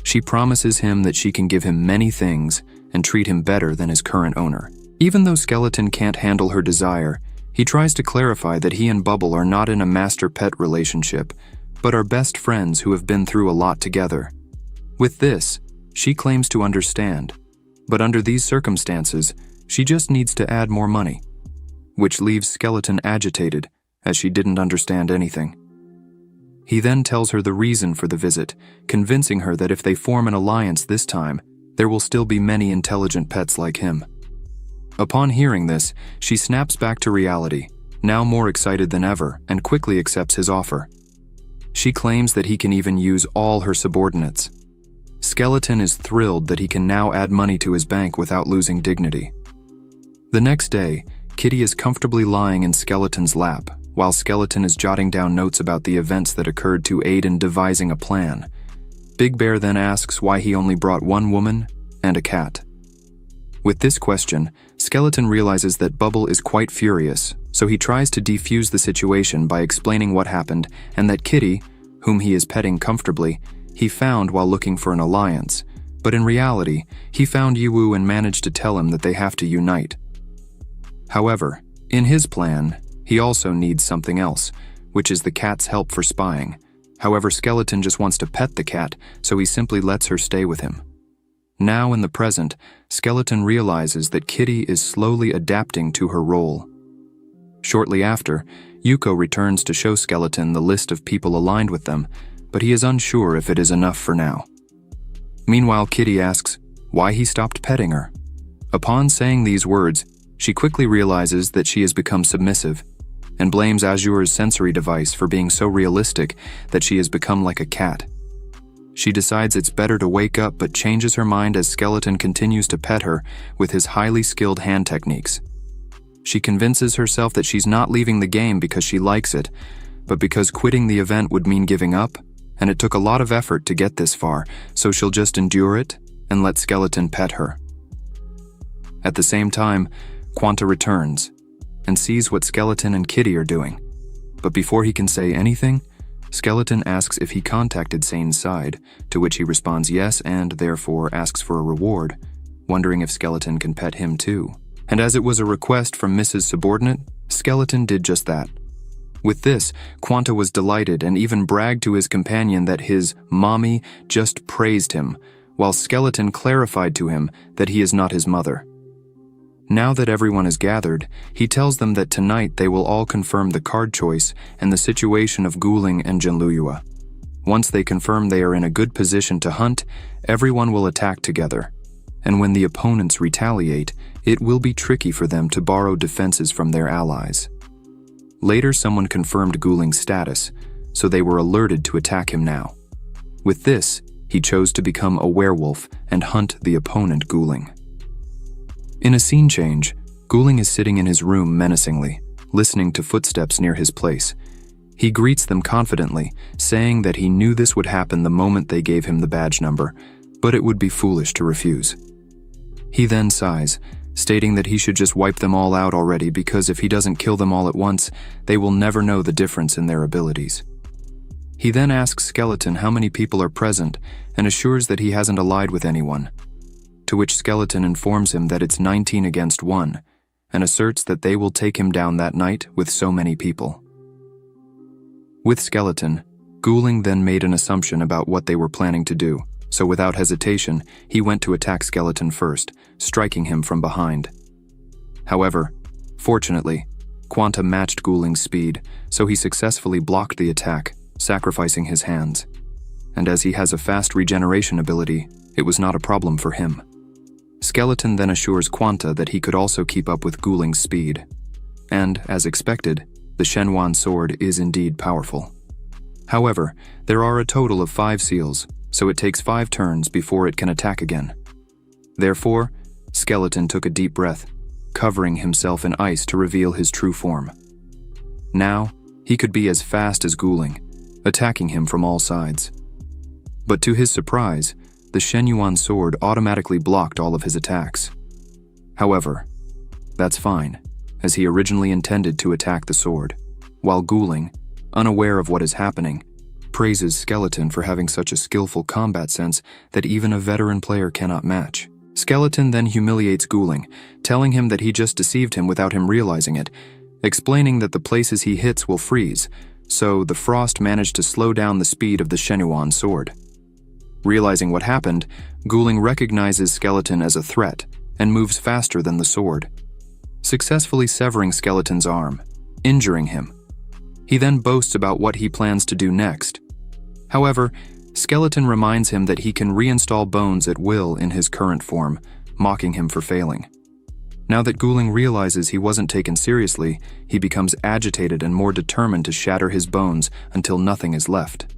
She promises him that she can give him many things and treat him better than his current owner. Even though Skeleton can't handle her desire, he tries to clarify that he and Bubble are not in a master-pet relationship, but are best friends who have been through a lot together. With this, she claims to understand, but under these circumstances, she just needs to add more money, which leaves Skeleton agitated, as she didn't understand anything. He then tells her the reason for the visit, convincing her that if they form an alliance this time, there will still be many intelligent pets like him. Upon hearing this, she snaps back to reality, now more excited than ever, and quickly accepts his offer. She claims that he can even use all her subordinates. Skeleton is thrilled that he can now add money to his bank without losing dignity. The next day, Kitty is comfortably lying in Skeleton's lap, while Skeleton is jotting down notes about the events that occurred to aid in devising a plan. Big Bear then asks why he only brought 1 woman and a cat. With this question, Skeleton realizes that Bubble is quite furious, so he tries to defuse the situation by explaining what happened and that Kitty, whom he is petting comfortably, he found while looking for an alliance, but in reality, he found Yiwu and managed to tell him that they have to unite. However, in his plan, he also needs something else, which is the cat's help for spying. However, Skeleton just wants to pet the cat, so he simply lets her stay with him. Now in the present, Skeleton realizes that Kitty is slowly adapting to her role. Shortly after, Yuko returns to show Skeleton the list of people aligned with them, but he is unsure if it is enough for now. Meanwhile, Kitty asks why he stopped petting her. Upon saying these words, she quickly realizes that she has become submissive, and blames Azure's sensory device for being so realistic that she has become like a cat. She decides it's better to wake up but changes her mind as Skeleton continues to pet her with his highly skilled hand techniques. She convinces herself that she's not leaving the game because she likes it, but because quitting the event would mean giving up, and it took a lot of effort to get this far, so she'll just endure it and let Skeleton pet her. At the same time, Quanta returns and sees what Skeleton and Kitty are doing, but before he can say anything, Skeleton asks if he contacted Sane's side, to which he responds yes and therefore asks for a reward, wondering if Skeleton can pet him too. And as it was a request from Mrs. Subordinate, Skeleton did just that. With this, Quanta was delighted and even bragged to his companion that his mommy just praised him, while Skeleton clarified to him that he is not his mother. Now that everyone is gathered, he tells them that tonight they will all confirm the card choice and the situation of Guling and Jinluyua. Once they confirm they are in a good position to hunt, everyone will attack together. And when the opponents retaliate, it will be tricky for them to borrow defenses from their allies. Later, someone confirmed Guling's status, so they were alerted to attack him now. With this, he chose to become a werewolf and hunt the opponent Guling. In a scene change, Guling is sitting in his room menacingly, listening to footsteps near his place. He greets them confidently, saying that he knew this would happen the moment they gave him the badge number, but it would be foolish to refuse. He then sighs, stating that he should just wipe them all out already because if he doesn't kill them all at once, they will never know the difference in their abilities. He then asks Skeleton how many people are present and assures that he hasn't allied with anyone, to which Skeleton informs him that it's 19 against 1 and asserts that they will take him down that night with so many people. With Skeleton, Guling then made an assumption about what they were planning to do, so without hesitation, he went to attack Skeleton first, striking him from behind. However, fortunately, Quanta matched Guling's speed, so he successfully blocked the attack, sacrificing his hands. And as he has a fast regeneration ability, it was not a problem for him. Skeleton then assures Quanta that he could also keep up with Guling's speed. And, as expected, the Shenhuan sword is indeed powerful. However, there are a total of 5 seals, so it takes 5 turns before it can attack again. Therefore, Skeleton took a deep breath, covering himself in ice to reveal his true form. Now, he could be as fast as Guling, attacking him from all sides. But to his surprise, the Shenyuan sword automatically blocked all of his attacks. However, that's fine, as he originally intended to attack the sword, while Guling, unaware of what is happening, praises Skeleton for having such a skillful combat sense that even a veteran player cannot match. Skeleton then humiliates Guling, telling him that he just deceived him without him realizing it, explaining that the places he hits will freeze, so the frost managed to slow down the speed of the Shenyuan sword. Realizing what happened, Guling recognizes Skeleton as a threat and moves faster than the sword, successfully severing Skeleton's arm, injuring him. He then boasts about what he plans to do next. However, Skeleton reminds him that he can reinstall bones at will in his current form, mocking him for failing. Now that Guling realizes he wasn't taken seriously, he becomes agitated and more determined to shatter his bones until nothing is left.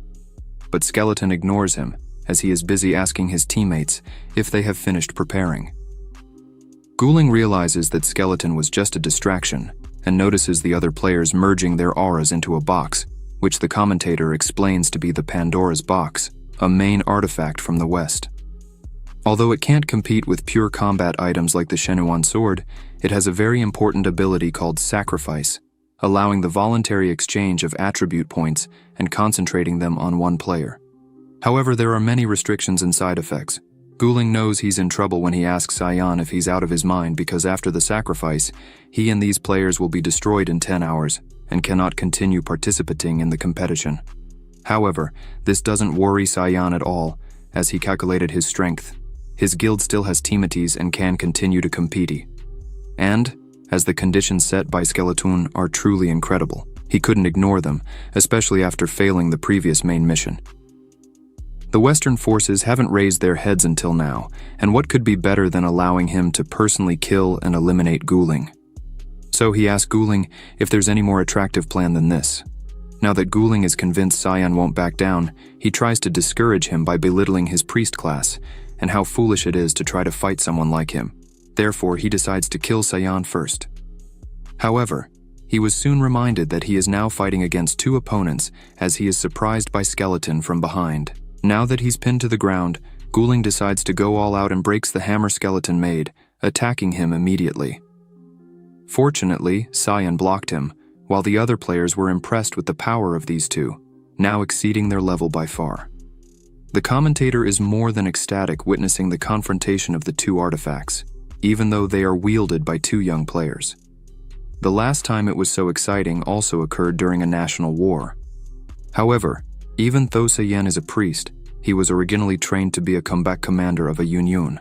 But Skeleton ignores him, as he is busy asking his teammates if they have finished preparing. Guling realizes that Skeleton was just a distraction and notices the other players merging their auras into a box, which the commentator explains to be the Pandora's Box, a main artifact from the West. Although it can't compete with pure combat items like the Shenyuan sword, it has a very important ability called Sacrifice, allowing the voluntary exchange of attribute points and concentrating them on one player. However, there are many restrictions and side effects. Guling knows he's in trouble when he asks Cyan if he's out of his mind because after the sacrifice, he and these players will be destroyed in 10 hours and cannot continue participating in the competition. However, this doesn't worry Cyan at all, as he calculated his strength. His guild still has teammates and can continue to compete. And, as the conditions set by Skeleton are truly incredible, he couldn't ignore them, especially after failing the previous main mission. The Western forces haven't raised their heads until now, and what could be better than allowing him to personally kill and eliminate Guling? So he asks Guling if there's any more attractive plan than this. Now that Guling is convinced Cyan won't back down, he tries to discourage him by belittling his priest class, and how foolish it is to try to fight someone like him. Therefore, he decides to kill Cyan first. However, he was soon reminded that he is now fighting against 2 opponents as he is surprised by Skeleton from behind. Now that he's pinned to the ground, Guling decides to go all out and breaks the hammer Skeleton made, attacking him immediately. Fortunately, Cyan blocked him, while the other players were impressed with the power of these 2, now exceeding their level by far. The commentator is more than ecstatic witnessing the confrontation of the 2 artifacts, even though they are wielded by 2 young players. The last time it was so exciting also occurred during a national war. However, even though Cyan is a priest, he was originally trained to be a combat commander of a Yunyun.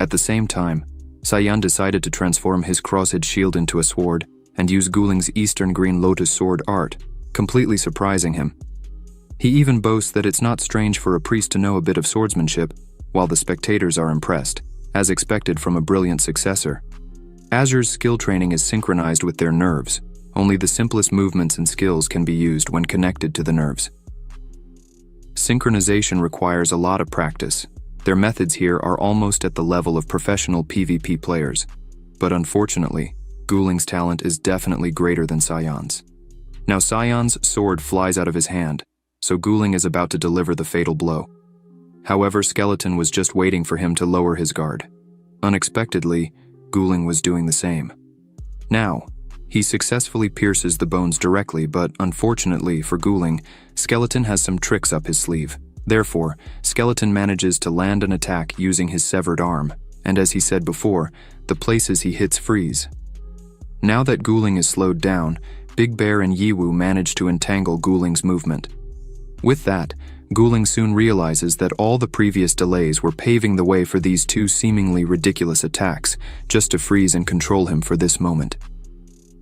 At the same time, Cyan decided to transform his crosshead shield into a sword and use Guling's Eastern Green Lotus sword art, completely surprising him. He even boasts that it's not strange for a priest to know a bit of swordsmanship, while the spectators are impressed, as expected from a brilliant successor. Azure's skill training is synchronized with their nerves. Only the simplest movements and skills can be used when connected to the nerves. synchronization requires a lot of practice. Their methods here are almost at the level of professional PvP players. But unfortunately, Guling's talent is definitely greater than Sion's. Now Sion's sword flies out of his hand, so Guling is about to deliver the fatal blow. However, Skeleton was just waiting for him to lower his guard. Unexpectedly, Guling was doing the same. Now, he successfully pierces the bones directly, but unfortunately for Guling, Skeleton has some tricks up his sleeve. Therefore, Skeleton manages to land an attack using his severed arm, and as he said before, the places he hits freeze. Now that Guling is slowed down, Big Bear and Yiwu manage to entangle Guling's movement. With that, Guling soon realizes that all the previous delays were paving the way for these two seemingly ridiculous attacks, just to freeze and control him for this moment.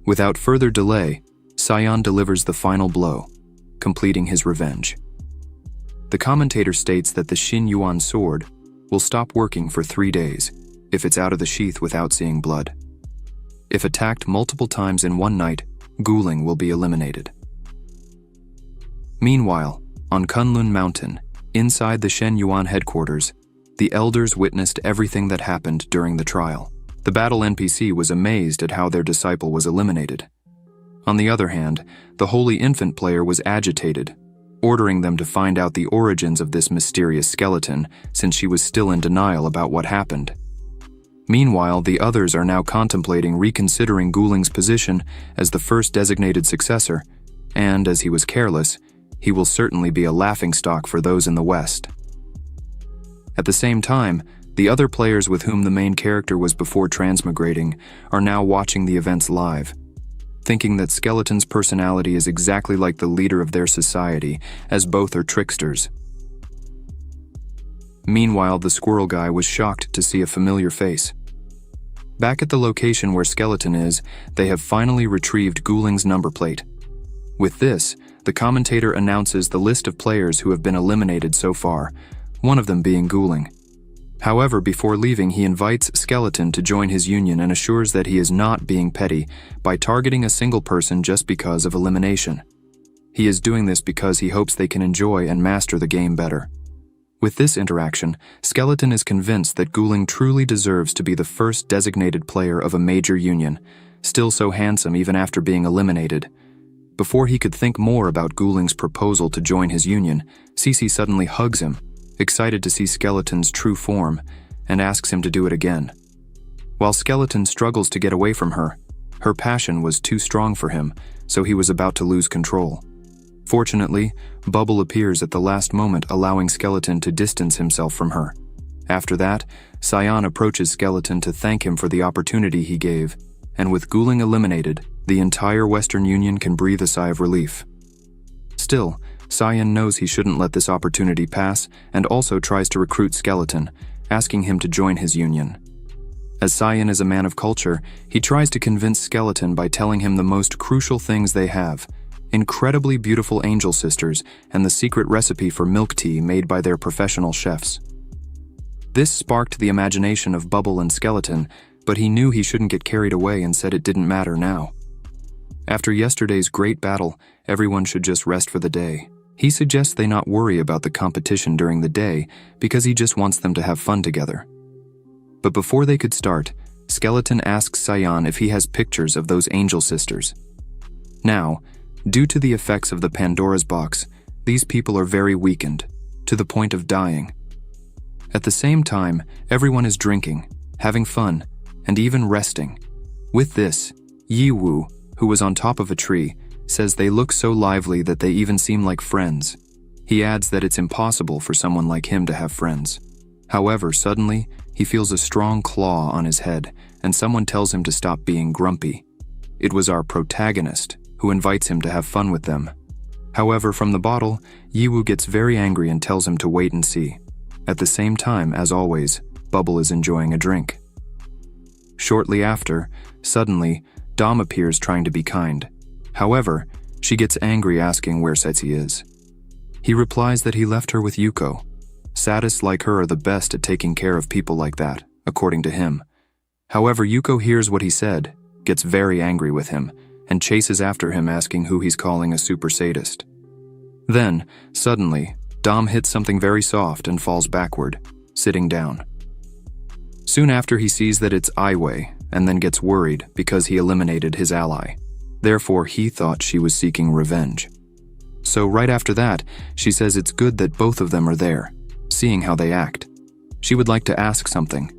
Without further delay, Sion delivers the final blow, completing his revenge. The commentator states that the Xin Yuan sword will stop working for 3 days if it's out of the sheath without seeing blood. If attacked multiple times in one night, Guling will be eliminated. Meanwhile, on Kunlun Mountain, inside the Shen Yuan headquarters, the elders witnessed everything that happened during the trial. The battle NPC was amazed at how their disciple was eliminated. On the other hand, the Holy Infant player was agitated, ordering them to find out the origins of this mysterious skeleton since she was still in denial about what happened. Meanwhile, the others are now contemplating reconsidering Guling's position as the first designated successor, and as he was careless, he will certainly be a laughingstock for those in the West. At the same time, the other players with whom the main character was before transmigrating are now watching the events live, thinking that Skeleton's personality is exactly like the leader of their society, as both are tricksters. Meanwhile, the squirrel guy was shocked to see a familiar face. Back at the location where Skeleton is, they have finally retrieved Guling's number plate. With this, the commentator announces the list of players who have been eliminated so far, one of them being Guling. However, before leaving, he invites Skeleton to join his union and assures that he is not being petty by targeting a single person just because of elimination. He is doing this because he hopes they can enjoy and master the game better. With this interaction, Skeleton is convinced that Guling truly deserves to be the first designated player of a major union, still so handsome even after being eliminated. Before he could think more about Guling's proposal to join his union, Cece suddenly hugs him, excited to see Skeleton's true form, and asks him to do it again. While Skeleton struggles to get away from her, her passion was too strong for him, so he was about to lose control. Fortunately, Bubble appears at the last moment, allowing Skeleton to distance himself from her. After that, Sion approaches Skeleton to thank him for the opportunity he gave, and with Guling eliminated, the entire Western Union can breathe a sigh of relief. Still, Sion knows he shouldn't let this opportunity pass and also tries to recruit Skeleton, asking him to join his union. As Sion is a man of culture, he tries to convince Skeleton by telling him the most crucial things they have: incredibly beautiful angel sisters and the secret recipe for milk tea made by their professional chefs. This sparked the imagination of Bubble and Skeleton, but he knew he shouldn't get carried away and said it didn't matter now. After yesterday's great battle, everyone should just rest for the day. He suggests they not worry about the competition during the day because he just wants them to have fun together. But before they could start, Skeleton asks Sion if he has pictures of those angel sisters. Now, due to the effects of the Pandora's box, these people are very weakened, to the point of dying. At the same time, everyone is drinking, having fun, and even resting. With this, Yiwu, who was on top of a tree, says they look so lively that they even seem like friends. He adds that it's impossible for someone like him to have friends. However, suddenly, he feels a strong claw on his head, and someone tells him to stop being grumpy. It was our protagonist, who invites him to have fun with them. However, from the bottle, Yiwu gets very angry and tells him to wait and see. At the same time, as always, Bubble is enjoying a drink. Shortly after, suddenly, Dom appears trying to be kind. However, she gets angry asking where Setsi is. He replies that he left her with Yuko. Sadists like her are the best at taking care of people like that, according to him. However, Yuko hears what he said, gets very angry with him, and chases after him asking who he's calling a super sadist. Then, suddenly, Dom hits something very soft and falls backward, sitting down. Soon after, he sees that it's Aiwei and then gets worried because he eliminated his ally. Therefore, he thought she was seeking revenge. So right after that, she says it's good that both of them are there, seeing how they act. She would like to ask something.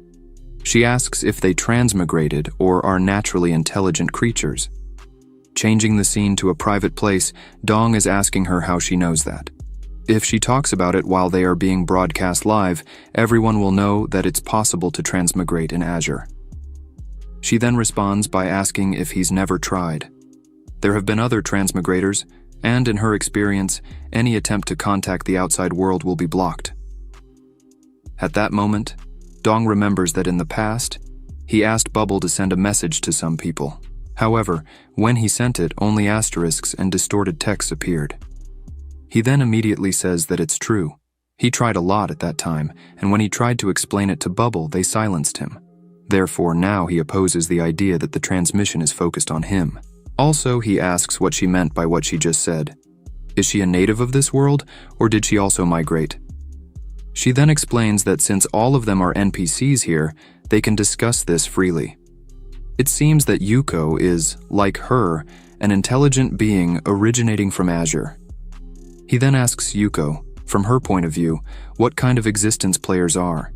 She asks if they transmigrated or are naturally intelligent creatures. Changing the scene to a private place, Dong is asking her how she knows that. If she talks about it while they are being broadcast live, everyone will know that it's possible to transmigrate in Azure. She then responds by asking if he's never tried. There have been other transmigrators, and in her experience, any attempt to contact the outside world will be blocked. At that moment, Dong remembers that in the past, he asked Bubble to send a message to some people. However, when he sent it, only asterisks and distorted text appeared. He then immediately says that it's true. He tried a lot at that time, and when he tried to explain it to Bubble, they silenced him. Therefore, now he opposes the idea that the transmission is focused on him. Also, he asks what she meant by what she just said. Is she a native of this world, or did she also migrate? She then explains that since all of them are NPCs here, they can discuss this freely. It seems that Yuko is, like her, an intelligent being originating from Azure. He then asks Yuko, from her point of view, what kind of existence players are.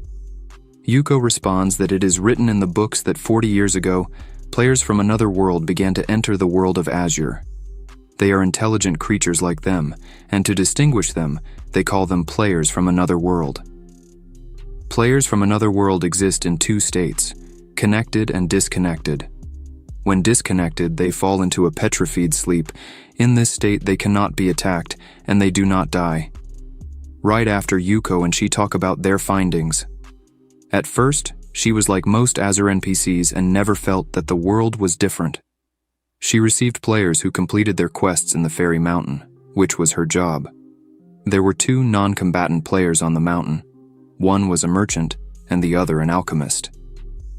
Yuko responds that it is written in the books that 40 years ago, players from another world began to enter the world of Azure. They are intelligent creatures like them, and to distinguish them, they call them players from another world. Players from another world exist in two states, connected and disconnected. When disconnected, they fall into a petrified sleep. In this state, they cannot be attacked, and they do not die. Right after, Yuko and she talk about their findings. At first, she was like most Azure NPCs and never felt that the world was different. She received players who completed their quests in the Fairy Mountain, which was her job. There were two non-combatant players on the mountain. One was a merchant, and the other an alchemist.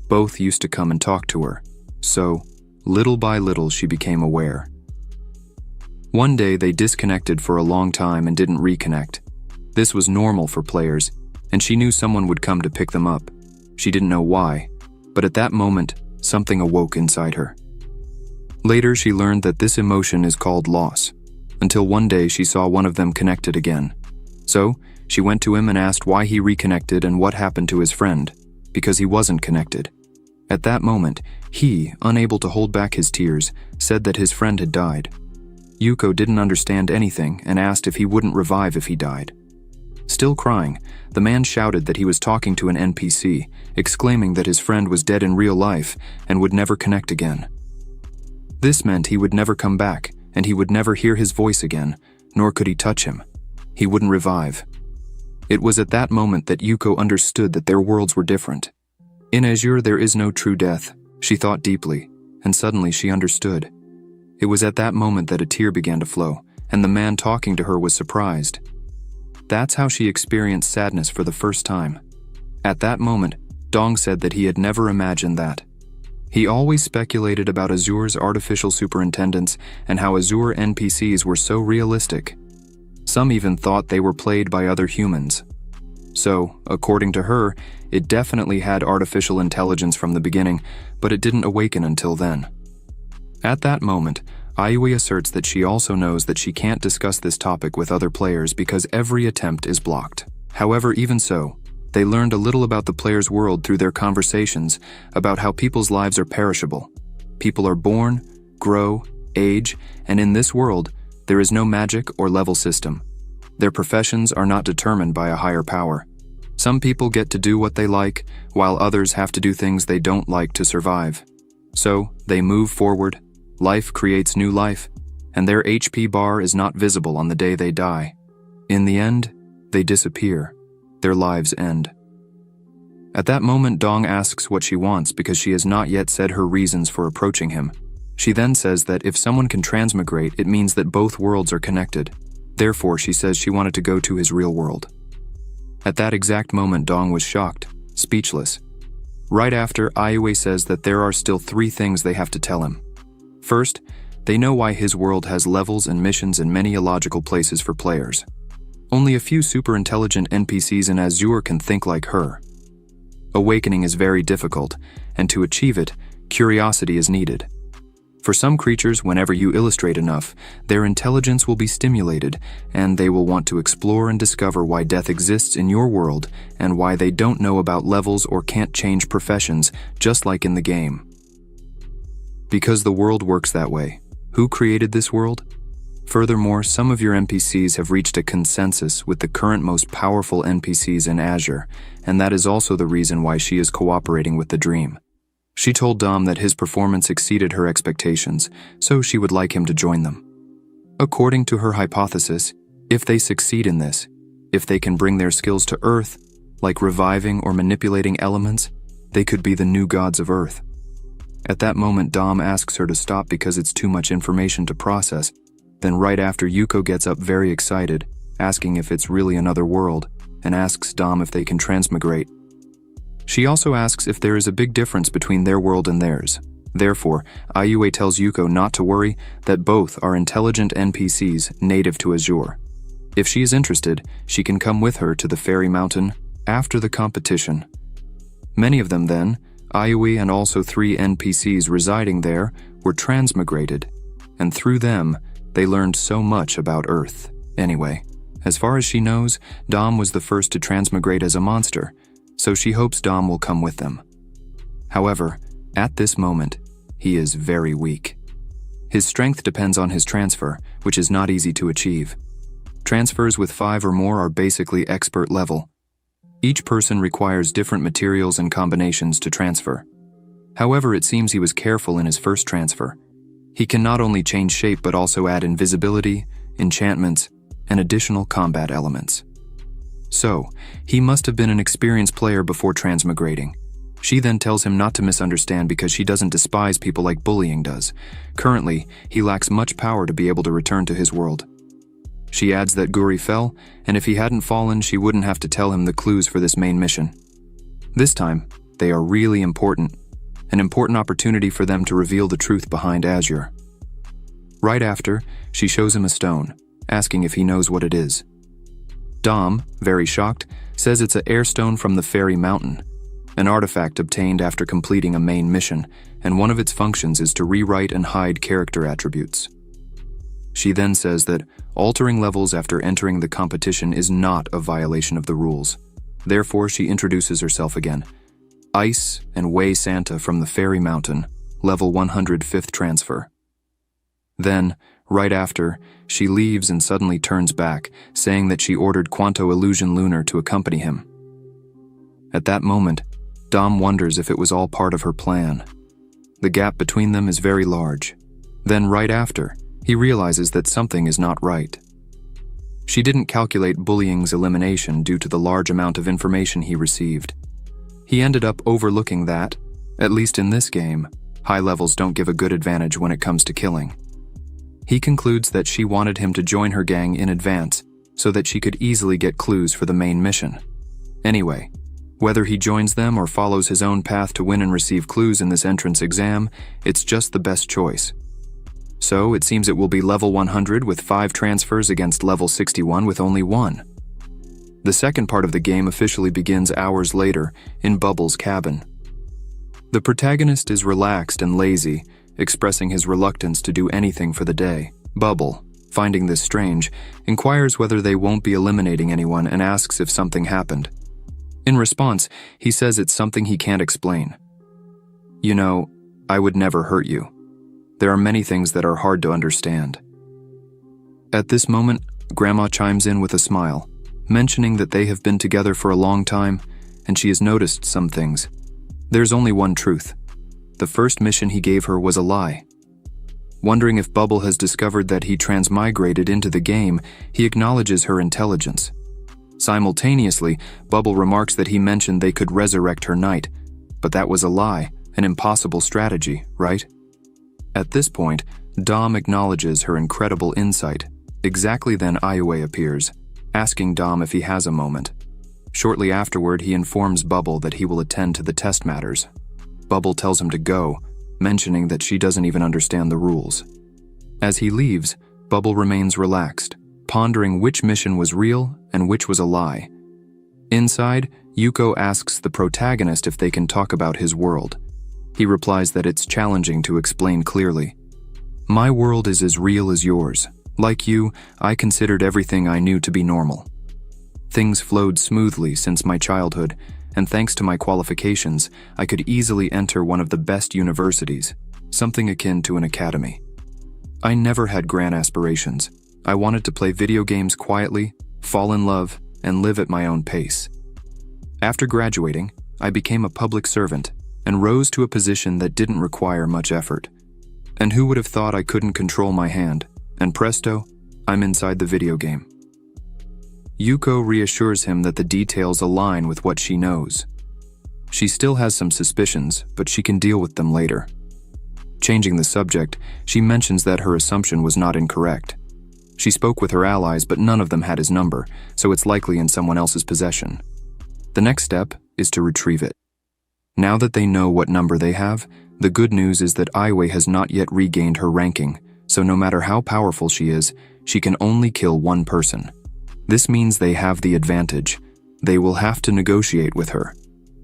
Both used to come and talk to her, so little by little she became aware. One day they disconnected for a long time and didn't reconnect. This was normal for players, and she knew someone would come to pick them up. She didn't know why, but at that moment, something awoke inside her. Later, she learned that this emotion is called loss, until one day she saw one of them connected again. So, she went to him and asked why he reconnected and what happened to his friend, because he wasn't connected. At that moment, he, unable to hold back his tears, said that his friend had died. Yuko didn't understand anything and asked if he wouldn't revive if he died. Still crying, the man shouted that he was talking to an NPC, exclaiming that his friend was dead in real life and would never connect again. This meant he would never come back, and he would never hear his voice again, nor could he touch him. He wouldn't revive. It was at that moment that Yuko understood that their worlds were different. In Azure, there is no true death, she thought deeply, and suddenly she understood. It was at that moment that a tear began to flow, and the man talking to her was surprised. That's how she experienced sadness for the first time. At that moment, Dong said that he had never imagined that. He always speculated about Azure's artificial superintendents and how Azure NPCs were so realistic. Some even thought they were played by other humans. So, according to her, it definitely had artificial intelligence from the beginning, but it didn't awaken until then. At that moment, Aiwei asserts that she also knows that she can't discuss this topic with other players because every attempt is blocked. However, even so, they learned a little about the player's world through their conversations about how people's lives are perishable. People are born, grow, age, and in this world, there is no magic or level system. Their professions are not determined by a higher power. Some people get to do what they like, while others have to do things they don't like to survive. So, they move forward, life creates new life, and their HP bar is not visible on the day they die. In the end, they disappear. Their lives end. At that moment, Dong asks what she wants because she has not yet said her reasons for approaching him. She then says that if someone can transmigrate, it means that both worlds are connected. Therefore, she says she wanted to go to his real world. At that exact moment, Dong was shocked, speechless. Right after, Aiwei says that there are still 3 things they have to tell him. First, they know why his world has levels and missions in many illogical places for players. Only a few super-intelligent NPCs in Azure can think like her. Awakening is very difficult, and to achieve it, curiosity is needed. For some creatures, whenever you illustrate enough, their intelligence will be stimulated, and they will want to explore and discover why death exists in your world and why they don't know about levels or can't change professions, just like in the game. Because the world works that way. Who created this world? Furthermore, some of your NPCs have reached a consensus with the current most powerful NPCs in Azure, and that is also the reason why she is cooperating with the dream. She told Dom that his performance exceeded her expectations, so she would like him to join them. According to her hypothesis, if they succeed in this, if they can bring their skills to Earth, like reviving or manipulating elements, they could be the new gods of Earth. At that moment, Dom asks her to stop because it's too much information to process. Then right after, Yuko gets up very excited, asking if it's really another world, and asks Dom if they can transmigrate. She also asks if there is a big difference between their world and theirs. Therefore, IUA tells Yuko not to worry, that both are intelligent NPCs native to Azure. If she is interested, she can come with her to the Fairy Mountain after the competition. Many of them then, IUE and also 3 NPCs residing there, were transmigrated, and through them, they learned so much about Earth. Anyway, as far as she knows, Dom was the first to transmigrate as a monster, so she hopes Dom will come with them. However, at this moment, he is very weak. His strength depends on his transfer, which is not easy to achieve. Transfers with 5 or more are basically expert level. Each person requires different materials and combinations to transfer. However, it seems he was careful in his first transfer. He can not only change shape but also add invisibility, enchantments, and additional combat elements. So, he must have been an experienced player before transmigrating. She then tells him not to misunderstand because she doesn't despise people like bullying does. Currently, he lacks much power to be able to return to his world. She adds that Guri fell, and if he hadn't fallen, she wouldn't have to tell him the clues for this main mission. This time, they are really important. An important opportunity for them to reveal the truth behind Azure. Right after, she shows him a stone, asking if he knows what it is. Dom, very shocked, says it's an air stone from the Fairy Mountain, an artifact obtained after completing a main mission, and one of its functions is to rewrite and hide character attributes. She then says that altering levels after entering the competition is not a violation of the rules. Therefore, she introduces herself again. Ice and Way Santa from the Fairy Mountain, level 105th transfer. Then, right after, she leaves and suddenly turns back, saying that she ordered Quanto Illusion Lunar to accompany him. At that moment, Dom wonders if it was all part of her plan. The gap between them is very large. Then right after, he realizes that something is not right. She didn't calculate bullying's elimination due to the large amount of information he received. He ended up overlooking that, at least in this game, high levels don't give a good advantage when it comes to killing. He concludes that she wanted him to join her gang in advance so that she could easily get clues for the main mission. Anyway, whether he joins them or follows his own path to win and receive clues in this entrance exam, it's just the best choice. So it seems it will be level 100 with 5 transfers against level 61 with only 1. The second part of the game officially begins hours later in Bubble's cabin. The protagonist is relaxed and lazy, expressing his reluctance to do anything for the day. Bubble, finding this strange, inquires whether they won't be eliminating anyone and asks if something happened. In response, he says it's something he can't explain. You know, I would never hurt you. There are many things that are hard to understand. At this moment, Grandma chimes in with a smile, mentioning that they have been together for a long time, and she has noticed some things. There's only one truth. The first mission he gave her was a lie. Wondering if Bubble has discovered that he transmigrated into the game, he acknowledges her intelligence. Simultaneously, Bubble remarks that he mentioned they could resurrect her knight, but that was a lie, an impossible strategy, right? At this point, Dom acknowledges her incredible insight. Exactly then IUA appears, asking Dom if he has a moment. Shortly afterward, he informs Bubble that he will attend to the test matters. Bubble tells him to go, mentioning that she doesn't even understand the rules. As he leaves, Bubble remains relaxed, pondering which mission was real and which was a lie. Inside, Yuko asks the protagonist if they can talk about his world. He replies that it's challenging to explain clearly. "My world is as real as yours. Like you, I considered everything I knew to be normal. Things flowed smoothly since my childhood, and thanks to my qualifications, I could easily enter one of the best universities, something akin to an academy. I never had grand aspirations. I wanted to play video games quietly, fall in love, and live at my own pace. After graduating, I became a public servant and rose to a position that didn't require much effort. And who would have thought I couldn't control my hand? And presto, I'm inside the video game." Yuko reassures him that the details align with what she knows. She still has some suspicions, but she can deal with them later. Changing the subject, she mentions that her assumption was not incorrect. She spoke with her allies, but none of them had his number, so it's likely in someone else's possession. The next step is to retrieve it. Now that they know what number they have, the good news is that Aiwei has not yet regained her ranking, so no matter how powerful she is, she can only kill one person. This means they have the advantage. They will have to negotiate with her.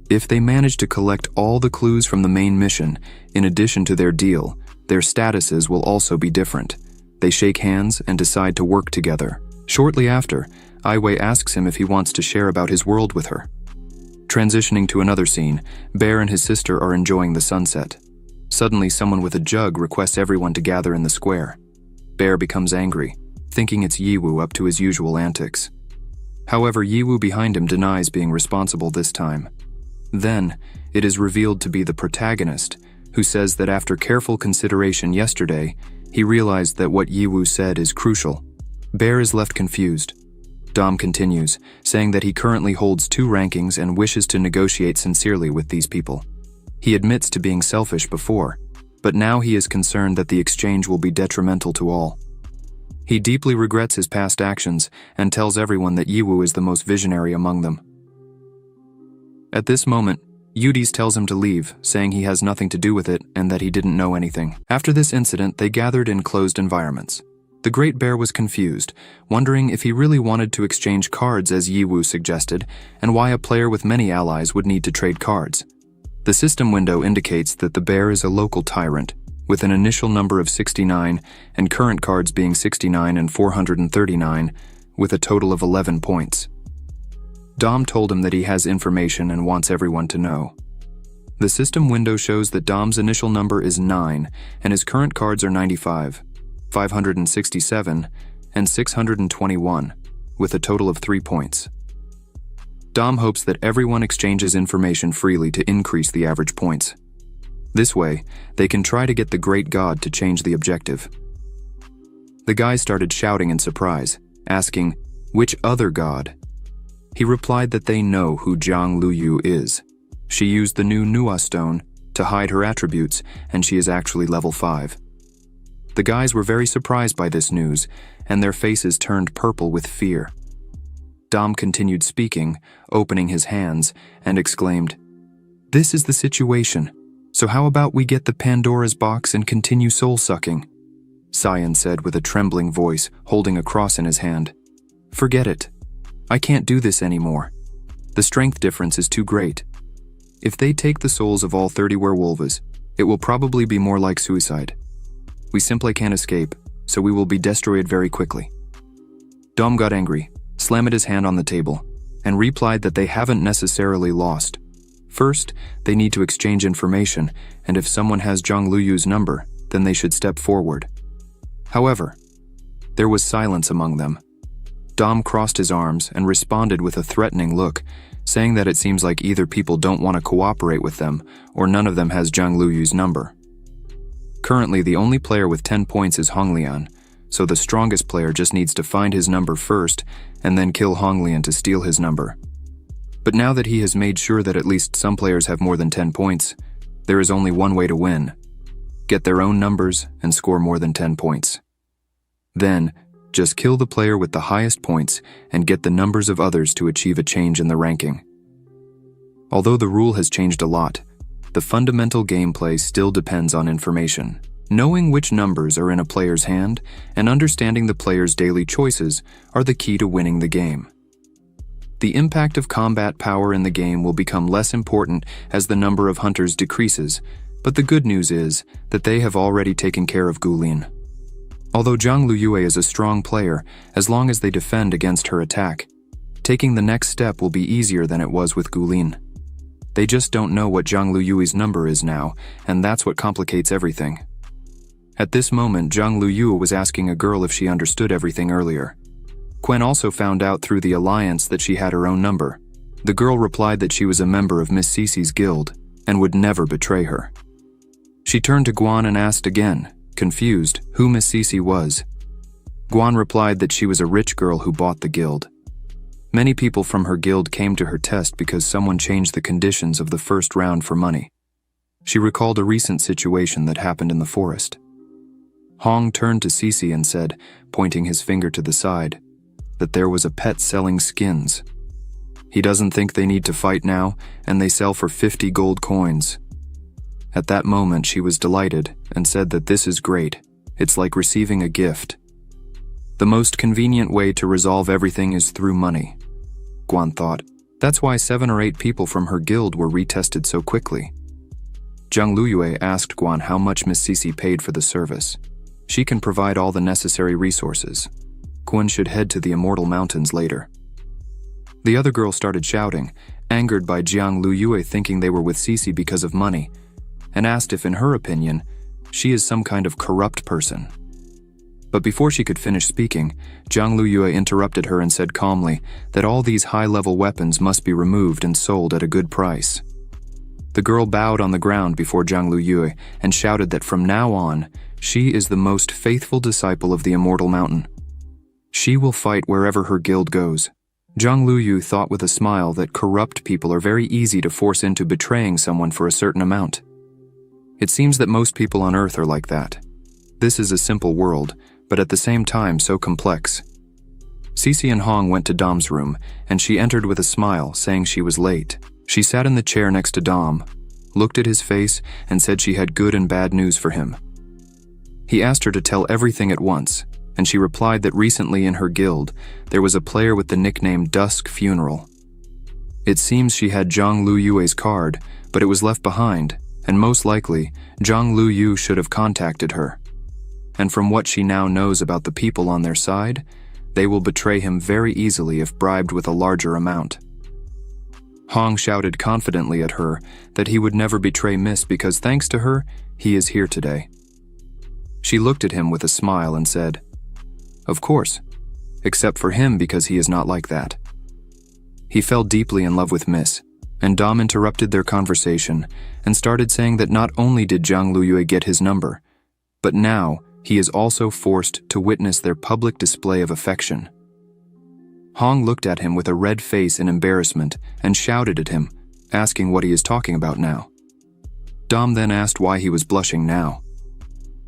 If they manage to collect all the clues from the main mission, in addition to their deal, their statuses will also be different. They shake hands and decide to work together. Shortly after, Aiwei asks him if he wants to share about his world with her. Transitioning to another scene, Bear and his sister are enjoying the sunset. Suddenly, someone with a jug requests everyone to gather in the square. Bear becomes angry, thinking it's Yiwu up to his usual antics. However, Yiwu behind him denies being responsible this time. Then, it is revealed to be the protagonist, who says that after careful consideration yesterday, he realized that what Yiwu said is crucial. Bear is left confused. Dom continues, saying that he currently holds 2 rankings and wishes to negotiate sincerely with these people. He admits to being selfish before, but now he is concerned that the exchange will be detrimental to all. He deeply regrets his past actions and tells everyone that Yiwu is the most visionary among them. At this moment, Yudis tells him to leave, saying he has nothing to do with it and that he didn't know anything. After this incident, they gathered in closed environments. The Great Bear was confused, wondering if he really wanted to exchange cards as Yiwu suggested, and why a player with many allies would need to trade cards. The system window indicates that the bear is a local tyrant, with an initial number of 69 and current cards being 69 and 439, with a total of 11 points. Dom told him that he has information and wants everyone to know. The system window shows that Dom's initial number is 9, and his current cards are 95, 567, and 621, with a total of 3 points. Dom hopes that everyone exchanges information freely to increase the average points. This way, they can try to get the Great God to change the objective. The guys started shouting in surprise, asking, "Which other god?" He replied that they know who Jiang Luyu is. She used the new Nua stone to hide her attributes, and she is actually level 5. The guys were very surprised by this news, and their faces turned purple with fear. Dom continued speaking, opening his hands, and exclaimed, "This is the situation. So how about we get the Pandora's box and continue soul-sucking?" Cyan said with a trembling voice, holding a cross in his hand. "Forget it. I can't do this anymore. The strength difference is too great. If they take the souls of all 30 werewolves, it will probably be more like suicide. We simply can't escape, so we will be destroyed very quickly." Dom got angry, slammed his hand on the table, and replied that they haven't necessarily lost. First, they need to exchange information, and if someone has Zhang Luyu's number, then they should step forward. However, there was silence among them. Dom crossed his arms and responded with a threatening look, saying that it seems like either people don't want to cooperate with them, or none of them has Zhang Luyu's number. Currently, the only player with 10 points is Honglian, so the strongest player just needs to find his number first, and then kill Honglian to steal his number. But now that he has made sure that at least some players have more than 10 points, there is only one way to win: get their own numbers and score more than 10 points. Then, just kill the player with the highest points and get the numbers of others to achieve a change in the ranking. Although the rule has changed a lot, the fundamental gameplay still depends on information. Knowing which numbers are in a player's hand and understanding the player's daily choices are the key to winning the game. The impact of combat power in the game will become less important as the number of hunters decreases, but the good news is that they have already taken care of Gulin. Although Zhang Luyue is a strong player, as long as they defend against her attack, taking the next step will be easier than it was with Gulin. They just don't know what Zhang Luyue's number is now, and that's what complicates everything. At this moment, Zhang Luyue was asking a girl if she understood everything earlier. Quen also found out through the alliance that she had her own number. The girl replied that she was a member of Miss Cece's guild and would never betray her. She turned to Guan and asked again, confused, who Miss Cece was. Guan replied that she was a rich girl who bought the guild. Many people from her guild came to her test because someone changed the conditions of the first round for money. She recalled a recent situation that happened in the forest. Hong turned to Cece and said, pointing his finger to the side, that there was a pet selling skins. He doesn't think they need to fight now, and they sell for 50 gold coins. At that moment, she was delighted and said that this is great. It's like receiving a gift. The most convenient way to resolve everything is through money. Guan thought. That's why 7 or 8 people from her guild were retested so quickly. Zhang Luyue asked Guan how much Miss Cece paid for the service. She can provide all the necessary resources. Guan should head to the Immortal Mountains later. The other girl started shouting, angered by Zhang Luyue thinking they were with Cece because of money, and asked if, in her opinion, she is some kind of corrupt person. But before she could finish speaking, Zhang Luyue interrupted her and said calmly that all these high-level weapons must be removed and sold at a good price. The girl bowed on the ground before Zhang Luyue and shouted that from now on, she is the most faithful disciple of the Immortal Mountain. She will fight wherever her guild goes. Zhang Luyue thought with a smile that corrupt people are very easy to force into betraying someone for a certain amount. It seems that most people on Earth are like that. This is a simple world, but at the same time so complex. Cece and Hong went to Dom's room, and she entered with a smile, saying she was late. She sat in the chair next to Dom, looked at his face, and said she had good and bad news for him. He asked her to tell everything at once, and she replied that recently in her guild, there was a player with the nickname Dusk Funeral. It seems she had Zhang Luyue's card, but it was left behind, and most likely, Zhang Luyue should have contacted her. And from what she now knows about the people on their side, they will betray him very easily if bribed with a larger amount. Hong shouted confidently at her that he would never betray Miss because thanks to her, he is here today. She looked at him with a smile and said, "Of course, except for him because he is not like that." He fell deeply in love with Miss, and Dom interrupted their conversation and started saying that not only did Zhang Luyue get his number, but now he is also forced to witness their public display of affection. Hong looked at him with a red face in embarrassment and shouted at him, asking what he is talking about now. Dom then asked why he was blushing now.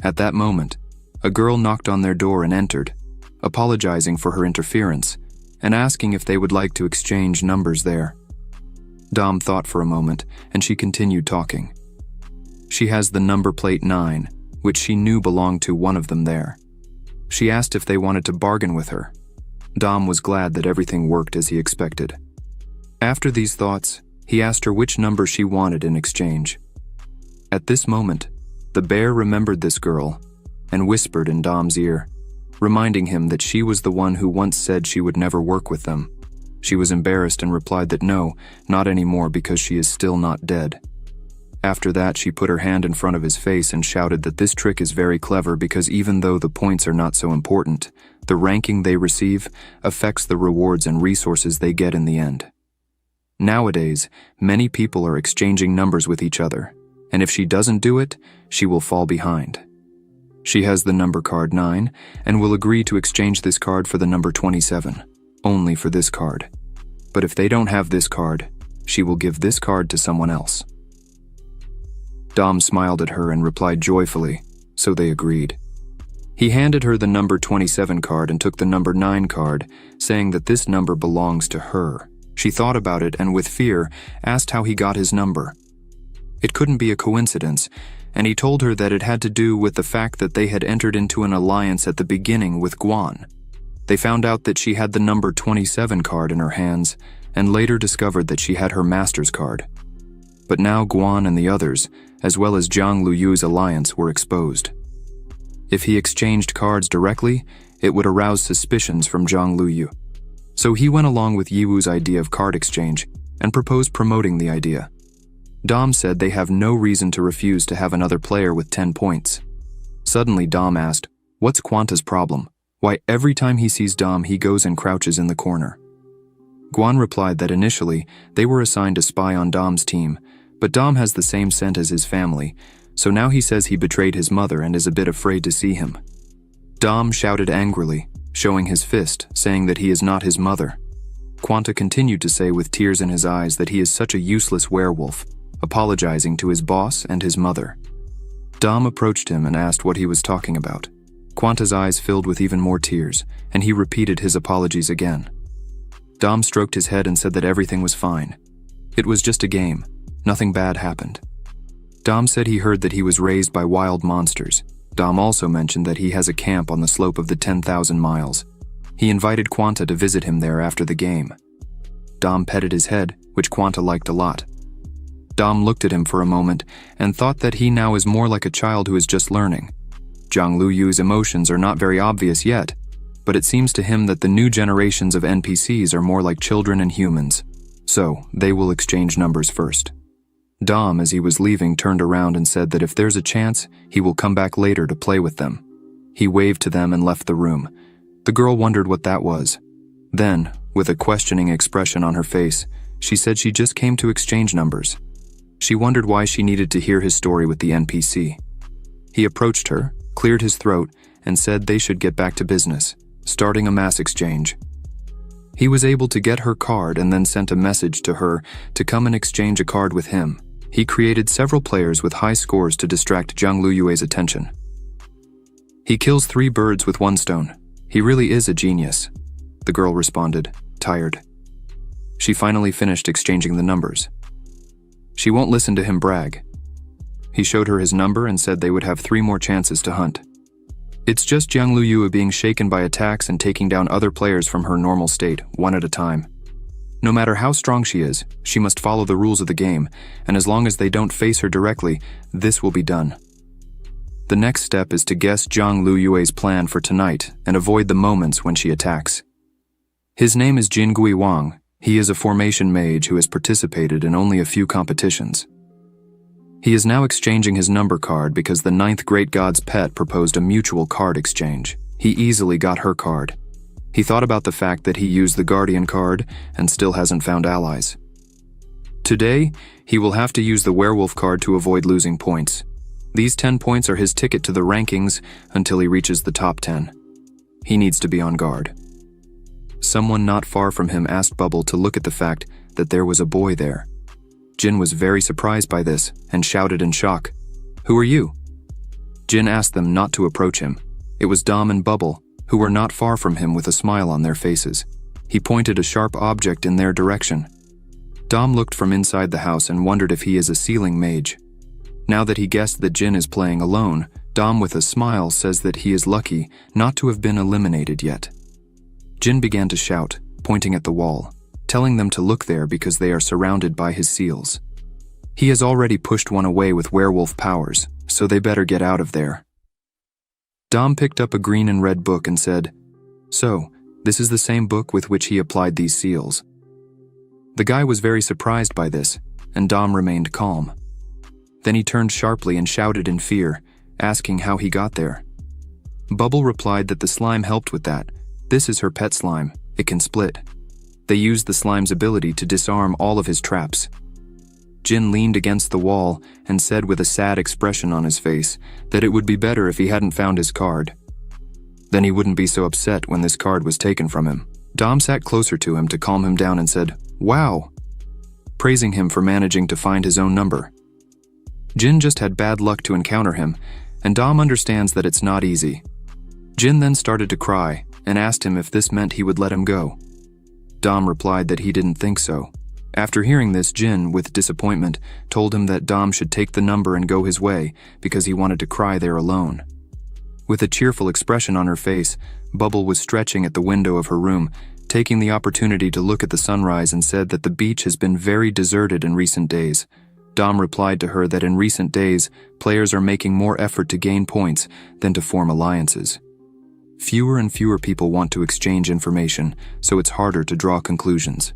At that moment, a girl knocked on their door and entered, apologizing for her interference and asking if they would like to exchange numbers there. Dom thought for a moment, and she continued talking. She has the number plate 9, which she knew belonged to one of them there. She asked if they wanted to bargain with her. Dom was glad that everything worked as he expected. After these thoughts, he asked her which number she wanted in exchange. At this moment, the bear remembered this girl and whispered in Dom's ear, reminding him that she was the one who once said she would never work with them. She was embarrassed and replied that no, not anymore because she is still not dead. After that, she put her hand in front of his face and shouted that this trick is very clever because even though the points are not so important, the ranking they receive affects the rewards and resources they get in the end. Nowadays, many people are exchanging numbers with each other, and if she doesn't do it, she will fall behind. She has the number card 9 and will agree to exchange this card for the number 27, only for this card. But if they don't have this card, she will give this card to someone else. Dom smiled at her and replied joyfully, so they agreed. He handed her the number 27 card and took the number 9 card, saying that this number belongs to her. She thought about it and with fear asked how he got his number. It couldn't be a coincidence, and he told her that it had to do with the fact that they had entered into an alliance at the beginning with Guan. They found out that she had the number 27 card in her hands, and later discovered that she had her master's card. But now Guan and the others, as well as Jiang Luyu's alliance, were exposed. If he exchanged cards directly, it would arouse suspicions from Jiang Luyu. So he went along with Yiwu's idea of card exchange and proposed promoting the idea. Dom said they have no reason to refuse to have another player with 10 points. Suddenly Dom asked, "What's Quanta's problem? Why every time he sees Dom he goes and crouches in the corner?" Guan replied that initially they were assigned to spy on Dom's team, but Dom has the same scent as his family, so now he says he betrayed his mother and is a bit afraid to see him. Dom shouted angrily, showing his fist, saying that he is not his mother. Quanta continued to say with tears in his eyes that he is such a useless werewolf, apologizing to his boss and his mother. Dom approached him and asked what he was talking about. Quanta's eyes filled with even more tears, and he repeated his apologies again. Dom stroked his head and said that everything was fine. It was just a game. Nothing bad happened. Dom said he heard that he was raised by wild monsters. Dom also mentioned that he has a camp on the slope of the 10,000 miles. He invited Quanta to visit him there after the game. Dom petted his head, which Quanta liked a lot. Dom looked at him for a moment and thought that he now is more like a child who is just learning. Jiang Luyu's emotions are not very obvious yet, but it seems to him that the new generations of NPCs are more like children and humans, so they will exchange numbers first. Dom, as he was leaving, turned around and said that if there's a chance, he will come back later to play with them. He waved to them and left the room. The girl wondered what that was. Then, with a questioning expression on her face, she said she just came to exchange numbers. She wondered why she needed to hear his story with the NPC. He approached her, cleared his throat, and said they should get back to business, starting a mass exchange. He was able to get her card and then sent a message to her to come and exchange a card with him. He created several players with high scores to distract Jiang Luyue's attention. He kills 3 birds with 1 stone. He really is a genius, the girl responded, tired. She finally finished exchanging the numbers. She won't listen to him brag. He showed her his number and said they would have 3 more chances to hunt. It's just Jiang Luyu being shaken by attacks and taking down other players from her normal state, one at a time. No matter how strong she is, she must follow the rules of the game, and as long as they don't face her directly, this will be done. The next step is to guess Jiang Luyue's plan for tonight and avoid the moments when she attacks. His name is Jin Gui Wang. He is a formation mage who has participated in only a few competitions. He is now exchanging his number card because the 9th Great God's pet proposed a mutual card exchange. He easily got her card. He thought about the fact that he used the Guardian card and still hasn't found allies. Today, he will have to use the Werewolf card to avoid losing points. These 10 points are his ticket to the rankings until he reaches the top 10. He needs to be on guard. Someone not far from him asked Bubble to look at the fact that there was a boy there. Jin was very surprised by this and shouted in shock, "Who are you?" Jin asked them not to approach him. It was Dom and Bubble, who were not far from him with a smile on their faces. He pointed a sharp object in their direction. Dom looked from inside the house and wondered if he is a ceiling mage. Now that he guessed that Jin is playing alone, Dom with a smile says that he is lucky not to have been eliminated yet. Jin began to shout, pointing at the wall, telling them to look there because they are surrounded by his seals. He has already pushed one away with werewolf powers, so they better get out of there. Dom picked up a green and red book and said, "So, this is the same book with which he applied these seals." The guy was very surprised by this, and Dom remained calm. Then he turned sharply and shouted in fear, asking how he got there. Bubble replied that the slime helped with that. This is her pet slime. It can split. They used the slime's ability to disarm all of his traps. Jin leaned against the wall and said with a sad expression on his face that it would be better if he hadn't found his card. Then he wouldn't be so upset when this card was taken from him. Dom sat closer to him to calm him down and said, "Wow," praising him for managing to find his own number. Jin just had bad luck to encounter him, and Dom understands that it's not easy. Jin then started to cry and asked him if this meant he would let him go. Dom replied that he didn't think so. After hearing this, Jin, with disappointment, told him that Dom should take the number and go his way because he wanted to cry there alone. With a cheerful expression on her face, Bubble was stretching at the window of her room, taking the opportunity to look at the sunrise, and said that the beach has been very deserted in recent days. Dom replied to her that in recent days, players are making more effort to gain points than to form alliances. Fewer and fewer people want to exchange information, so it's harder to draw conclusions.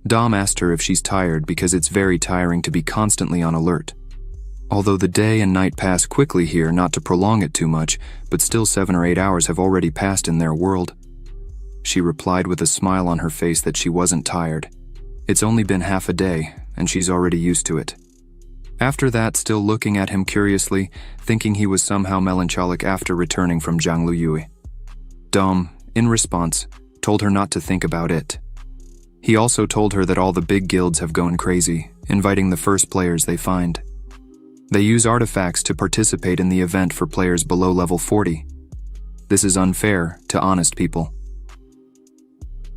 Dom asked her if she's tired because it's very tiring to be constantly on alert. Although the day and night pass quickly here, not to prolong it too much, but still 7 or 8 hours have already passed in their world. She replied with a smile on her face that she wasn't tired. It's only been half a day, and she's already used to it. After that, still looking at him curiously, thinking he was somehow melancholic after returning from Jiangluyue. Dom, in response, told her not to think about it. He also told her that all the big guilds have gone crazy, inviting the first players they find. They use artifacts to participate in the event for players below level 40. This is unfair to honest people.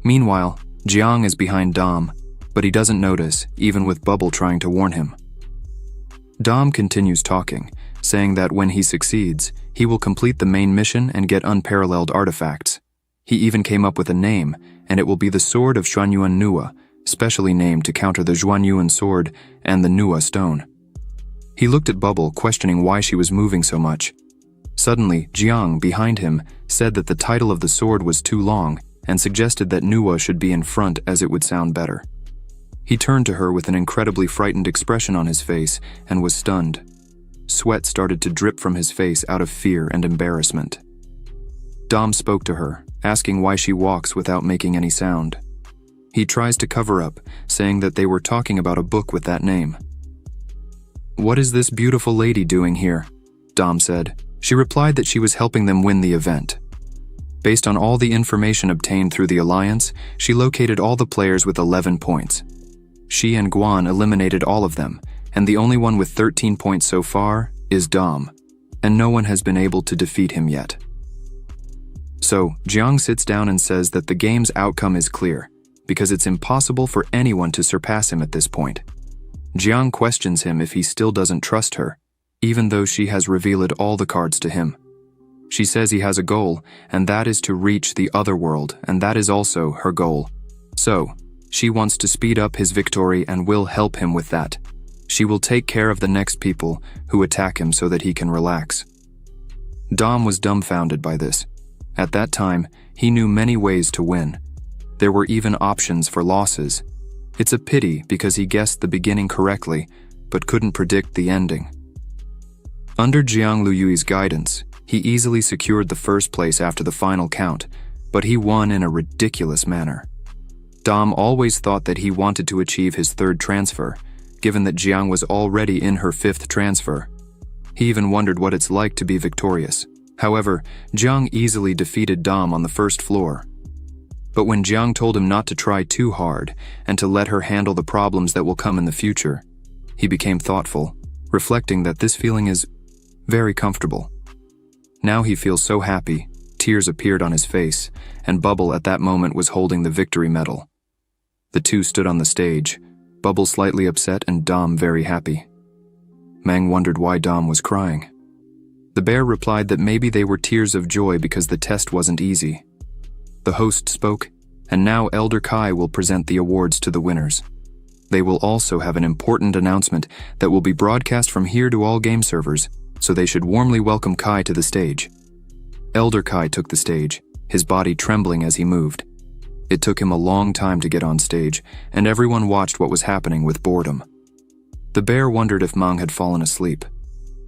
Meanwhile, Jiang is behind Dom, but he doesn't notice, even with Bubble trying to warn him. Dom continues talking, saying that when he succeeds, he will complete the main mission and get unparalleled artifacts. He even came up with a name, and it will be the Sword of Xuanyuan Nuwa, specially named to counter the Xuanyuan sword and the Nuwa stone. He looked at Bubble, questioning why she was moving so much. Suddenly, Jiang, behind him, said that the title of the sword was too long and suggested that Nuwa should be in front as it would sound better. He turned to her with an incredibly frightened expression on his face and was stunned. Sweat started to drip from his face out of fear and embarrassment. Dom spoke to her, asking why she walks without making any sound. He tries to cover up, saying that they were talking about a book with that name. "What is this beautiful lady doing here?" Dom said. She replied that she was helping them win the event. Based on all the information obtained through the alliance, she located all the players with 11 points. She and Guan eliminated all of them, and the only one with 13 points so far is Dom, and no one has been able to defeat him yet. So, Jiang sits down and says that the game's outcome is clear, because it's impossible for anyone to surpass him at this point. Jiang questions him if he still doesn't trust her, even though she has revealed all the cards to him. She says he has a goal, and that is to reach the other world, and that is also her goal. So, she wants to speed up his victory and will help him with that. She will take care of the next people who attack him so that he can relax. Dom was dumbfounded by this. At that time, he knew many ways to win. There were even options for losses. It's a pity because he guessed the beginning correctly, but couldn't predict the ending. Under Jiang Luyui's guidance, he easily secured the first place after the final count, but he won in a ridiculous manner. Dom always thought that he wanted to achieve his third transfer, given that Jiang was already in her fifth transfer. He even wondered what it's like to be victorious. However, Jiang easily defeated Dom on the first floor. But when Jiang told him not to try too hard and to let her handle the problems that will come in the future, he became thoughtful, reflecting that this feeling is very comfortable. Now he feels so happy, tears appeared on his face, and Bubble at that moment was holding the victory medal. The two stood on the stage, Bubble slightly upset and Dom very happy. Mang wondered why Dom was crying. The bear replied that maybe they were tears of joy because the test wasn't easy. The host spoke, and now Elder Kai will present the awards to the winners. They will also have an important announcement that will be broadcast from here to all game servers, so they should warmly welcome Kai to the stage. Elder Kai took the stage, his body trembling as he moved. It took him a long time to get on stage, and everyone watched what was happening with boredom. The bear wondered if Mang had fallen asleep.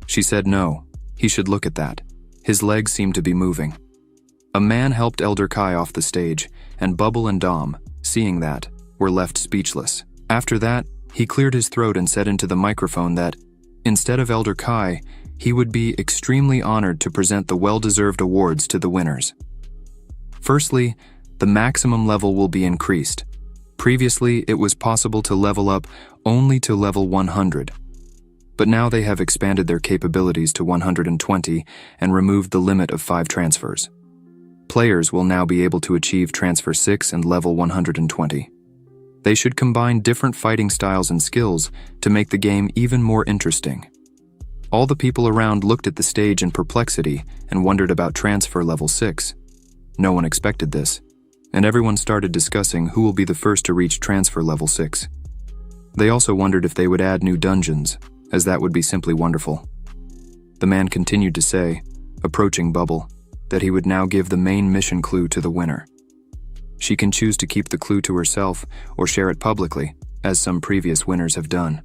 She said no, he should look at that. His legs seemed to be moving. A man helped Elder Kai off the stage, and Bubble and Dom, seeing that, were left speechless. After that, he cleared his throat and said into the microphone that, instead of Elder Kai, he would be extremely honored to present the well-deserved awards to the winners. Firstly, the maximum level will be increased. Previously, it was possible to level up only to level 100. But now they have expanded their capabilities to 120 and removed the limit of 5 transfers. Players will now be able to achieve Transfer 6 and level 120. They should combine different fighting styles and skills to make the game even more interesting. All the people around looked at the stage in perplexity and wondered about transfer level 6. No one expected this, and everyone started discussing who will be the first to reach transfer level 6. They also wondered if they would add new dungeons, as that would be simply wonderful. The man continued to say, approaching Bubble, that he would now give the main mission clue to the winner. She can choose to keep the clue to herself or share it publicly, as some previous winners have done.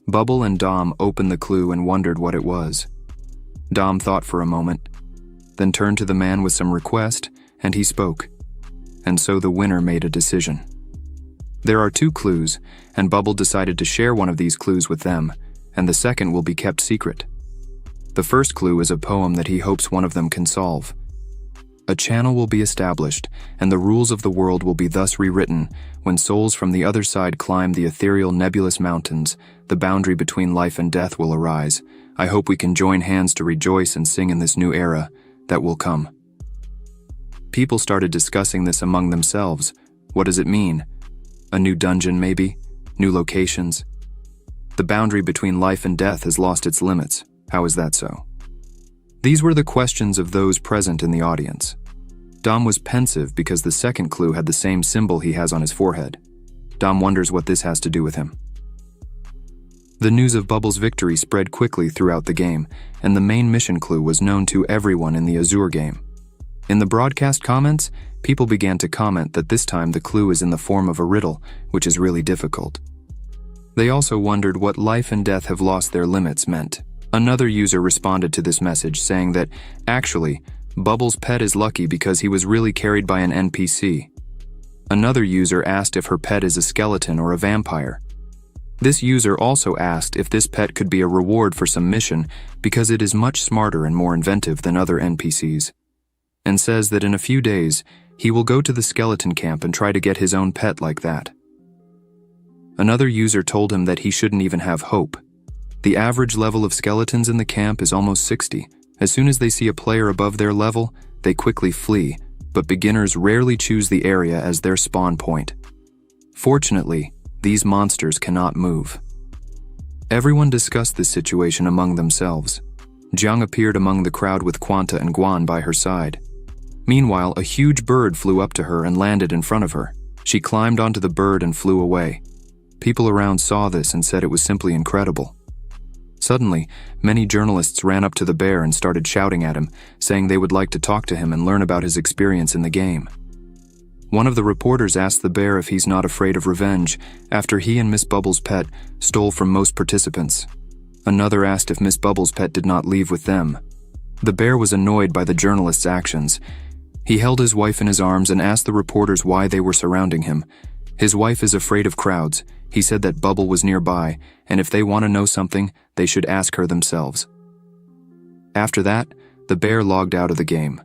Bubble and Dom opened the clue and wondered what it was. Dom thought for a moment, then turned to the man with some request, and he spoke. And so the winner made a decision. There are 2 clues, and Bubble decided to share one of these clues with them, and the second will be kept secret. The first clue is a poem that he hopes one of them can solve. A channel will be established, and the rules of the world will be thus rewritten when souls from the other side climb the ethereal nebulous mountains. The boundary between life and death will arise. I hope we can join hands to rejoice and sing in this new era that will come. People started discussing this among themselves. What does it mean? A new dungeon, maybe? New locations? The boundary between life and death has lost its limits. How is that so? These were the questions of those present in the audience. Dom was pensive because the second clue had the same symbol he has on his forehead. Dom wonders what this has to do with him. The news of Bubble's victory spread quickly throughout the game, and the main mission clue was known to everyone in the Azure game. In the broadcast comments, people began to comment that this time the clue is in the form of a riddle, which is really difficult. They also wondered what life and death have lost their limits meant. Another user responded to this message saying that, actually, Bubble's pet is lucky because he was really carried by an NPC. Another user asked if her pet is a skeleton or a vampire. This user also asked if this pet could be a reward for some mission because it is much smarter and more inventive than other NPCs, and says that in a few days, he will go to the skeleton camp and try to get his own pet like that. Another user told him that he shouldn't even have hope. The average level of skeletons in the camp is almost 60. As soon as they see a player above their level, they quickly flee, but beginners rarely choose the area as their spawn point. Fortunately, these monsters cannot move. Everyone discussed this situation among themselves. Jiang appeared among the crowd with Quanta and Guan by her side. Meanwhile, a huge bird flew up to her and landed in front of her. She climbed onto the bird and flew away. People around saw this and said it was simply incredible. Suddenly, many journalists ran up to the bear and started shouting at him, saying they would like to talk to him and learn about his experience in the game. One of the reporters asked the bear if he's not afraid of revenge after he and Miss Bubble's pet stole from most participants. Another asked if Miss Bubble's pet did not leave with them. The bear was annoyed by the journalist's actions. He held his wife in his arms and asked the reporters why they were surrounding him. His wife is afraid of crowds. He said that Bubble was nearby, and if they want to know something, they should ask her themselves. After that, the bear logged out of the game.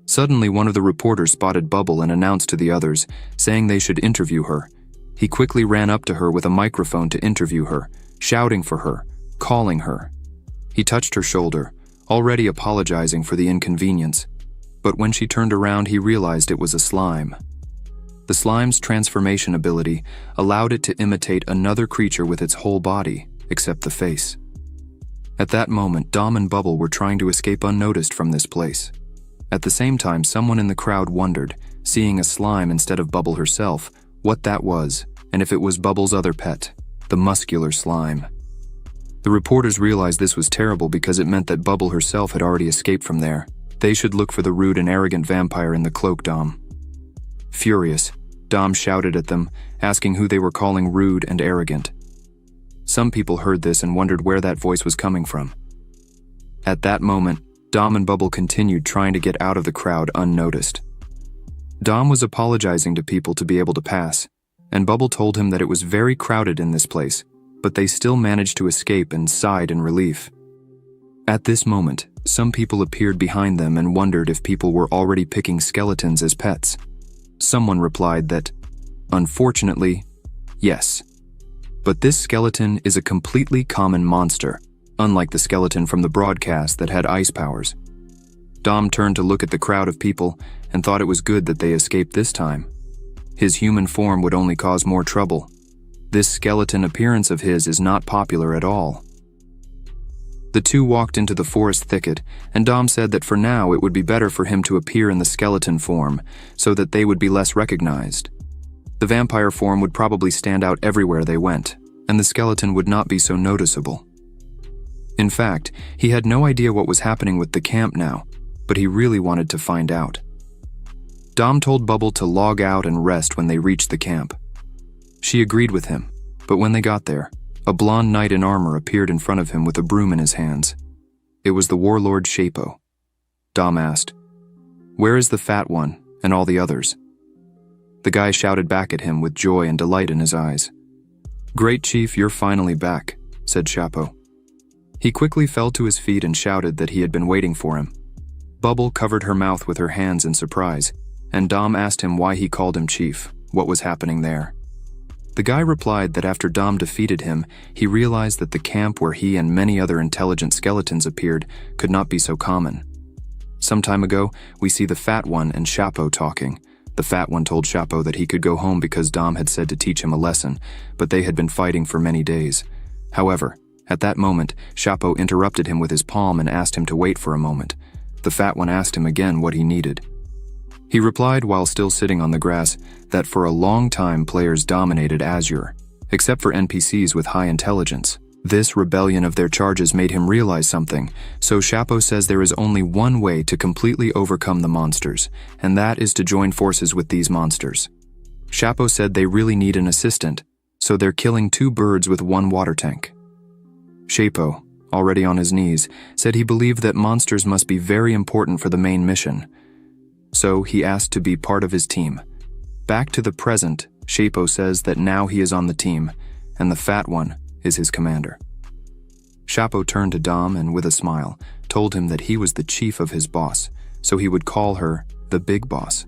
Suddenly, one of the reporters spotted Bubble and announced to the others, saying they should interview her. He quickly ran up to her with a microphone to interview her, shouting for her, calling her. He touched her shoulder, already apologizing for the inconvenience. But when she turned around, he realized it was a slime. The slime's transformation ability allowed it to imitate another creature with its whole body, except the face. At that moment, Dom and Bubble were trying to escape unnoticed from this place. At the same time, someone in the crowd wondered, seeing a slime instead of Bubble herself, what that was, and if it was Bubble's other pet, the muscular slime. The reporters realized this was terrible because it meant that Bubble herself had already escaped from there. They should look for the rude and arrogant vampire in the cloak, Dom. Furious, Dom shouted at them, asking who they were calling rude and arrogant. Some people heard this and wondered where that voice was coming from. At that moment, Dom and Bubble continued trying to get out of the crowd unnoticed. Dom was apologizing to people to be able to pass, and Bubble told him that it was very crowded in this place, but they still managed to escape and sighed in relief. At this moment, some people appeared behind them and wondered if people were already picking skeletons as pets. Someone replied that, unfortunately, yes. But this skeleton is a completely common monster, unlike the skeleton from the broadcast that had ice powers. Dom turned to look at the crowd of people and thought it was good that they escaped this time. His human form would only cause more trouble. This skeleton appearance of his is not popular at all. The two walked into the forest thicket, and Dom said that for now it would be better for him to appear in the skeleton form so that they would be less recognized. The vampire form would probably stand out everywhere they went, and the skeleton would not be so noticeable. In fact, he had no idea what was happening with the camp now, but he really wanted to find out. Dom told Bubble to log out and rest when they reached the camp. She agreed with him, but when they got there, a blonde knight in armor appeared in front of him with a broom in his hands. It was the warlord Shapo. Dom asked, "Where is the fat one and all the others?" The guy shouted back at him with joy and delight in his eyes. "Great Chief, you're finally back," said Shapo. He quickly fell to his feet and shouted that he had been waiting for him. Bubble covered her mouth with her hands in surprise, and Dom asked him why he called him Chief, what was happening there. The guy replied that after Dom defeated him, he realized that the camp where he and many other intelligent skeletons appeared could not be so common. Some time ago, we see the Fat One and Shapo talking. The Fat One told Shapo that he could go home because Dom had said to teach him a lesson, but they had been fighting for many days. However, at that moment, Shapo interrupted him with his palm and asked him to wait for a moment. The Fat One asked him again what he needed. He replied while still sitting on the grass that for a long time players dominated Azure, except for NPCs with high intelligence. This rebellion of their charges made him realize something, so Shapo says there is only one way to completely overcome the monsters, and that is to join forces with these monsters. Shapo said they really need an assistant, so they're killing 2 birds with 1 water tank. Shapo, already on his knees, said he believed that monsters must be very important for the main mission. So he asked to be part of his team. Back to the present, Shapo says that now he is on the team, and the Fat One is his commander. Shapo turned to Dom and, with a smile, told him that he was the chief of his boss, so he would call her the Big Boss.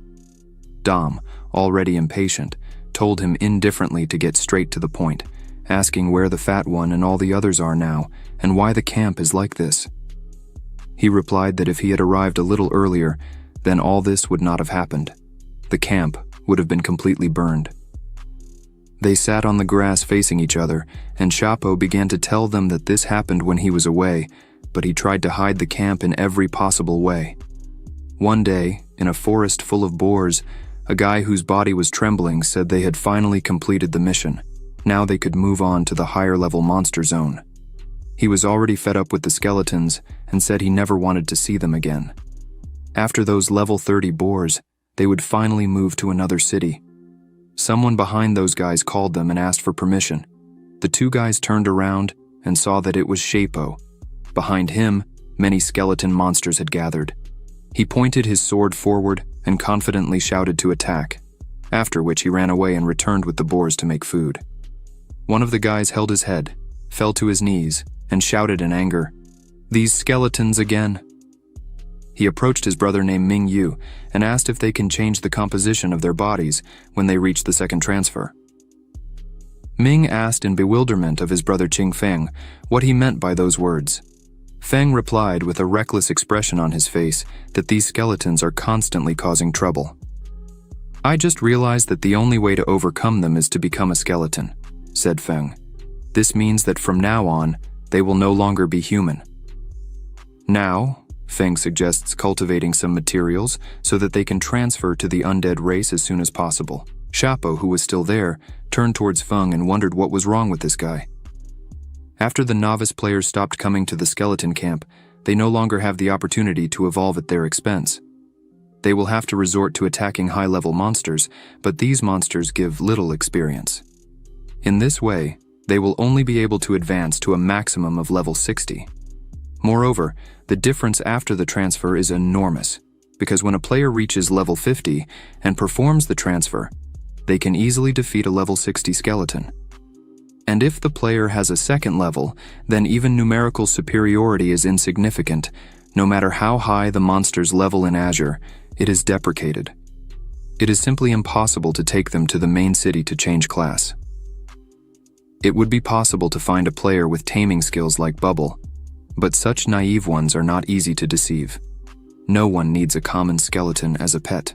Dom, already impatient, told him indifferently to get straight to the point, asking where the Fat One and all the others are now, and why the camp is like this. He replied that if he had arrived a little earlier, then all this would not have happened. The camp would have been completely burned. They sat on the grass facing each other, and Shapo began to tell them that this happened when he was away, but he tried to hide the camp in every possible way. One day, in a forest full of boars, a guy whose body was trembling said they had finally completed the mission. Now they could move on to the higher-level monster zone. He was already fed up with the skeletons and said he never wanted to see them again. After those level 30 boars, they would finally move to another city. Someone behind those guys called them and asked for permission. The 2 guys turned around and saw that it was Shapo. Behind him, many skeleton monsters had gathered. He pointed his sword forward and confidently shouted to attack, after which he ran away and returned with the boars to make food. One of the guys held his head, fell to his knees, and shouted in anger, "These skeletons again!" He approached his brother named Ming Yu and asked if they can change the composition of their bodies when they reach the second transfer. Ming asked in bewilderment of his brother Qing Feng what he meant by those words. Feng replied with a reckless expression on his face that these skeletons are constantly causing trouble. "I just realized that the only way to overcome them is to become a skeleton," said Feng. "This means that from now on, they will no longer be human." Now, Feng suggests cultivating some materials so that they can transfer to the undead race as soon as possible. Shapo, who was still there, turned towards Feng and wondered what was wrong with this guy. After the novice players stopped coming to the skeleton camp, they no longer have the opportunity to evolve at their expense. They will have to resort to attacking high-level monsters, but these monsters give little experience. In this way, they will only be able to advance to a maximum of level 60. Moreover, the difference after the transfer is enormous, because when a player reaches level 50 and performs the transfer, they can easily defeat a level 60 skeleton. And if the player has a second level, then even numerical superiority is insignificant. No matter how high the monster's level in Azure, it is deprecated. It is simply impossible to take them to the main city to change class. It would be possible to find a player with taming skills like Bubble, but such naive ones are not easy to deceive. No one needs a common skeleton as a pet.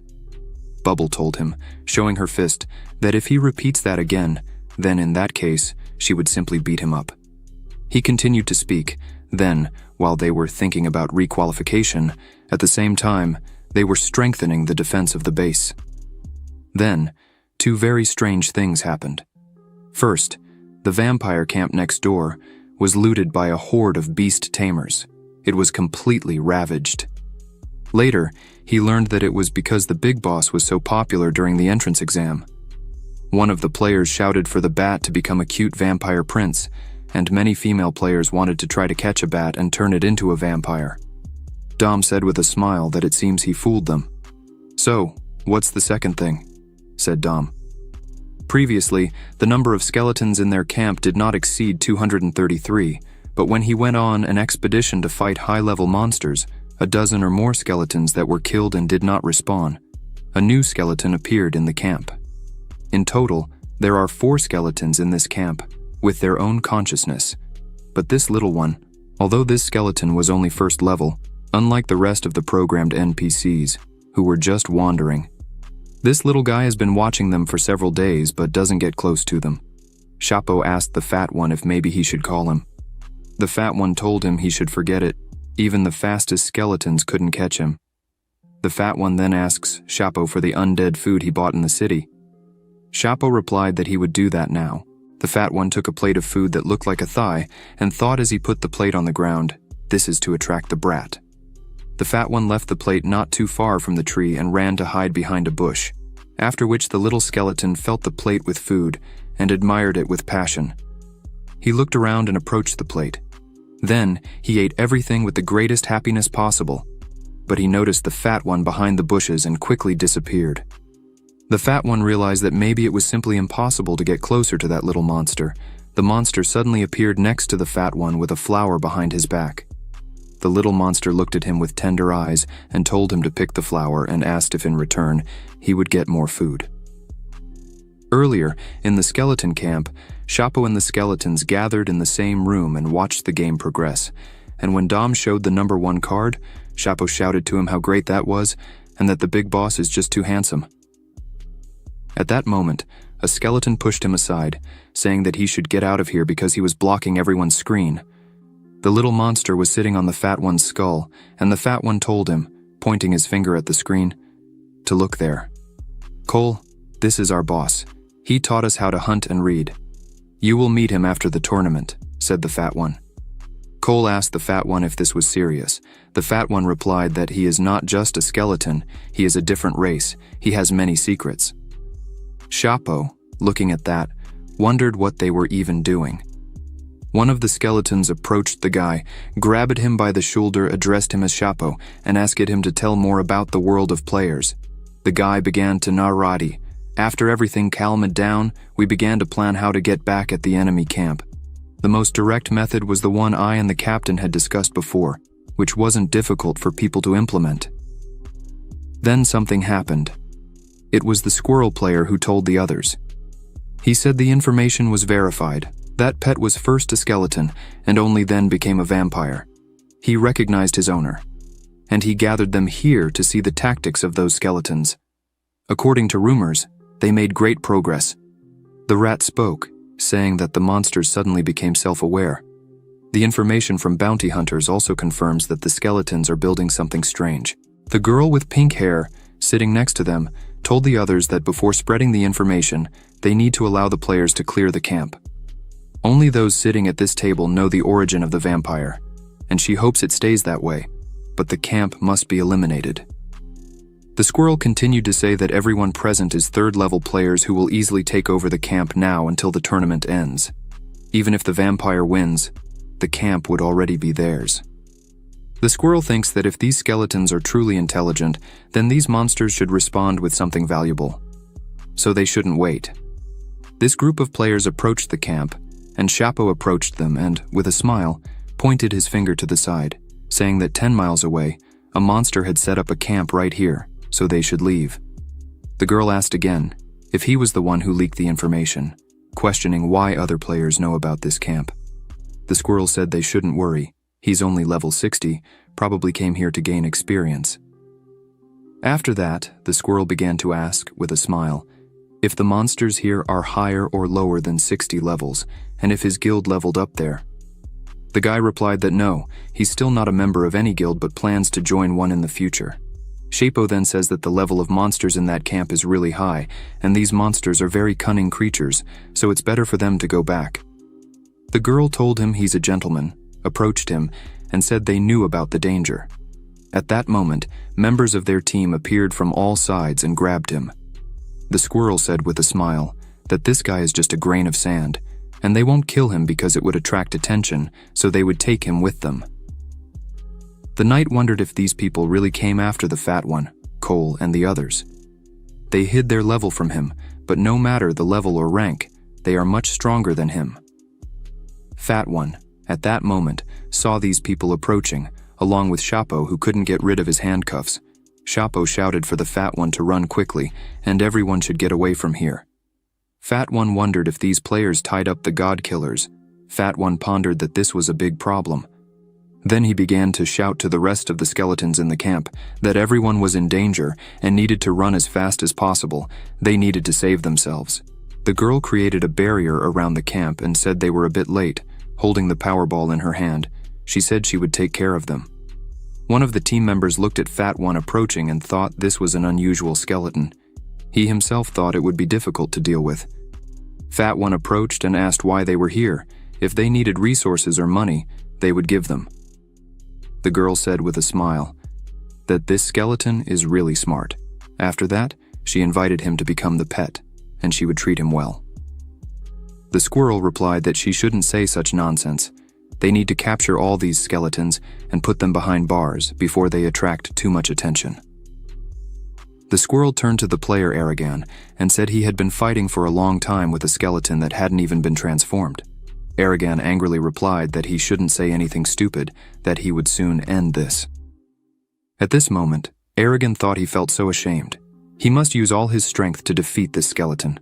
Bubble told him, showing her fist, that if he repeats that again, then in that case, she would simply beat him up. He continued to speak. Then, while they were thinking about requalification, at the same time, they were strengthening the defense of the base. Then, two very strange things happened. First, the vampire camp next door was looted by a horde of beast tamers. It was completely ravaged. Later, he learned that it was because the big boss was so popular during the entrance exam. One of the players shouted for the bat to become a cute vampire prince, and many female players wanted to try to catch a bat and turn it into a vampire. Dom said with a smile that it seems he fooled them. "So, what's the second thing?" said Dom. Previously, the number of skeletons in their camp did not exceed 233, but when he went on an expedition to fight high-level monsters, a dozen or more skeletons that were killed and did not respawn, a new skeleton appeared in the camp. In total, there are 4 skeletons in this camp, with their own consciousness. But this little one, although this skeleton was only first level, unlike the rest of the programmed NPCs, who were just wandering, this little guy has been watching them for several days but doesn't get close to them. Chapo asked the fat one if maybe he should call him. The fat one told him he should forget it. Even the fastest skeletons couldn't catch him. The fat one then asks Chapo for the undead food he bought in the city. Chapo replied that he would do that now. The fat one took a plate of food that looked like a thigh and thought as he put the plate on the ground, "This is to attract the brat." The fat one left the plate not too far from the tree and ran to hide behind a bush, after which the little skeleton felt the plate with food and admired it with passion. He looked around and approached the plate. Then, he ate everything with the greatest happiness possible, but he noticed the fat one behind the bushes and quickly disappeared. The fat one realized that maybe it was simply impossible to get closer to that little monster. The monster suddenly appeared next to the fat one with a flower behind his back. The little monster looked at him with tender eyes and told him to pick the flower and asked if in return he would get more food. Earlier, in the skeleton camp, Chapo and the skeletons gathered in the same room and watched the game progress, and when Dom showed the number 1 card, Chapo shouted to him how great that was and that the big boss is just too handsome. At that moment, a skeleton pushed him aside, saying that he should get out of here because he was blocking everyone's screen. The little monster was sitting on the fat one's skull, and the fat one told him, pointing his finger at the screen, to look there. "Cole, this is our boss. He taught us how to hunt and read. You will meet him after the tournament," said the fat one. Cole asked the fat one if this was serious. The fat one replied that he is not just a skeleton, he is a different race, he has many secrets. Chapo, looking at that, wondered what they were even doing. One of the skeletons approached the guy, grabbed him by the shoulder, addressed him as Chapo, and asked him to tell more about the world of players. The guy began to narrate. After everything calmed down, we began to plan how to get back at the enemy camp. The most direct method was the one I and the captain had discussed before, which wasn't difficult for people to implement. Then something happened. It was the squirrel player who told the others. He said the information was verified. That pet was first a skeleton, and only then became a vampire. He recognized his owner, and he gathered them here to see the tactics of those skeletons. According to rumors, they made great progress. The rat spoke, saying that the monsters suddenly became self-aware. The information from bounty hunters also confirms that the skeletons are building something strange. The girl with pink hair, sitting next to them, told the others that before spreading the information, they need to allow the players to clear the camp. Only those sitting at this table know the origin of the vampire, and she hopes it stays that way, but the camp must be eliminated. The squirrel continued to say that everyone present is third-level players who will easily take over the camp now until the tournament ends. Even if the vampire wins, the camp would already be theirs. The squirrel thinks that if these skeletons are truly intelligent, then these monsters should respond with something valuable. So they shouldn't wait. This group of players approached the camp, and Chapo approached them and, with a smile, pointed his finger to the side, saying that 10 miles away, a monster had set up a camp right here, so they should leave. The girl asked again if he was the one who leaked the information, questioning why other players know about this camp. The squirrel said they shouldn't worry. He's only level 60, probably came here to gain experience. After that, the squirrel began to ask, with a smile, if the monsters here are higher or lower than 60 levels, and if his guild leveled up there. The guy replied that no, he's still not a member of any guild but plans to join one in the future. Shapo then says that the level of monsters in that camp is really high, and these monsters are very cunning creatures, so it's better for them to go back. The girl told him he's a gentleman, approached him, and said they knew about the danger. At that moment, members of their team appeared from all sides and grabbed him. The squirrel said with a smile that this guy is just a grain of sand, and they won't kill him because it would attract attention, so they would take him with them. The knight wondered if these people really came after the fat one, Cole, and the others. They hid their level from him, but no matter the level or rank, they are much stronger than him. Fat one, at that moment, saw these people approaching, along with Shapo, who couldn't get rid of his handcuffs. Shapo shouted for the fat one to run quickly, and everyone should get away from here. Fat one wondered if these players tied up the god killers. Fat one pondered that this was a big problem. Then he began to shout to the rest of the skeletons in the camp that everyone was in danger and needed to run as fast as possible. They needed to save themselves. The girl created a barrier around the camp and said they were a bit late, holding the Powerball in her hand. She said she would take care of them. One of the team members looked at Fat One approaching and thought this was an unusual skeleton. He himself thought it would be difficult to deal with. Fat One approached and asked why they were here. If they needed resources or money, they would give them. The girl said with a smile that this skeleton is really smart. After that, she invited him to become the pet, and she would treat him well. The squirrel replied that she shouldn't say such nonsense. They need to capture all these skeletons and put them behind bars before they attract too much attention. The squirrel turned to the player Aragon and said he had been fighting for a long time with a skeleton that hadn't even been transformed. Aragon angrily replied that he shouldn't say anything stupid, that he would soon end this. At this moment, Aragon thought he felt so ashamed. He must use all his strength to defeat this skeleton.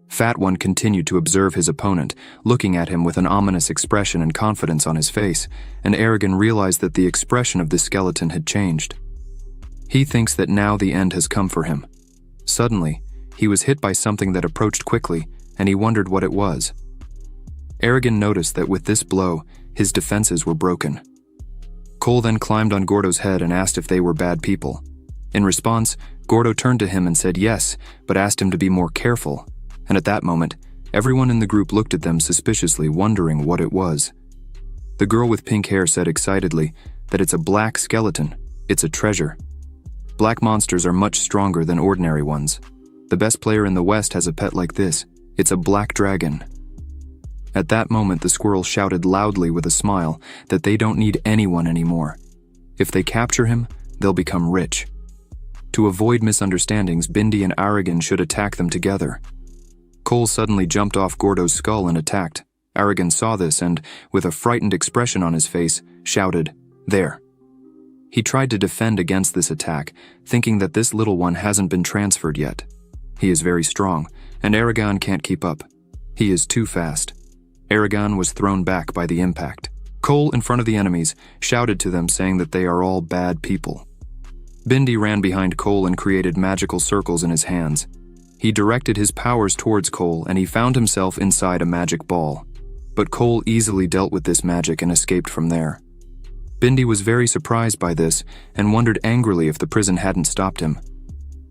Fat One continued to observe his opponent, looking at him with an ominous expression and confidence on his face, and Aragon realized that the expression of this skeleton had changed. He thinks that now the end has come for him. Suddenly, he was hit by something that approached quickly, and he wondered what it was. Aragon noticed that with this blow, his defenses were broken. Cole then climbed on Gordo's head and asked if they were bad people. In response, Gordo turned to him and said yes, but asked him to be more careful. And at that moment, everyone in the group looked at them suspiciously, wondering what it was. The girl with pink hair said excitedly that it's a black skeleton. It's a treasure. Black monsters are much stronger than ordinary ones. The best player in the West has a pet like this. It's a black dragon. At that moment, the squirrel shouted loudly with a smile that they don't need anyone anymore. If they capture him, they'll become rich. To avoid misunderstandings, Bindi and Aragon should attack them together. Cole suddenly jumped off Gordo's skull and attacked. Aragon saw this and, with a frightened expression on his face, shouted, "There." He tried to defend against this attack, thinking that this little one hasn't been transferred yet. He is very strong, and Aragon can't keep up. He is too fast. Aragon was thrown back by the impact. Cole, in front of the enemies, shouted to them saying that they are all bad people. Bindi ran behind Cole and created magical circles in his hands. He directed his powers towards Cole and he found himself inside a magic ball. But Cole easily dealt with this magic and escaped from there. Bindi was very surprised by this and wondered angrily if the prison hadn't stopped him.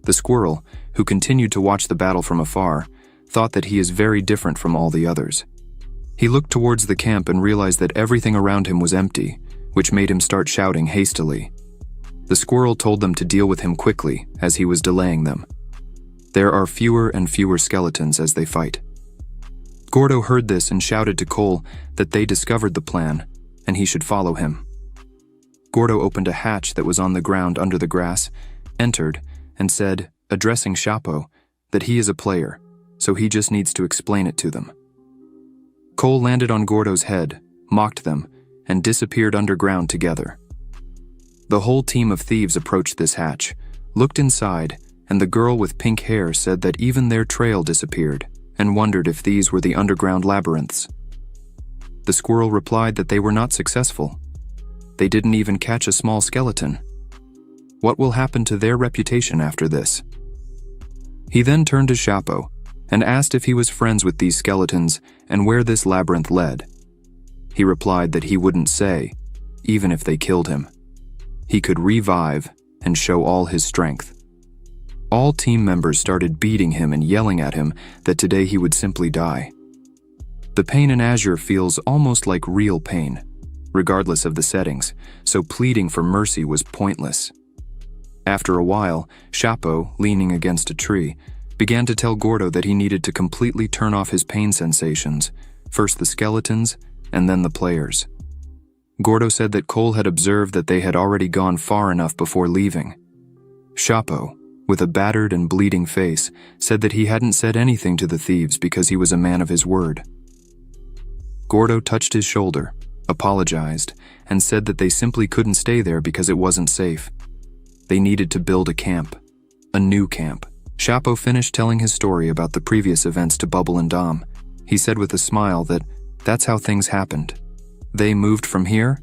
The squirrel, who continued to watch the battle from afar, thought that he is very different from all the others. He looked towards the camp and realized that everything around him was empty, which made him start shouting hastily. The squirrel told them to deal with him quickly, as he was delaying them. There are fewer and fewer skeletons as they fight. Gordo heard this and shouted to Cole that they discovered the plan, and he should follow him. Gordo opened a hatch that was on the ground under the grass, entered, and said, addressing Shapo, that he is a player, so he just needs to explain it to them. Cole landed on Gordo's head, mocked them, and disappeared underground together. The whole team of thieves approached this hatch, looked inside, and the girl with pink hair said that even their trail disappeared, and wondered if these were the underground labyrinths. The squirrel replied that they were not successful. They didn't even catch a small skeleton. What will happen to their reputation after this? He then turned to Chapo and asked if he was friends with these skeletons and where this labyrinth led. He replied that he wouldn't say, even if they killed him. He could revive and show all his strength. All team members started beating him and yelling at him that today he would simply die. The pain in Azure feels almost like real pain, regardless of the settings, so pleading for mercy was pointless. After a while, Chapo, leaning against a tree, began to tell Gordo that he needed to completely turn off his pain sensations, first the skeletons and then the players. Gordo said that Cole had observed that they had already gone far enough before leaving. Chapo, with a battered and bleeding face, said that he hadn't said anything to the thieves because he was a man of his word. Gordo touched his shoulder, apologized, and said that they simply couldn't stay there because it wasn't safe. They needed to build a camp, a new camp. Chapo finished telling his story about the previous events to Bubble and Dom. He said with a smile that that's how things happened. They moved from here,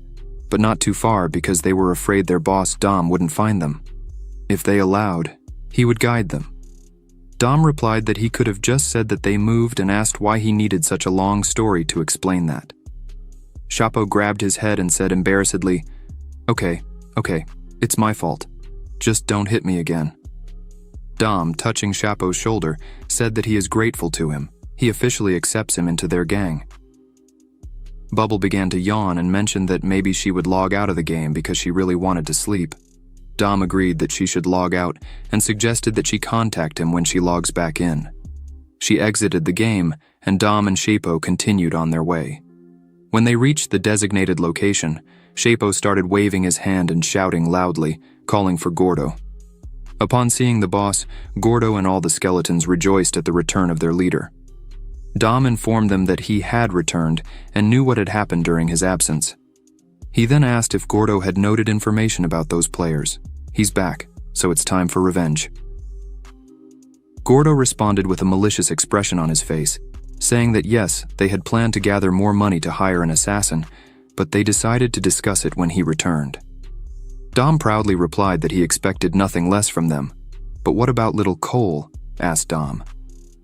but not too far because they were afraid their boss Dom wouldn't find them. If they allowed, he would guide them. Dom replied that he could have just said that they moved and asked why he needed such a long story to explain that. Chapo grabbed his head and said embarrassedly, Okay, it's my fault. Just don't hit me again. Dom, touching Chapo's shoulder, said that he is grateful to him. He officially accepts him into their gang. Bubble began to yawn and mentioned that maybe she would log out of the game because she really wanted to sleep. Dom agreed that she should log out and suggested that she contact him when she logs back in. She exited the game, and Dom and Chapo continued on their way. When they reached the designated location, Chapo started waving his hand and shouting loudly, calling for Gordo. Upon seeing the boss, Gordo and all the skeletons rejoiced at the return of their leader. Dom informed them that he had returned and knew what had happened during his absence. He then asked if Gordo had noted information about those players. He's back, so it's time for revenge. Gordo responded with a malicious expression on his face, saying that yes, they had planned to gather more money to hire an assassin, but they decided to discuss it when he returned. Dom proudly replied that he expected nothing less from them. But what about little Cole? Asked Dom.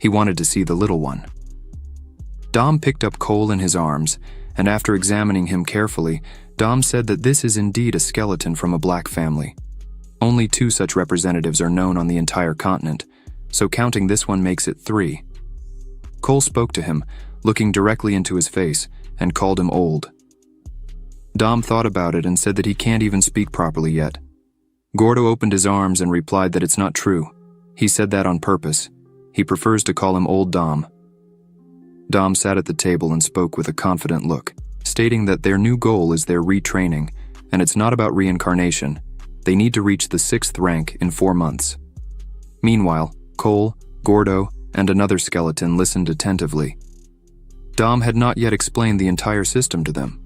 He wanted to see the little one. Dom picked up Cole in his arms, and after examining him carefully, Dom said that this is indeed a skeleton from a black family. Only 2 such representatives are known on the entire continent, so counting this one makes it 3. Cole spoke to him, looking directly into his face, and called him old. Dom thought about it and said that he can't even speak properly yet. Gordo opened his arms and replied that it's not true. He said that on purpose. He prefers to call him Old Dom. Dom sat at the table and spoke with a confident look, stating that their new goal is their retraining, and it's not about reincarnation. They need to reach the 6th rank in 4 months. Meanwhile, Cole, Gordo, and another skeleton listened attentively. Dom had not yet explained the entire system to them.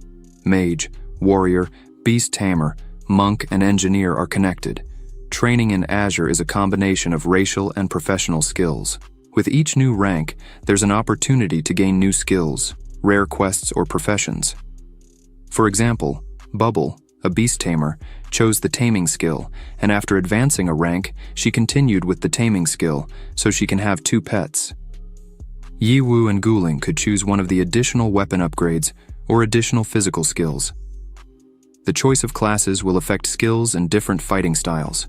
Mage, warrior, beast tamer, monk, and engineer are connected. Training in Azure is a combination of racial and professional skills. With each new rank, there's an opportunity to gain new skills, rare quests, or professions. For example, Bubble, a beast tamer, chose the taming skill, and after advancing a rank, she continued with the taming skill, so she can have 2 pets. Yiwu and Guling could choose one of the additional weapon upgrades or additional physical skills. The choice of classes will affect skills and different fighting styles.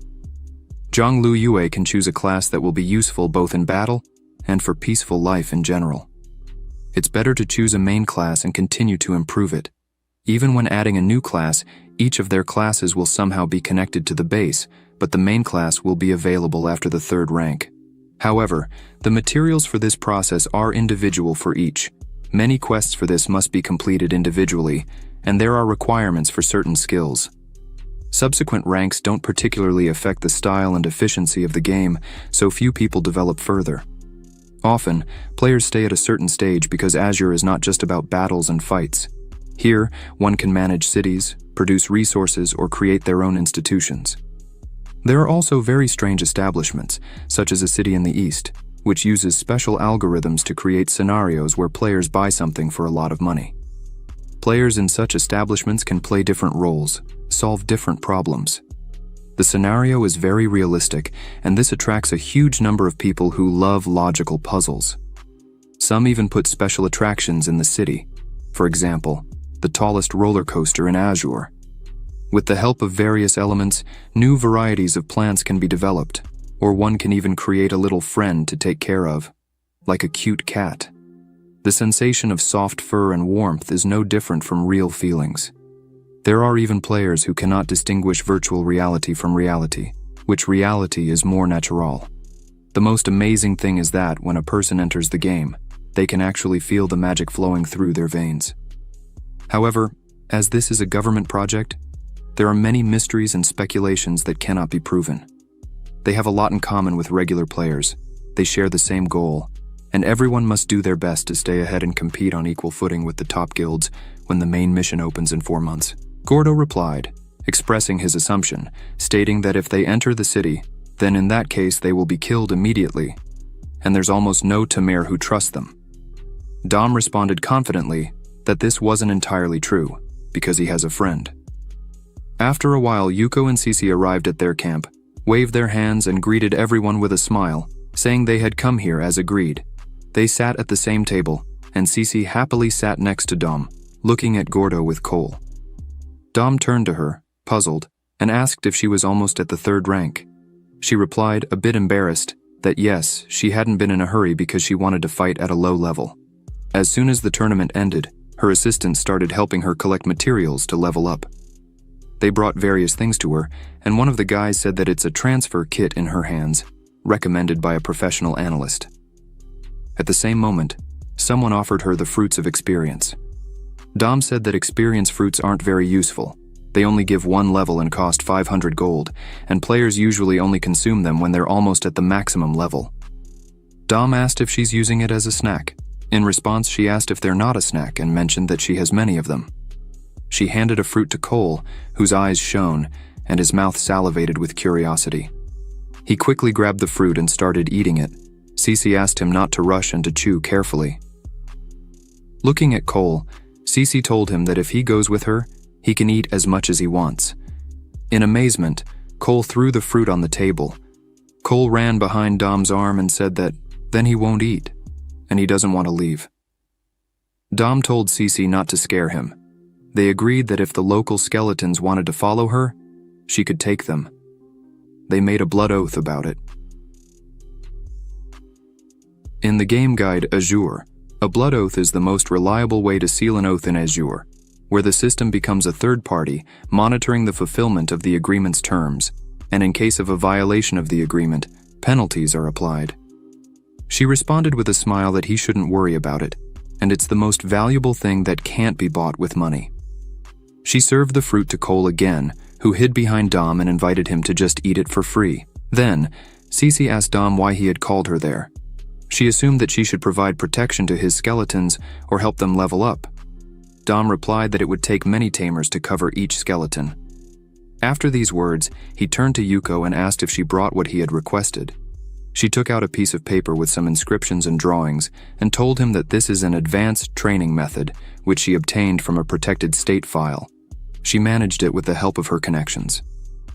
Zhonglu Yue can choose a class that will be useful both in battle and for peaceful life in general. It's better to choose a main class and continue to improve it. Even when adding a new class, each of their classes will somehow be connected to the base, but the main class will be available after the 3rd rank. However, the materials for this process are individual for each. Many quests for this must be completed individually, and there are requirements for certain skills. Subsequent ranks don't particularly affect the style and efficiency of the game, so few people develop further. Often, players stay at a certain stage because Azure is not just about battles and fights. Here, one can manage cities, produce resources, or create their own institutions. There are also very strange establishments, such as a city in the East, which uses special algorithms to create scenarios where players buy something for a lot of money. Players in such establishments can play different roles, solve different problems. The scenario is very realistic, and this attracts a huge number of people who love logical puzzles. Some even put special attractions in the city. For example, the tallest roller coaster in Azure. With the help of various elements, new varieties of plants can be developed, or one can even create a little friend to take care of, like a cute cat. The sensation of soft fur and warmth is no different from real feelings. There are even players who cannot distinguish virtual reality from reality, which reality is more natural. The most amazing thing is that when a person enters the game, they can actually feel the magic flowing through their veins. However, as this is a government project, there are many mysteries and speculations that cannot be proven. They have a lot in common with regular players. They share the same goal, and everyone must do their best to stay ahead and compete on equal footing with the top guilds when the main mission opens in 4 months. Gordo replied, expressing his assumption, stating that if they enter the city, then in that case they will be killed immediately, and there's almost no Tamir who trusts them. Dom responded confidently that this wasn't entirely true, because he has a friend. After a while, Yuko and Cece arrived at their camp, waved their hands and greeted everyone with a smile, saying they had come here as agreed. They sat at the same table, and Cece happily sat next to Dom, looking at Gordo with Cole. Dom turned to her, puzzled, and asked if she was almost at the 3rd rank. She replied, a bit embarrassed, that yes, she hadn't been in a hurry because she wanted to fight at a low level. As soon as the tournament ended, her assistant started helping her collect materials to level up. They brought various things to her, and one of the guys said that it's a transfer kit in her hands, recommended by a professional analyst. At the same moment, someone offered her the fruits of experience. Dom said that experience fruits aren't very useful. They only give 1 level and cost 500 gold, and players usually only consume them when they're almost at the maximum level. Dom asked if she's using it as a snack. In response, she asked if they're not a snack and mentioned that she has many of them. She handed a fruit to Cole, whose eyes shone, and his mouth salivated with curiosity. He quickly grabbed the fruit and started eating it. Cece asked him not to rush and to chew carefully. Looking at Cole, Cece told him that if he goes with her, he can eat as much as he wants. In amazement, Cole threw the fruit on the table. Cole ran behind Dom's arm and said that then he won't eat, and he doesn't want to leave. Dom told Cece not to scare him. They agreed that if the local skeletons wanted to follow her, she could take them. They made a blood oath about it. In the game guide Azure, a blood oath is the most reliable way to seal an oath in Azure, where the system becomes a third party, monitoring the fulfillment of the agreement's terms, and in case of a violation of the agreement, penalties are applied. She responded with a smile that he shouldn't worry about it, and it's the most valuable thing that can't be bought with money. She served the fruit to Cole again, who hid behind Dom and invited him to just eat it for free. Then, Cece asked Dom why he had called her there. She assumed that she should provide protection to his skeletons or help them level up. Dom replied that it would take many tamers to cover each skeleton. After these words, he turned to Yuko and asked if she brought what he had requested. She took out a piece of paper with some inscriptions and drawings and told him that this is an advanced training method which she obtained from a protected state file. She managed it with the help of her connections.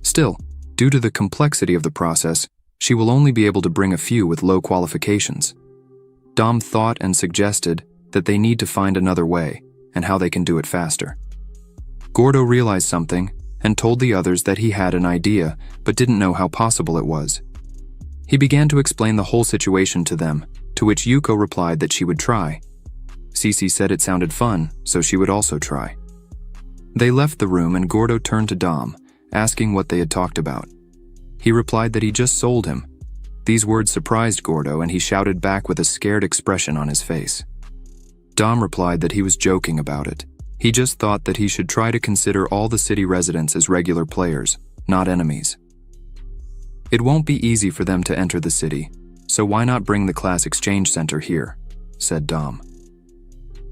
Still, due to the complexity of the process, she will only be able to bring a few with low qualifications. Dom thought and suggested that they need to find another way and how they can do it faster. Gordo realized something and told the others that he had an idea but didn't know how possible it was. He began to explain the whole situation to them, to which Yuko replied that she would try. Cece said it sounded fun, so she would also try. They left the room and Gordo turned to Dom, asking what they had talked about. He replied that he just sold him. These words surprised Gordo and he shouted back with a scared expression on his face. Dom replied that he was joking about it. He just thought that he should try to consider all the city residents as regular players, not enemies. It won't be easy for them to enter the city, so why not bring the class exchange center here, said Dom.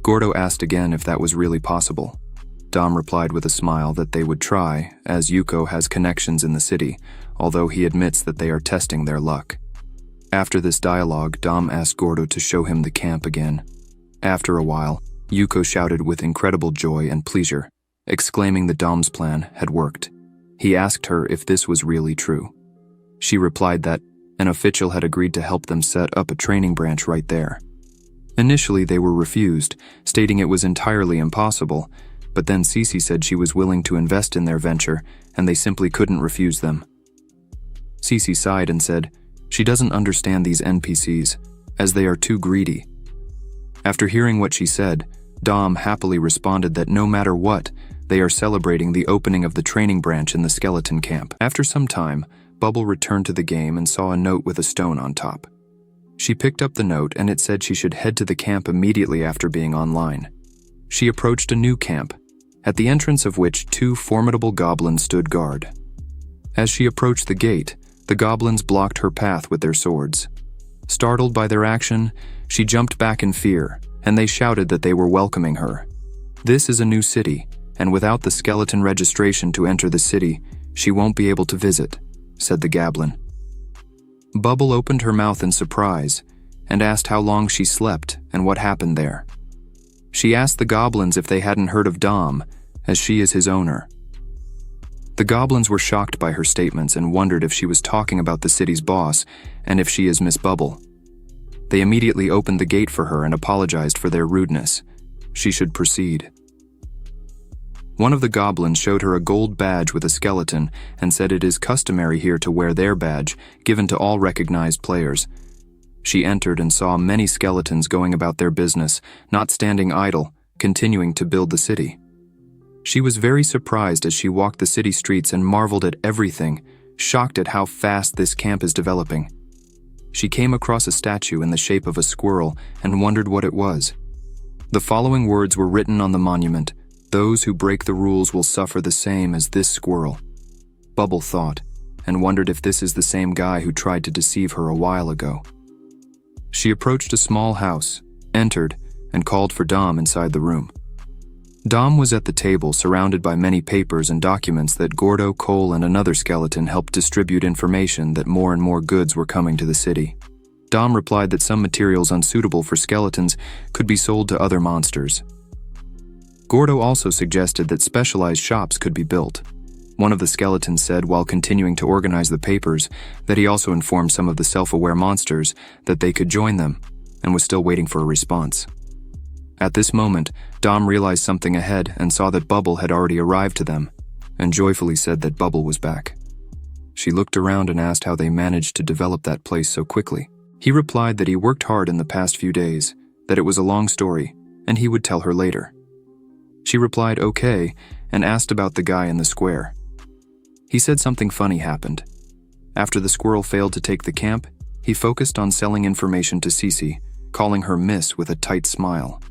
Gordo asked again if that was really possible. Dom replied with a smile that they would try, as Yuko has connections in the city, although he admits that they are testing their luck. After this dialogue, Dom asked Gordo to show him the camp again. After a while, Yuko shouted with incredible joy and pleasure, exclaiming that Dom's plan had worked. He asked her if this was really true. She replied that an official had agreed to help them set up a training branch right there. Initially, they were refused, stating it was entirely impossible, but then Cece said she was willing to invest in their venture, and they simply couldn't refuse them. Cece sighed and said she doesn't understand these NPCs, as they are too greedy. After hearing what she said, Dom happily responded that no matter what, they are celebrating the opening of the training branch in the skeleton camp. After some time, Bubble returned to the game and saw a note with a stone on top. She picked up the note and it said she should head to the camp immediately after being online. She approached a new camp, at the entrance of which 2 formidable goblins stood guard. As she approached the gate, the goblins blocked her path with their swords. Startled by their action, she jumped back in fear, and they shouted that they were welcoming her. This is a new city, and without the skeleton registration to enter the city, she won't be able to visit, said the goblin. Bubble opened her mouth in surprise and asked how long she slept and what happened there. She asked the goblins if they hadn't heard of Dom, as she is his owner. The goblins were shocked by her statements and wondered if she was talking about the city's boss and if she is Miss Bubble. They immediately opened the gate for her and apologized for their rudeness. She should proceed. One of the goblins showed her a gold badge with a skeleton and said it is customary here to wear their badge, given to all recognized players. She entered and saw many skeletons going about their business, not standing idle, continuing to build the city. She was very surprised as she walked the city streets and marveled at everything, shocked at how fast this camp is developing. She came across a statue in the shape of a squirrel and wondered what it was. The following words were written on the monument: "Those who break the rules will suffer the same as this squirrel." Bubble thought, and wondered if this is the same guy who tried to deceive her a while ago. She approached a small house, entered, and called for Dom inside the room. Dom was at the table, surrounded by many papers and documents that Gordo, Cole, and another skeleton helped distribute information that more and more goods were coming to the city. Dom replied that some materials unsuitable for skeletons could be sold to other monsters. Gordo also suggested that specialized shops could be built. One of the skeletons said while continuing to organize the papers that he also informed some of the self-aware monsters that they could join them, and was still waiting for a response. At this moment, Dom realized something ahead and saw that Bubble had already arrived to them, and joyfully said that Bubble was back. She looked around and asked how they managed to develop that place so quickly. He replied that he worked hard in the past few days, that it was a long story, and he would tell her later. She replied okay, and asked about the guy in the square. He said something funny happened. After the squirrel failed to take the camp, he focused on selling information to Cece, calling her Miss with a tight smile.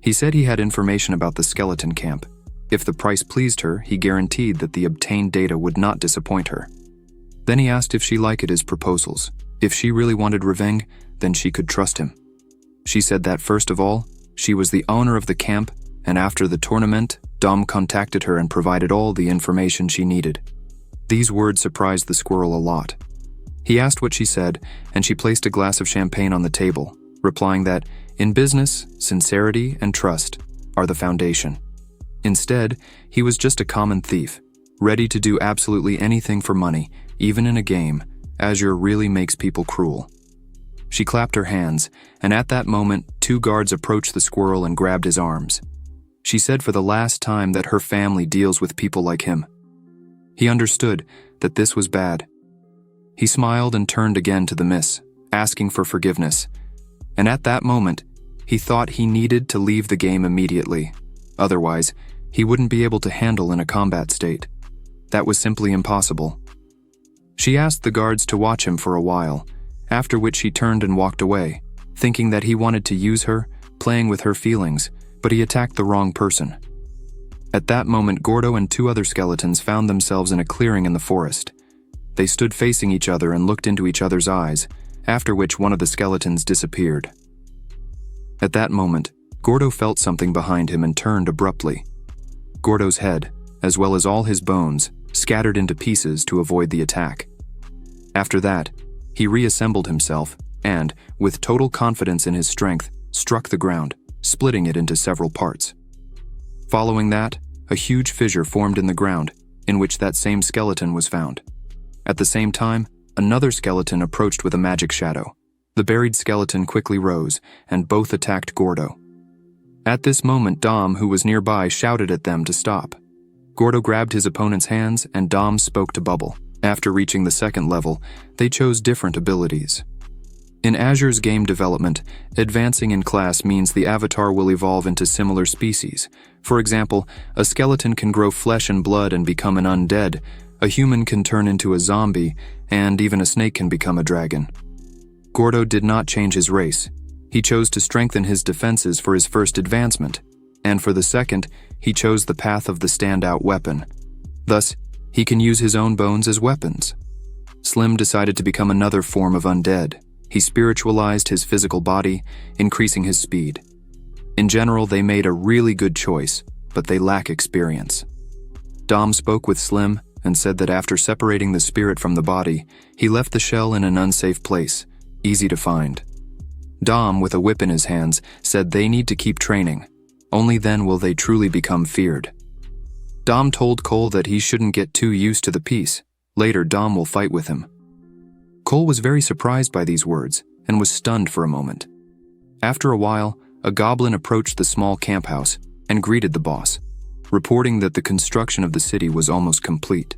He said he had information about the skeleton camp. If the price pleased her, he guaranteed that the obtained data would not disappoint her. Then he asked if she liked his proposals. If she really wanted revenge, then she could trust him. She said that first of all, she was the owner of the camp, and after the tournament, Dom contacted her and provided all the information she needed. These words surprised the squirrel a lot. He asked what she said, and she placed a glass of champagne on the table, replying that, in business, sincerity and trust are the foundation. Instead, he was just a common thief, ready to do absolutely anything for money, even in a game. Azure really makes people cruel. She clapped her hands, and at that moment, 2 guards approached the squirrel and grabbed his arms. She said for the last time that her family deals with people like him. He understood that this was bad. He smiled and turned again to the miss, asking for forgiveness. And at that moment, he thought he needed to leave the game immediately. Otherwise, he wouldn't be able to handle in a combat state. That was simply impossible. She asked the guards to watch him for a while, after which he turned and walked away, thinking that he wanted to use her, playing with her feelings, but he attacked the wrong person. At that moment, Gordo and 2 other skeletons found themselves in a clearing in the forest. They stood facing each other and looked into each other's eyes, after which one of the skeletons disappeared. At that moment, Gordo felt something behind him and turned abruptly. Gordo's head, as well as all his bones, scattered into pieces to avoid the attack. After that, he reassembled himself and, with total confidence in his strength, struck the ground, splitting it into several parts. Following that, a huge fissure formed in the ground, in which that same skeleton was found. At the same time, another skeleton approached with a magic shadow. The buried skeleton quickly rose, and both attacked Gordo. At this moment, Dom, who was nearby, shouted at them to stop. Gordo grabbed his opponent's hands, and Dom spoke to Bubble. After reaching the second level, they chose different abilities. In Azure's game development, advancing in class means the avatar will evolve into similar species. For example, a skeleton can grow flesh and blood and become an undead, a human can turn into a zombie, and even a snake can become a dragon. Gordo did not change his race. He chose to strengthen his defenses for his first advancement, and for the second, he chose the path of the standout weapon. Thus, he can use his own bones as weapons. Slim decided to become another form of undead. He spiritualized his physical body, increasing his speed. In general, they made a really good choice, but they lack experience. Dom spoke with Slim and said that after separating the spirit from the body, he left the shell in an unsafe place, easy to find. Dom, with a whip in his hands, said they need to keep training. Only then will they truly become feared. Dom told Cole that he shouldn't get too used to the piece. Later, Dom will fight with him. Cole was very surprised by these words and was stunned for a moment. After a while, a goblin approached the small camp house and greeted the boss, reporting that the construction of the city was almost complete.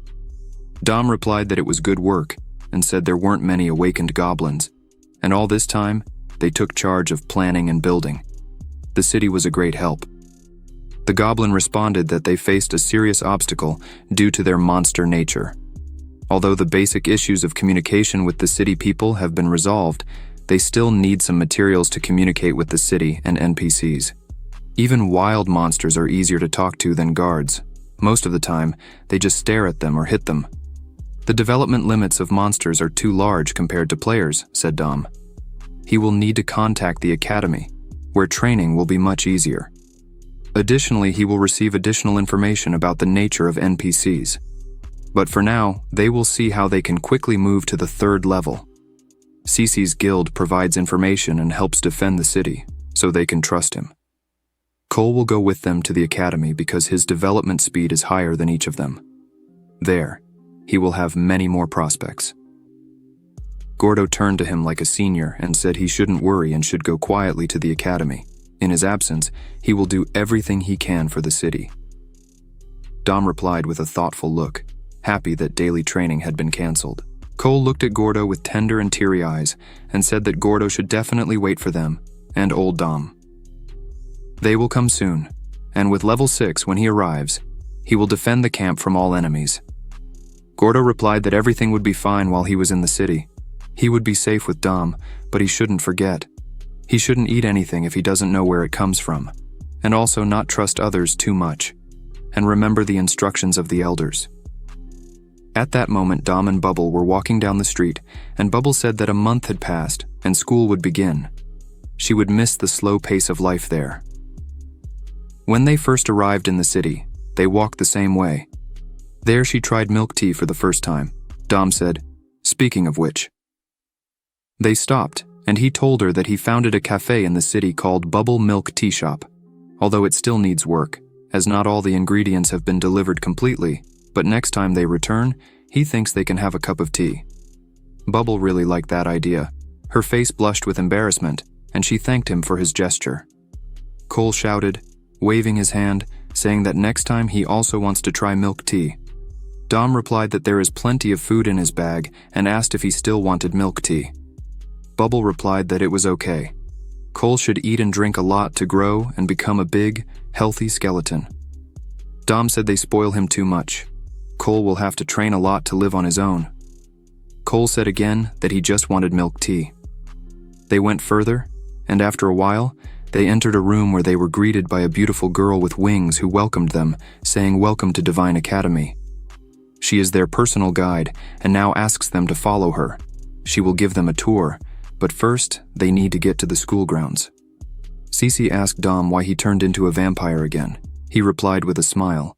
Dom replied that it was good work and said there weren't many awakened goblins, and all this time, they took charge of planning and building. The city was a great help. The goblin responded that they faced a serious obstacle due to their monster nature. Although the basic issues of communication with the city people have been resolved, they still need some materials to communicate with the city and NPCs. Even wild monsters are easier to talk to than guards. Most of the time, they just stare at them or hit them. The development limits of monsters are too large compared to players, said Dom. He will need to contact the academy, where training will be much easier. Additionally, he will receive additional information about the nature of NPCs. But for now, they will see how they can quickly move to the third level. Cece's guild provides information and helps defend the city, so they can trust him. Cole will go with them to the academy because his development speed is higher than each of them. There, he will have many more prospects. Gordo turned to him like a senior and said he shouldn't worry and should go quietly to the academy. In his absence, he will do everything he can for the city. Dom replied with a thoughtful look, happy that daily training had been cancelled. Cole looked at Gordo with tender and teary eyes and said that Gordo should definitely wait for them and old Dom. They will come soon, and with level 6 when he arrives, he will defend the camp from all enemies. Gordo replied that everything would be fine while he was in the city. He would be safe with Dom, but he shouldn't forget. He shouldn't eat anything if he doesn't know where it comes from, and also not trust others too much, and remember the instructions of the elders. At that moment, Dom and Bubble were walking down the street, and Bubble said that a month had passed and school would begin. She would miss the slow pace of life there. When they first arrived in the city, they walked the same way. There she tried milk tea for the first time. Dom said, "Speaking of which." They stopped, and he told her that he founded a cafe in the city called Bubble Milk Tea Shop, although it still needs work, as not all the ingredients have been delivered completely, but next time they return, he thinks they can have a cup of tea. Bubble really liked that idea. Her face blushed with embarrassment, and she thanked him for his gesture. Cole shouted, waving his hand, saying that next time he also wants to try milk tea. Dom replied that there is plenty of food in his bag and asked if he still wanted milk tea. Bubble replied that it was okay. Cole should eat and drink a lot to grow and become a big, healthy skeleton. Dom said they spoil him too much. Cole will have to train a lot to live on his own. Cole said again that he just wanted milk tea. They went further, and after a while, they entered a room where they were greeted by a beautiful girl with wings who welcomed them, saying welcome to Divine Academy. She is their personal guide and now asks them to follow her. She will give them a tour, but first they need to get to the school grounds. Cece asked Dom why he turned into a vampire again. He replied with a smile.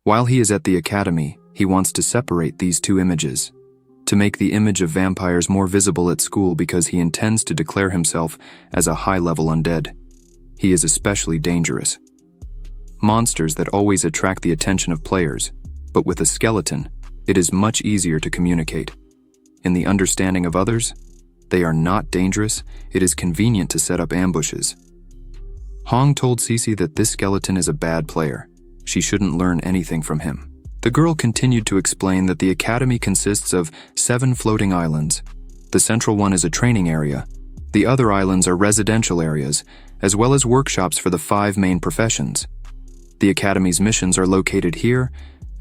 While he is at the academy, he wants to separate these two images, to make the image of vampires more visible at school because he intends to declare himself as a high-level undead. He is especially dangerous. Monsters that always attract the attention of players, but with a skeleton, it is much easier to communicate. In the understanding of others, they are not dangerous. It is convenient to set up ambushes. Hong told Cece that this skeleton is a bad player. She shouldn't learn anything from him. The girl continued to explain that the academy consists of 7 floating islands. The central one is a training area. The other islands are residential areas, as well as workshops for the 5 main professions. The academy's missions are located here,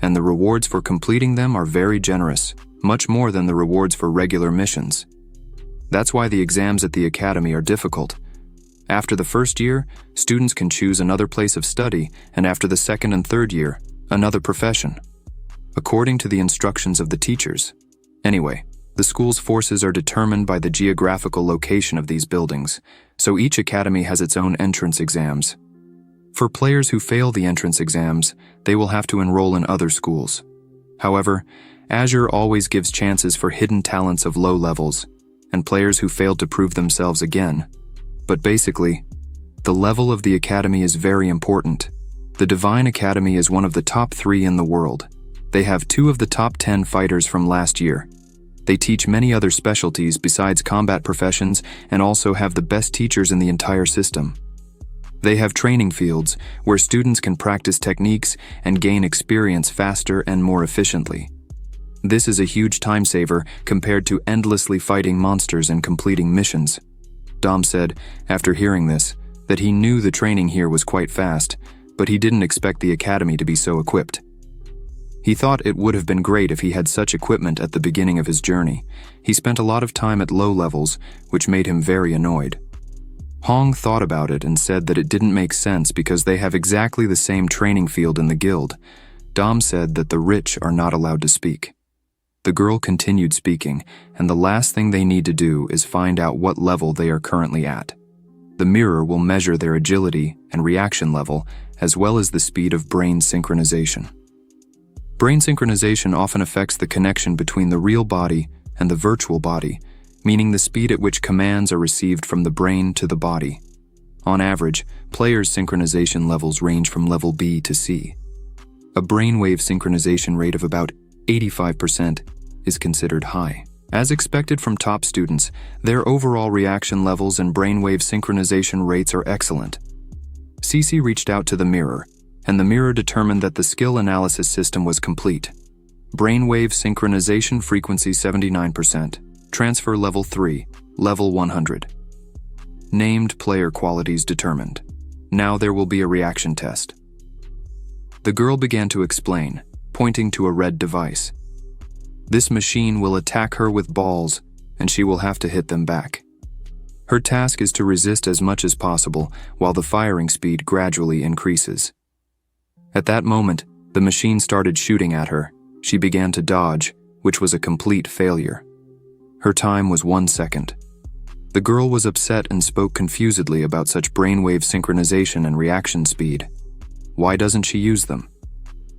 and the rewards for completing them are very generous, much more than the rewards for regular missions. That's why the exams at the academy are difficult. After the first year, students can choose another place of study, and after the second and third year, another profession, according to the instructions of the teachers. Anyway, the school's forces are determined by the geographical location of these buildings, so each academy has its own entrance exams. For players who fail the entrance exams, they will have to enroll in other schools. However, Azure always gives chances for hidden talents of low levels, and players who failed to prove themselves again. But basically, the level of the academy is very important. The Divine Academy is one of the top 3 in the world. They have 2 of the top 10 fighters from last year. They teach many other specialties besides combat professions and also have the best teachers in the entire system. They have training fields where students can practice techniques and gain experience faster and more efficiently. This is a huge time saver compared to endlessly fighting monsters and completing missions. Dom said, after hearing this, that he knew the training here was quite fast, but he didn't expect the academy to be so equipped. He thought it would have been great if he had such equipment at the beginning of his journey. He spent a lot of time at low levels, which made him very annoyed. Hong thought about it and said that it didn't make sense because they have exactly the same training field in the guild. Dom said that the rich are not allowed to speak. The girl continued speaking, and the last thing they need to do is find out what level they are currently at. The mirror will measure their agility and reaction level, as well as the speed of brain synchronization. Brain synchronization often affects the connection between the real body and the virtual body, meaning the speed at which commands are received from the brain to the body. On average, players' synchronization levels range from level B to C. A brainwave synchronization rate of about 85% is considered high. As expected from top students, their overall reaction levels and brainwave synchronization rates are excellent. Cece reached out to the mirror, and the mirror determined that the skill analysis system was complete. Brainwave synchronization frequency 79%, transfer level 3, level 100. Named player qualities determined. Now there will be a reaction test. The girl began to explain, pointing to a red device. This machine will attack her with balls, and she will have to hit them back. Her task is to resist as much as possible while the firing speed gradually increases. At that moment, the machine started shooting at her. She began to dodge, which was a complete failure. Her time was 1 second. The girl was upset and spoke confusedly about such brainwave synchronization and reaction speed. Why doesn't she use them?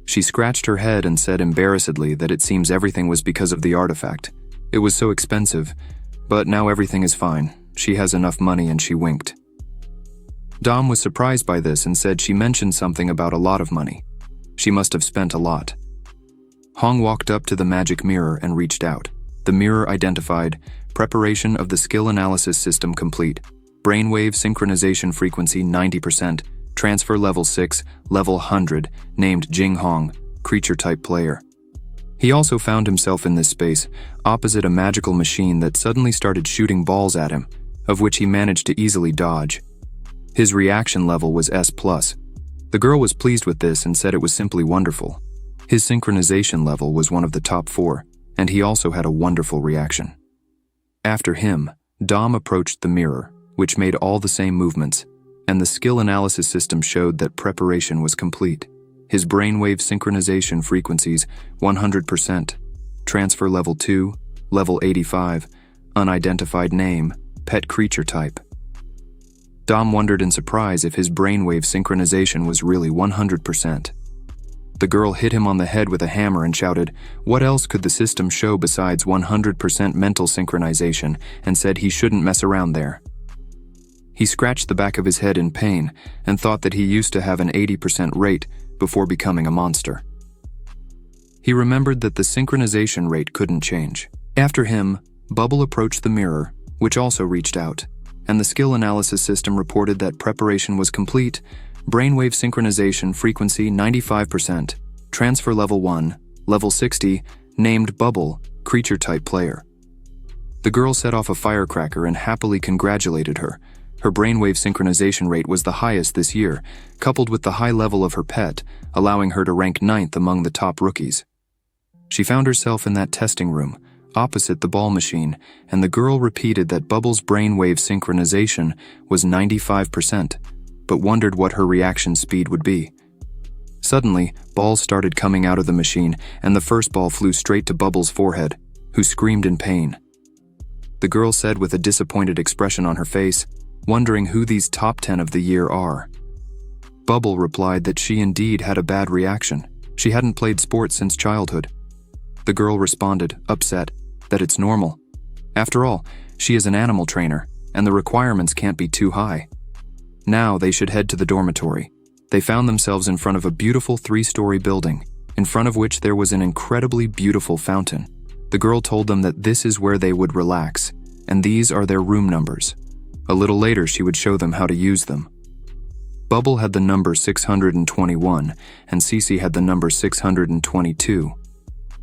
She scratched her head and said embarrassedly that it seems everything was because of the artifact. It was so expensive, but now everything is fine. She has enough money and she winked. Dom was surprised by this and said she mentioned something about a lot of money. She must have spent a lot. Hong walked up to the magic mirror and reached out. The mirror identified, preparation of the skill analysis system complete. Brainwave synchronization frequency 90%, transfer level 6, level 100, named Jing Hong, creature type player. He also found himself in this space, opposite a magical machine that suddenly started shooting balls at him, of which he managed to easily dodge. His reaction level was S+. The girl was pleased with this and said it was simply wonderful. His synchronization level was one of the top 4, and he also had a wonderful reaction. After him, Dom approached the mirror, which made all the same movements, and the skill analysis system showed that preparation was complete. His brainwave synchronization frequencies 100%, transfer level 2, level 85, unidentified name, pet creature type. Dom wondered in surprise if his brainwave synchronization was really 100%. The girl hit him on the head with a hammer and shouted, what else could the system show besides 100% mental synchronization, and said he shouldn't mess around there. He scratched the back of his head in pain and thought that he used to have an 80% rate before becoming a monster. He remembered that the synchronization rate couldn't change. After him, Bubble approached the mirror, which also reached out, and the skill analysis system reported that preparation was complete, brainwave synchronization frequency 95%, transfer level 1, level 60, named Bubble, creature type player. The girl set off a firecracker and happily congratulated her. Her brainwave synchronization rate was the highest this year, coupled with the high level of her pet, allowing her to rank 9th among the top rookies. She found herself in that testing room, opposite the ball machine, and the girl repeated that Bubble's brainwave synchronization was 95%, but wondered what her reaction speed would be. Suddenly, balls started coming out of the machine, and the first ball flew straight to Bubble's forehead, who screamed in pain. The girl said with a disappointed expression on her face, wondering who these top 10 of the year are. Bubble replied that she indeed had a bad reaction. She hadn't played sports since childhood. The girl responded, upset, that it's normal. After all, she is an animal trainer, and the requirements can't be too high. Now they should head to the dormitory. They found themselves in front of a beautiful 3-story building, in front of which there was an incredibly beautiful fountain. The girl told them that this is where they would relax, and these are their room numbers. A little later, she would show them how to use them. Bubble had the number 621, and Cece had the number 622.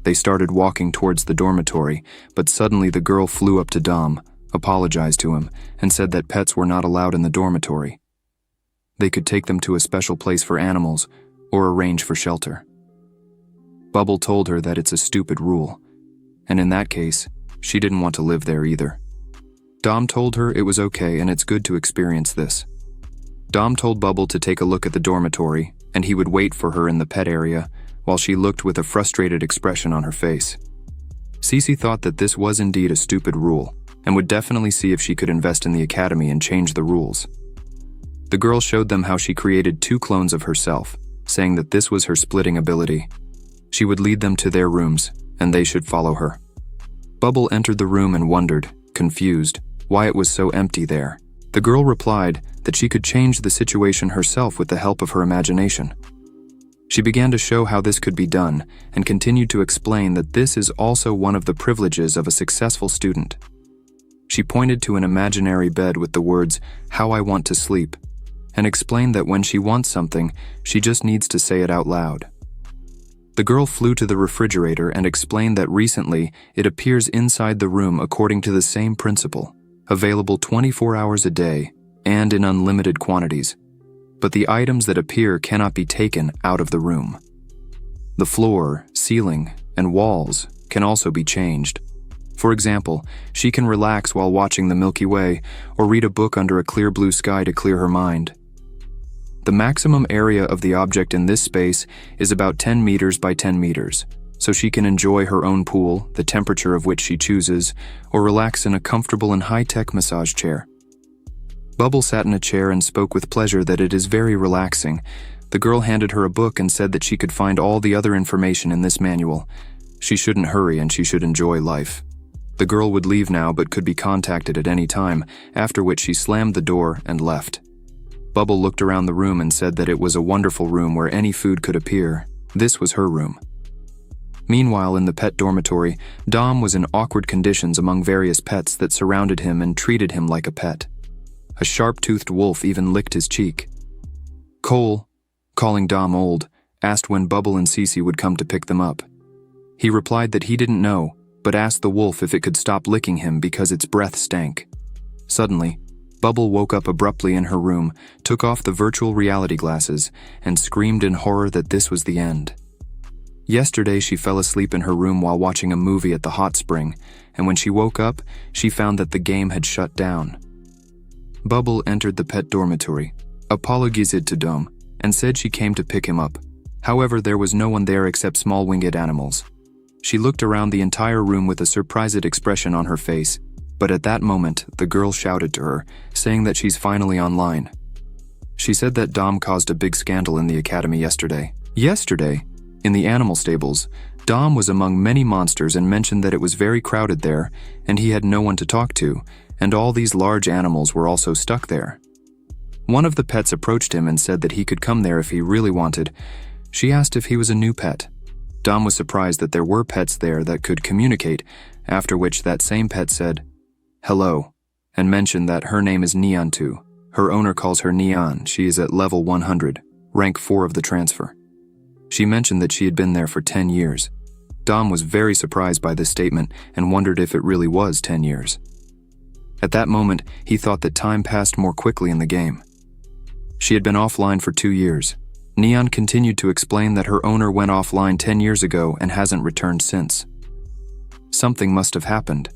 They started walking towards the dormitory, but suddenly the girl flew up to Dom, apologized to him, and said that pets were not allowed in the dormitory. They could take them to a special place for animals, or arrange for shelter. Bubble told her that it's a stupid rule, and in that case, she didn't want to live there either. Dom told her it was okay and it's good to experience this. Dom told Bubble to take a look at the dormitory, and he would wait for her in the pet area, while she looked with a frustrated expression on her face. Cece thought that this was indeed a stupid rule, and would definitely see if she could invest in the academy and change the rules. The girl showed them how she created 2 clones of herself, saying that this was her splitting ability. She would lead them to their rooms, and they should follow her. Bubble entered the room and wondered, confused, why it was so empty there. The girl replied that she could change the situation herself with the help of her imagination. She began to show how this could be done, and continued to explain that this is also one of the privileges of a successful student. She pointed to an imaginary bed with the words, "How I want to sleep," and explained that when she wants something, she just needs to say it out loud. The girl flew to the refrigerator and explained that recently it appears inside the room according to the same principle, available 24 hours a day and in unlimited quantities, but the items that appear cannot be taken out of the room. The floor, ceiling, and walls can also be changed. For example, she can relax while watching the Milky Way or read a book under a clear blue sky to clear her mind. The maximum area of the object in this space is about 10 meters by 10 meters, so she can enjoy her own pool, the temperature of which she chooses, or relax in a comfortable and high-tech massage chair. Bubble sat in a chair and spoke with pleasure that it is very relaxing. The girl handed her a book and said that she could find all the other information in this manual. She shouldn't hurry and she should enjoy life. The girl would leave now but could be contacted at any time, after which she slammed the door and left. Bubble looked around the room and said that it was a wonderful room where any food could appear. This was her room. Meanwhile, in the pet dormitory, Dom was in awkward conditions among various pets that surrounded him and treated him like a pet. A sharp-toothed wolf even licked his cheek. Cole, calling Dom old, asked when Bubble and Cece would come to pick them up. He replied that he didn't know, but asked the wolf if it could stop licking him because its breath stank. Suddenly, Bubble woke up abruptly in her room, took off the virtual reality glasses, and screamed in horror that this was the end. Yesterday, she fell asleep in her room while watching a movie at the hot spring, and when she woke up, she found that the game had shut down. Bubble entered the pet dormitory, apologized to Dom, and said she came to pick him up. However, there was no one there except small winged animals. She looked around the entire room with a surprised expression on her face, but at that moment, the girl shouted to her, saying that she's finally online. She said that Dom caused a big scandal in the academy yesterday. Yesterday, in the animal stables, Dom was among many monsters and mentioned that it was very crowded there, and he had no one to talk to, and all these large animals were also stuck there. One of the pets approached him and said that he could come there if he really wanted. She asked if he was a new pet. Dom was surprised that there were pets there that could communicate, after which that same pet said, "Hello," and mentioned that her name is Neon too. Her owner calls her Neon. She is at level 100, rank 4 of the transfer. She mentioned that she had been there for 10 years. Dom was very surprised by this statement and wondered if it really was 10 years. At that moment, he thought that time passed more quickly in the game. She had been offline for 2 years. Neon continued to explain that her owner went offline 10 years ago and hasn't returned since. Something must have happened.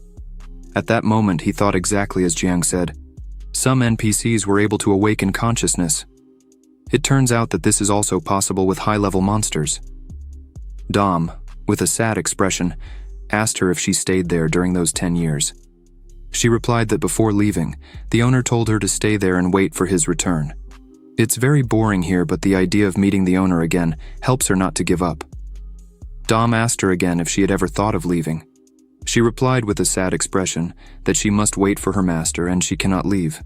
At that moment, he thought exactly as Jiang said. Some NPCs were able to awaken consciousness. It turns out that this is also possible with high-level monsters. Dom, with a sad expression, asked her if she stayed there during those 10 years. She replied that before leaving, the owner told her to stay there and wait for his return. It's very boring here, but the idea of meeting the owner again helps her not to give up. Dom asked her again if she had ever thought of leaving. She replied with a sad expression that she must wait for her master and she cannot leave.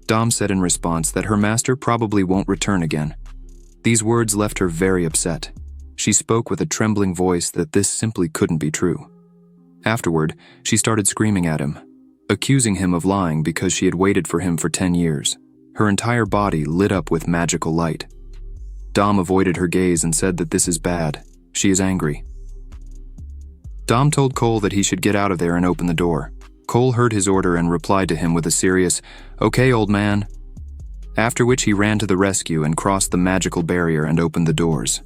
Dom said in response that her master probably won't return again. These words left her very upset. She spoke with a trembling voice that this simply couldn't be true. Afterward, she started screaming at him, accusing him of lying because she had waited for him for 10 years. Her entire body lit up with magical light. Dom avoided her gaze and said that this is bad. She is angry. Dom told Cole that he should get out of there and open the door. Cole heard his order and replied to him with a serious, "Okay, old man." After which he ran to the rescue and crossed the magical barrier and opened the doors.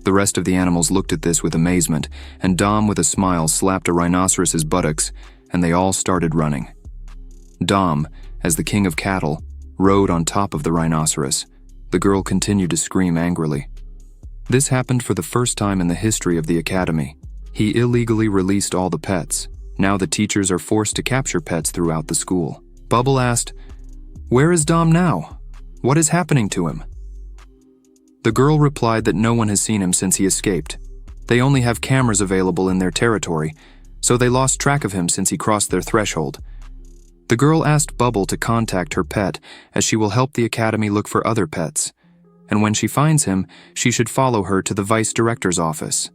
The rest of the animals looked at this with amazement, and Dom with a smile slapped a rhinoceros's buttocks, and they all started running. Dom, as the king of cattle, rode on top of the rhinoceros. The girl continued to scream angrily. This happened for the first time in the history of the academy. He illegally released all the pets. Now the teachers are forced to capture pets throughout the school. Bubble asked, "Where is Dom now? What is happening to him?" The girl replied that no one has seen him since he escaped. They only have cameras available in their territory, so they lost track of him since he crossed their threshold. The girl asked Bubble to contact her pet, as she will help the academy look for other pets. And when she finds him, she should follow her to the vice director's office.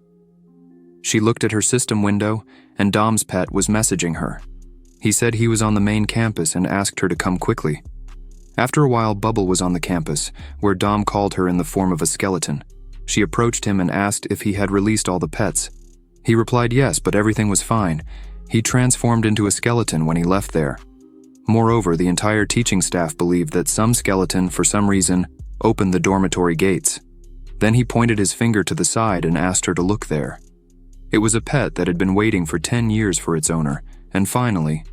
She looked at her system window, and Dom's pet was messaging her. He said he was on the main campus and asked her to come quickly. After a while, Bubble was on the campus, where Dom called her in the form of a skeleton. She approached him and asked if he had released all the pets. He replied yes, but everything was fine. He transformed into a skeleton when he left there. Moreover, the entire teaching staff believed that some skeleton, for some reason, opened the dormitory gates. Then he pointed his finger to the side and asked her to look there. It was a pet that had been waiting for 10 years for its owner, and finally,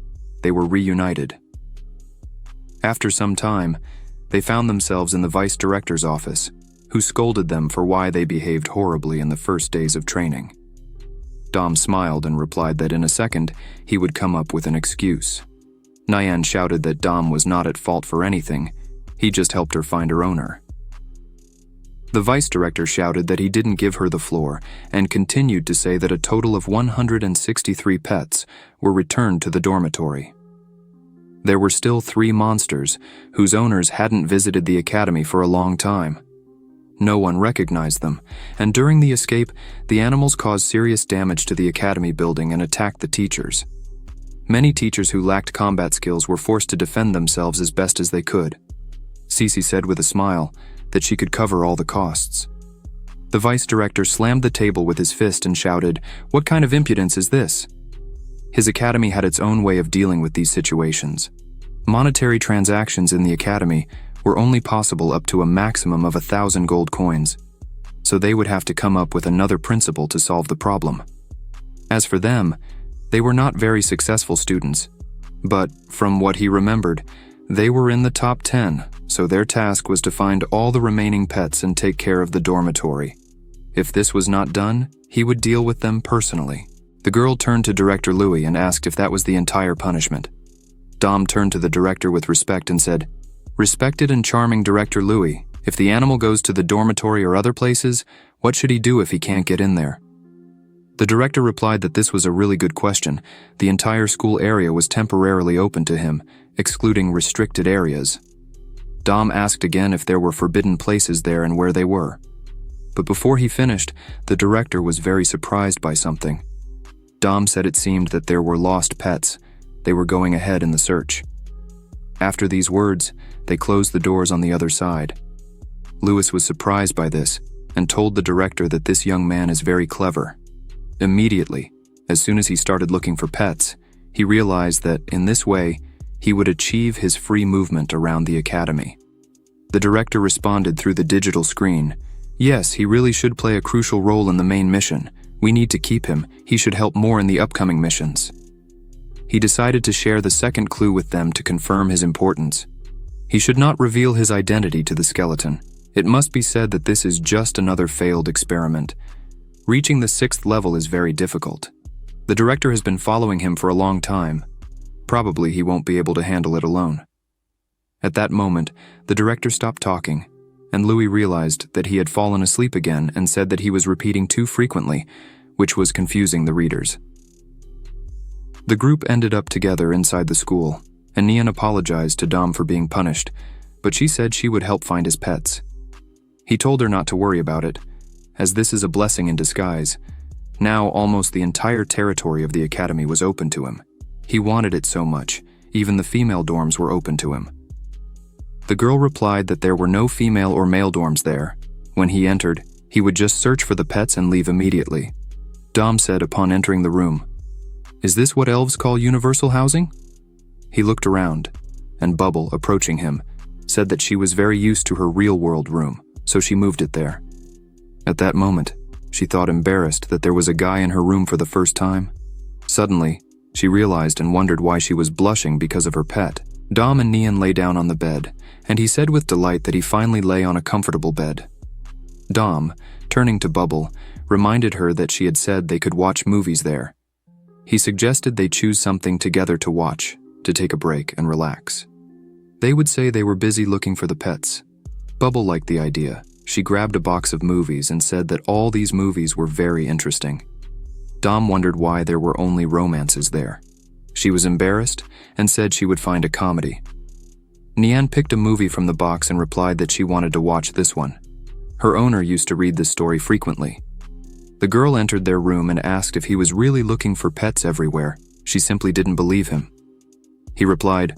they were reunited. After some time, they found themselves in the vice director's office, who scolded them for why they behaved horribly in the first days of training. Dom smiled and replied that in a second, he would come up with an excuse. Nyan shouted that Dom was not at fault for anything, he just helped her find her owner. The vice director shouted that he didn't give her the floor and continued to say that a total of 163 pets were returned to the dormitory. There were still 3 monsters whose owners hadn't visited the academy for a long time. No one recognized them, and during the escape, the animals caused serious damage to the academy building and attacked the teachers. Many teachers who lacked combat skills were forced to defend themselves as best as they could. Cece said with a smile that she could cover all the costs. The vice director slammed the table with his fist and shouted, "What kind of impudence is this?" His academy had its own way of dealing with these situations. Monetary transactions in the academy were only possible up to a maximum of 1,000 gold coins, so they would have to come up with another principle to solve the problem. As for them, they were not very successful students, but from what he remembered, they were in the top 10, so their task was to find all the remaining pets and take care of the dormitory. If this was not done, he would deal with them personally. The girl turned to Director Louis and asked if that was the entire punishment. Dom turned to the director with respect and said, "Respected and charming Director Louis, if the animal goes to the dormitory or other places, what should he do if he can't get in there?" The director replied that this was a really good question. The entire school area was temporarily open to him, excluding restricted areas. Dom asked again if there were forbidden places there and where they were. But before he finished, the director was very surprised by something. Dom said it seemed that there were lost pets. They were going ahead in the search. After these words, they closed the doors on the other side. Lewis was surprised by this and told the director that this young man is very clever. Immediately, as soon as he started looking for pets, he realized that in this way, he would achieve his free movement around the academy. The director responded through the digital screen, "Yes, he really should play a crucial role in the main mission. We need to keep him. He should help more in the upcoming missions." He decided to share the second clue with them to confirm his importance. He should not reveal his identity to the skeleton. It must be said that this is just another failed experiment. Reaching the 6th level is very difficult. The director has been following him for a long time. Probably he won't be able to handle it alone. At that moment, the director stopped talking, and Louis realized that he had fallen asleep again and said that he was repeating too frequently, which was confusing the readers. The group ended up together inside the school, and Nian apologized to Dom for being punished, but she said she would help find his pets. He told her not to worry about it, as this is a blessing in disguise. Now almost the entire territory of the academy was open to him. He wanted it so much, even the female dorms were open to him. The girl replied that there were no female or male dorms there. When he entered, he would just search for the pets and leave immediately. Dom said upon entering the room, "Is this what elves call universal housing?" He looked around, and Bubble, approaching him, said that she was very used to her real-world room, so she moved it there. At that moment, she thought embarrassed that there was a guy in her room for the first time. Suddenly, she realized and wondered why she was blushing because of her pet. Dom and Nian lay down on the bed, and he said with delight that he finally lay on a comfortable bed. Dom, turning to Bubble, reminded her that she had said they could watch movies there. He suggested they choose something together to watch, to take a break and relax. They would say they were busy looking for the pets. Bubble liked the idea. She grabbed a box of movies and said that all these movies were very interesting. Dom wondered why there were only romances there. She was embarrassed and said she would find a comedy. Nian picked a movie from the box and replied that she wanted to watch this one. Her owner used to read this story frequently. The girl entered their room and asked if he was really looking for pets everywhere. She simply didn't believe him. He replied,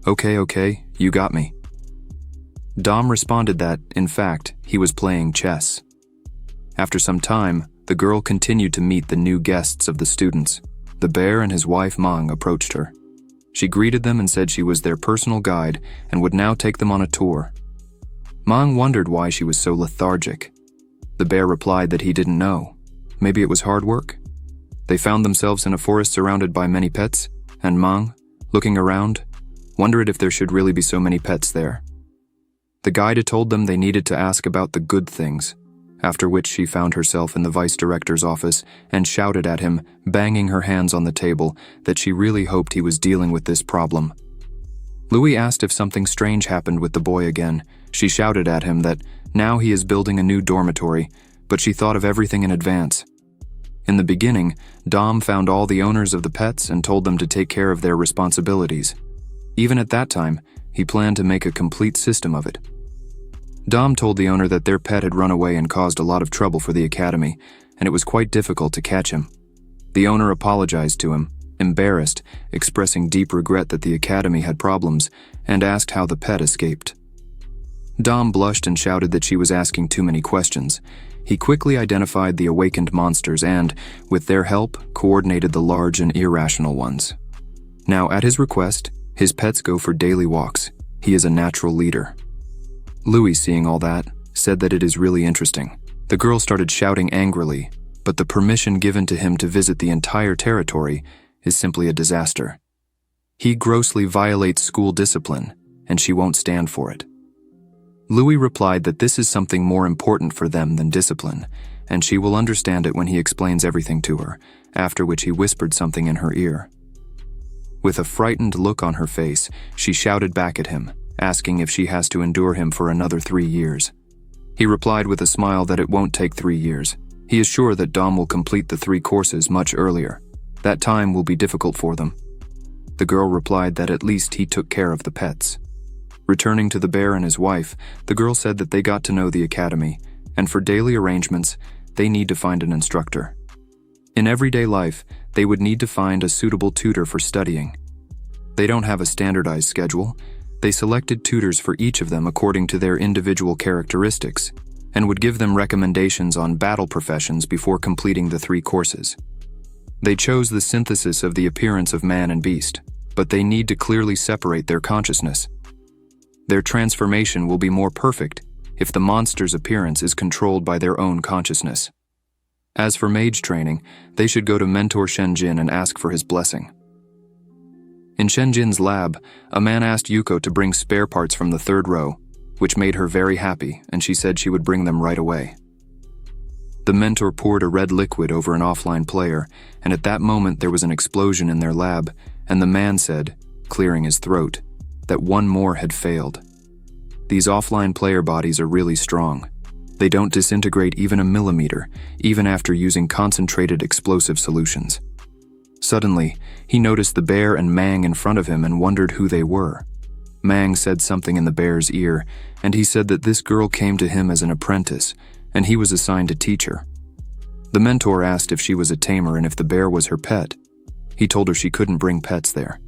Okay, you got me." Dom responded that, in fact, he was playing chess. After some time, the girl continued to meet the new guests of the students. The bear and his wife Mang approached her. She greeted them and said she was their personal guide and would now take them on a tour. Mang wondered why she was so lethargic. The bear replied that he didn't know. Maybe it was hard work. They found themselves in a forest surrounded by many pets, and Mang, looking around, wondered if there should really be so many pets there. The guide had told them they needed to ask about the good things, after which she found herself in the vice director's office and shouted at him, banging her hands on the table, that she really hoped he was dealing with this problem. Louis asked if something strange happened with the boy again. She shouted at him that now he is building a new dormitory, but she thought of everything in advance. In the beginning, Dom found all the owners of the pets and told them to take care of their responsibilities. Even at that time, he planned to make a complete system of it. Dom told the owner that their pet had run away and caused a lot of trouble for the academy, and it was quite difficult to catch him. The owner apologized to him, embarrassed, expressing deep regret that the academy had problems, and asked how the pet escaped. Dom blushed and shouted that she was asking too many questions. He quickly identified the awakened monsters and, with their help, coordinated the large and irrational ones. Now, at his request, his pets go for daily walks. He is a natural leader. Louis, seeing all that, said that it is really interesting. The girl started shouting angrily, but the permission given to him to visit the entire territory is simply a disaster. He grossly violates school discipline, and she won't stand for it. Louis replied that this is something more important for them than discipline, and she will understand it when he explains everything to her, after which he whispered something in her ear. With a frightened look on her face, she shouted back at him, asking if she has to endure him for another 3 years. He replied with a smile that it won't take 3 years. He is sure that Dom will complete the 3 courses much earlier. That time will be difficult for them. The girl replied that at least he took care of the pets. Returning to the bear and his wife, the girl said that they got to know the academy, and for daily arrangements, they need to find an instructor. In everyday life, they would need to find a suitable tutor for studying. They don't have a standardized schedule. They selected tutors for each of them according to their individual characteristics, and would give them recommendations on battle professions before completing the 3 courses. They chose the synthesis of the appearance of man and beast, but they need to clearly separate their consciousness. Their transformation will be more perfect if the monster's appearance is controlled by their own consciousness. As for mage training, they should go to Mentor Shenjin and ask for his blessing. In Shenjin's lab, a man asked Yuko to bring spare parts from the 3rd row, which made her very happy, and she said she would bring them right away. The mentor poured a red liquid over an offline player, and at that moment there was an explosion in their lab, and the man said, clearing his throat, that one more had failed. These offline player bodies are really strong. They don't disintegrate even a millimeter, even after using concentrated explosive solutions. Suddenly, he noticed the bear and Mang in front of him and wondered who they were. Mang said something in the bear's ear, and he said that this girl came to him as an apprentice, and he was assigned to teach her. The mentor asked if she was a tamer and if the bear was her pet. He told her she couldn't bring pets there.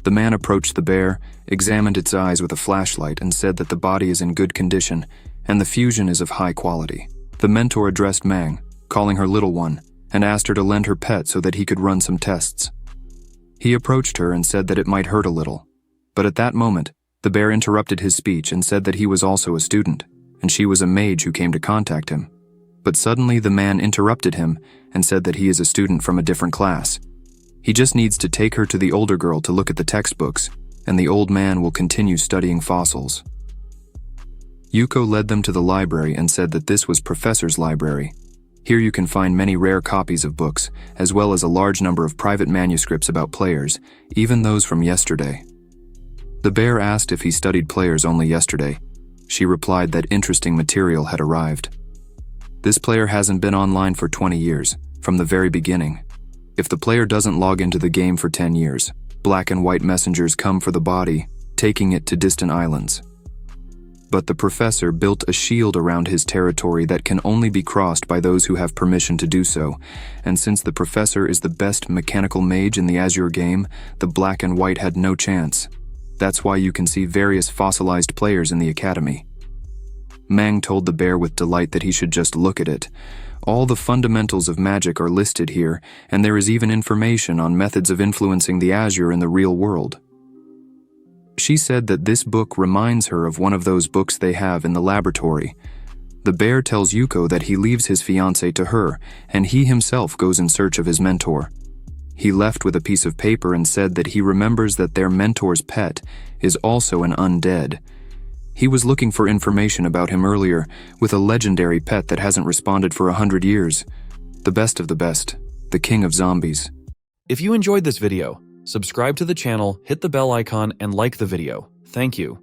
The man approached the bear, examined its eyes with a flashlight, and said that the body is in good condition and the fusion is of high quality. The mentor addressed Mang, calling her little one, and asked her to lend her pet so that he could run some tests. He approached her and said that it might hurt a little. But at that moment, the bear interrupted his speech and said that he was also a student, and she was a mage who came to contact him. But suddenly the man interrupted him and said that he is a student from a different class. He just needs to take her to the older girl to look at the textbooks, and the old man will continue studying fossils. Yuko led them to the library and said that this was Professor's library. Here you can find many rare copies of books, as well as a large number of private manuscripts about players, even those from yesterday. The bear asked if he studied players only yesterday. She replied that interesting material had arrived. This player hasn't been online for 20 years, from the very beginning. If the player doesn't log into the game for 10 years, black and white messengers come for the body, taking it to distant islands. But the professor built a shield around his territory that can only be crossed by those who have permission to do so, and since the professor is the best mechanical mage in the Azure game, the black and white had no chance. That's why you can see various fossilized players in the academy. Mang told the bear with delight that he should just look at it. All the fundamentals of magic are listed here, and there is even information on methods of influencing the Azure in the real world. She said that this book reminds her of one of those books they have in the laboratory. The bear tells Yuko that he leaves his fiancée to her, and he himself goes in search of his mentor. He left with a piece of paper and said that he remembers that their mentor's pet is also an undead. He was looking for information about him earlier, with a legendary pet that hasn't responded for 100 years. The best of the best, the king of zombies. If you enjoyed this video, subscribe to the channel, hit the bell icon, and like the video. Thank you.